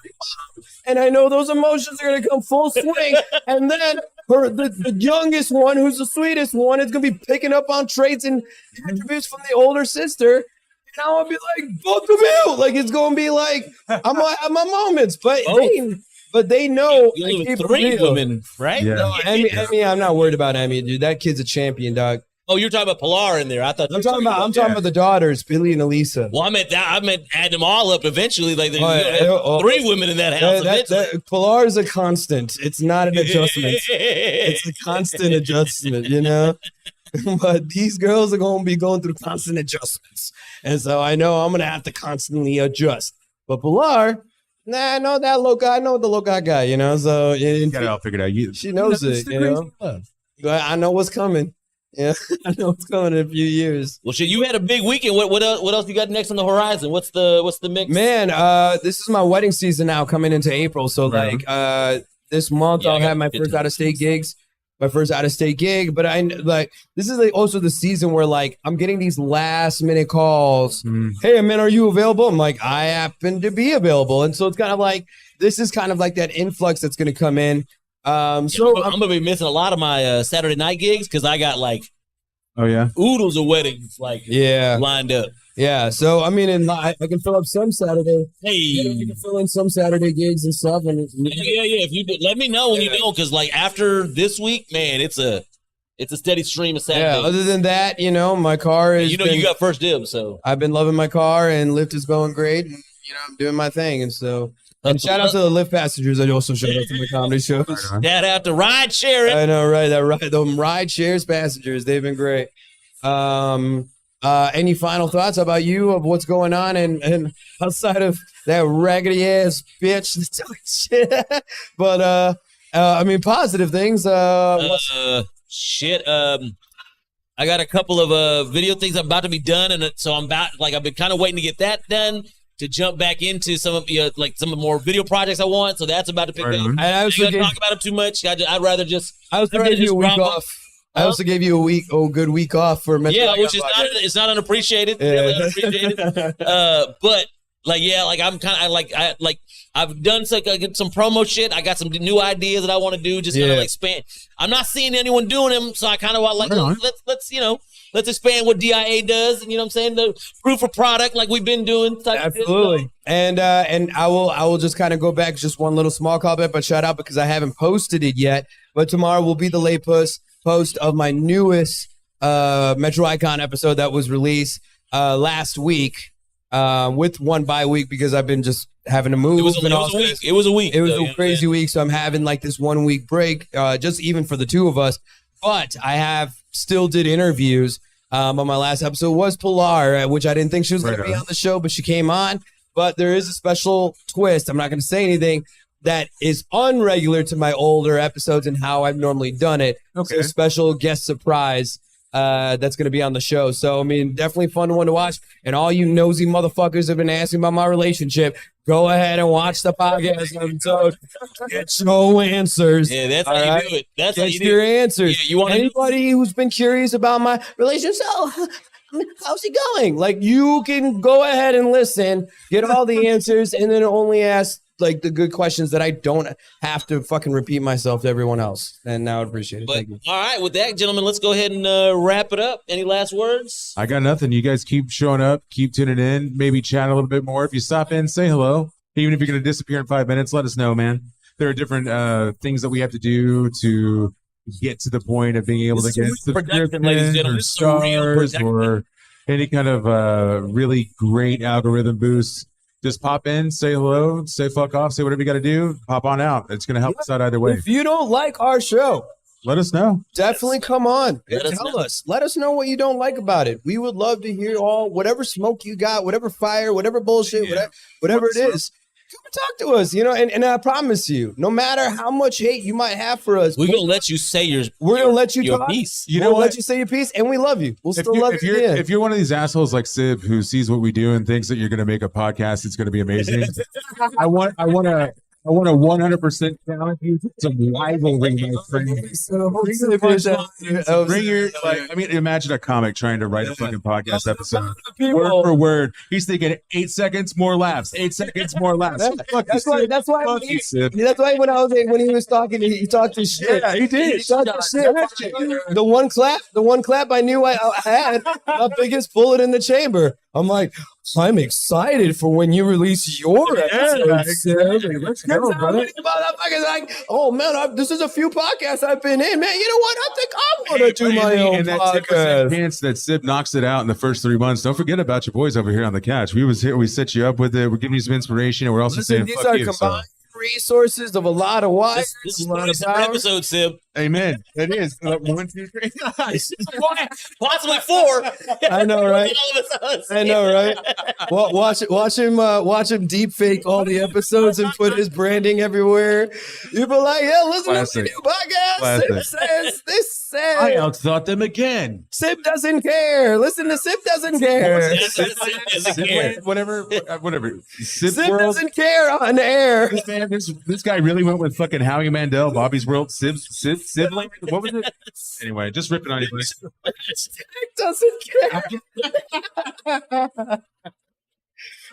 And I know those emotions are going to come full swing. And then the youngest one, who's the sweetest one, is going to be picking up on traits and attributes from the older sister. And I'm going to be like, both of you. Like, it's going to be like, I'm going to have my moments. But they know. You live with 3 women, right? Yeah. No, Emmy, I'm not worried about Emmy, dude. That kid's a champion, dog. Oh, you're talking about Pilar in there. I thought I'm talking about the daughters, Billy and Elisa. Well, I meant add them all up eventually. Like 3 women in that house. Pilar is a constant. It's not an adjustment. It's a constant adjustment, you know. But these girls are going to be going through constant adjustments, and so I know I'm going to have to constantly adjust. But Pilar, I know that low guy. I know the low guy, you know. So you got it all figured out. She knows it, you know. I know what's coming. Yeah, I know it's coming in a few years. Well, shit, you had a big weekend. What else you got next on the horizon? What's the mix? Man, this is my wedding season now, coming into April. So this month I'll have my first out of state gigs. My first out of state gig, but this is also the season where I'm getting these last minute calls. Hey man, are you available? I'm like, I happen to be available, and so it's kind of like this is kind of like that influx that's going to come in. So I'm gonna be missing a lot of my Saturday night gigs because I got oodles of weddings lined up. Yeah, so I mean, I can fill up some Saturday. Hey, you can fill in some Saturday gigs and stuff. And yeah. If you do, let me know when you know, because like after this week, man, it's a steady stream of Saturdays. Yeah. Other than that, my car is. You got first dibs, so I've been loving my car, and Lyft is going great. And, I'm doing my thing, and so. And shout out to the Lyft passengers that also showed up to my comedy shows. Shout out to ride sharing. I know, right? The ride shares passengers, they've been great. Any final thoughts about you of what's going on and outside of that raggedy ass bitch that's talking shit? But I mean, positive things. Shit. I got a couple of video things I'm about to be done, and so I've been kind of waiting to get that done to jump back into some of some of the more video projects I want. So that's about to pick up. And I also ain't gonna talk about them too much. I'd rather just. I also gave you a week off. I also gave you a good week off for Metro. Yeah, which is it's not unappreciated. Yeah. Really unappreciated. But I'm kind of I've done some promo shit. I got some new ideas that I want to do. Just kind of expand. I'm not seeing anyone doing them, so I kind of want let's expand what DIA does. And you know what I'm saying? The proof of product, like we've been doing. Absolutely. And I will just kind of go back just one little small comment, but shout out because I haven't posted it yet. But tomorrow will be the late post of my newest Metro Icon episode that was released last week. With one bye week because I've been just having to move. It was a week. It was a crazy week, so I'm having like this 1 week break, just even for the two of us. But I still did interviews. On my last episode was Pilar, which I didn't think she was going to be on the show, but she came on. But there is a special twist. I'm not going to say anything that is unregular to my older episodes and how I've normally done it. Okay. So a special guest surprise that's going to be on the show. So, I mean, definitely fun one to watch. And all you nosy motherfuckers have been asking about my relationship, go ahead and watch the podcast episode. Get your answers. Yeah, that's how you do it. That's how you do it. Get your answers. Yeah, you want anybody who's been curious about my relationship, how's it going? Like, you can go ahead and listen, get all the answers, and then only ask like the good questions that I don't have to fucking repeat myself to everyone else. And I would appreciate it. Thank you. All right, with that, gentlemen, let's go ahead and wrap it up. Any last words? I got nothing. You guys keep showing up, keep tuning in, maybe chat a little bit more. If you stop in, say hello. Even if you're going to disappear in 5 minutes, let us know, man. There are different things that we have to do to get to the point of being able to get subscriptions or stars or any kind of really great algorithm boost. Just pop in, say hello, say fuck off, say whatever you got to do. Pop on out. It's going to help us out either way. If you don't like our show, let us know. Definitely come on. Tell us. Let us know what you don't like about it. We would love to hear whatever smoke you got, whatever fire, whatever bullshit, whatever it is. Come and talk to us, and I promise you, no matter how much hate you might have for us, we're gonna let you say your piece. We'll let you say your piece, and we love you. We'll still love you. If you're one of these assholes like Sib who sees what we do and thinks that you're gonna make a podcast, it's gonna be amazing. I want to 100% challenge you to some rivalry, my friend. Imagine a comic trying to write a fucking podcast episode, word for word. He's thinking 8 seconds, more laughs. 8 seconds, more laughs. That's why when he was talking, he talked his shit. Yeah, he did. He talked his shit. The one clap I knew I had, my biggest bullet in the chamber. I'm like, I'm excited for when you release your episode. Let's go, brother. Motherfuckers like, oh man, this is a few podcasts I've been in, man. You know what? I think I'm gonna do my own podcast. Chance that Sib knocks it out in the first 3 months. Don't forget about your boys over here on the couch. We set you up with it. We're giving you some inspiration, and we're also saying these fuck are you. combined resources of a lot of wires. This is a lot of episode, Sib. Amen. It is 1, 2, 3. Possibly 4. I know, right? I know, right? Well, watch him deep fake all the episodes and put his branding everywhere. You'll be like, yeah, listen to the new podcast. This says. I outthought them again. Sib doesn't care. Listen to Sib doesn't care. Whatever. Sib doesn't care on air. Man, this guy really went with fucking Howie Mandel, Bobby's World, sibling. What was it? Anyway, just ripping on you. Doesn't care.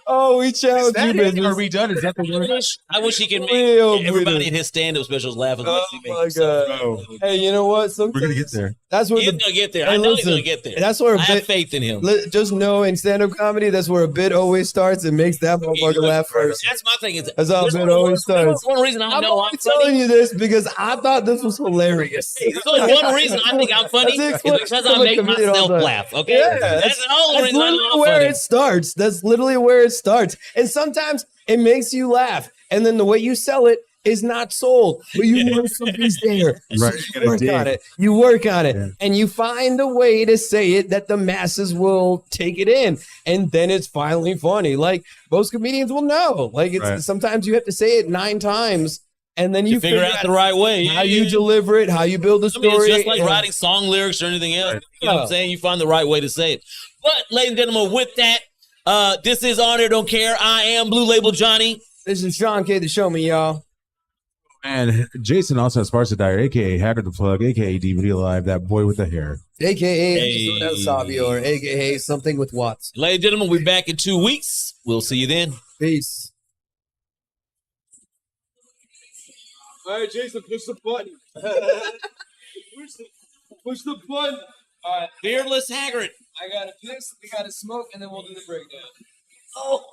Oh Oh, we challenge you, business. Are we done? Is that the word? I wish he could make Real everybody business. in his stand-up specials laugh as much Oh as he my makes god! himself. Hey, you know what? We're gonna get there. That's where He's the, gonna get there. Hey, I know listen, he's gonna get there. That's where a I bit, have faith in him. Just know in stand-up comedy, that's where a bit always starts and makes that motherfucker laugh first. That's my thing. That's how a there's bit only always starts. one reason I I'm know only I'm telling funny. you this because I thought this was hilarious. There's only one reason I think I'm funny That's is the because explain- I make I'm a comedian all myself the time. laugh. Okay, Yeah, that's the only that's reason I know literally I'm where funny. it starts. That's literally where it starts. And sometimes it makes you laugh, and then the way you sell it is not sold, but you know something's there. So Right, you you gotta work dig. on it. You work on it, Yeah. and you find a way to say it that the masses will take it in, and then it's finally funny. Like most comedians will know. Like it's Right. sometimes you have to say it 9 times, and then you figure out the right way. how you deliver it, how you build the I mean, story. it's just like and- writing song lyrics or anything else. Right. You know what I'm saying? You find the right way to say it. But, ladies and gentlemen, with that, this is On Air Don't Care. I am Blue Label Johnny. This is Shawn K, the Showman, y'all. And Jason also has parts of Dyer, aka Haggard the Plug, aka DVD Live, that boy with the hair. AKA Hey. El Sabio, or AKA something with Watts. Ladies and gentlemen, we'll be back in 2 weeks. We'll see you then. Peace. All right, Jason, push the button. push the button. All right, Beardless Haggard. I got to piss, we got to smoke, and then we'll do the breakdown. Oh.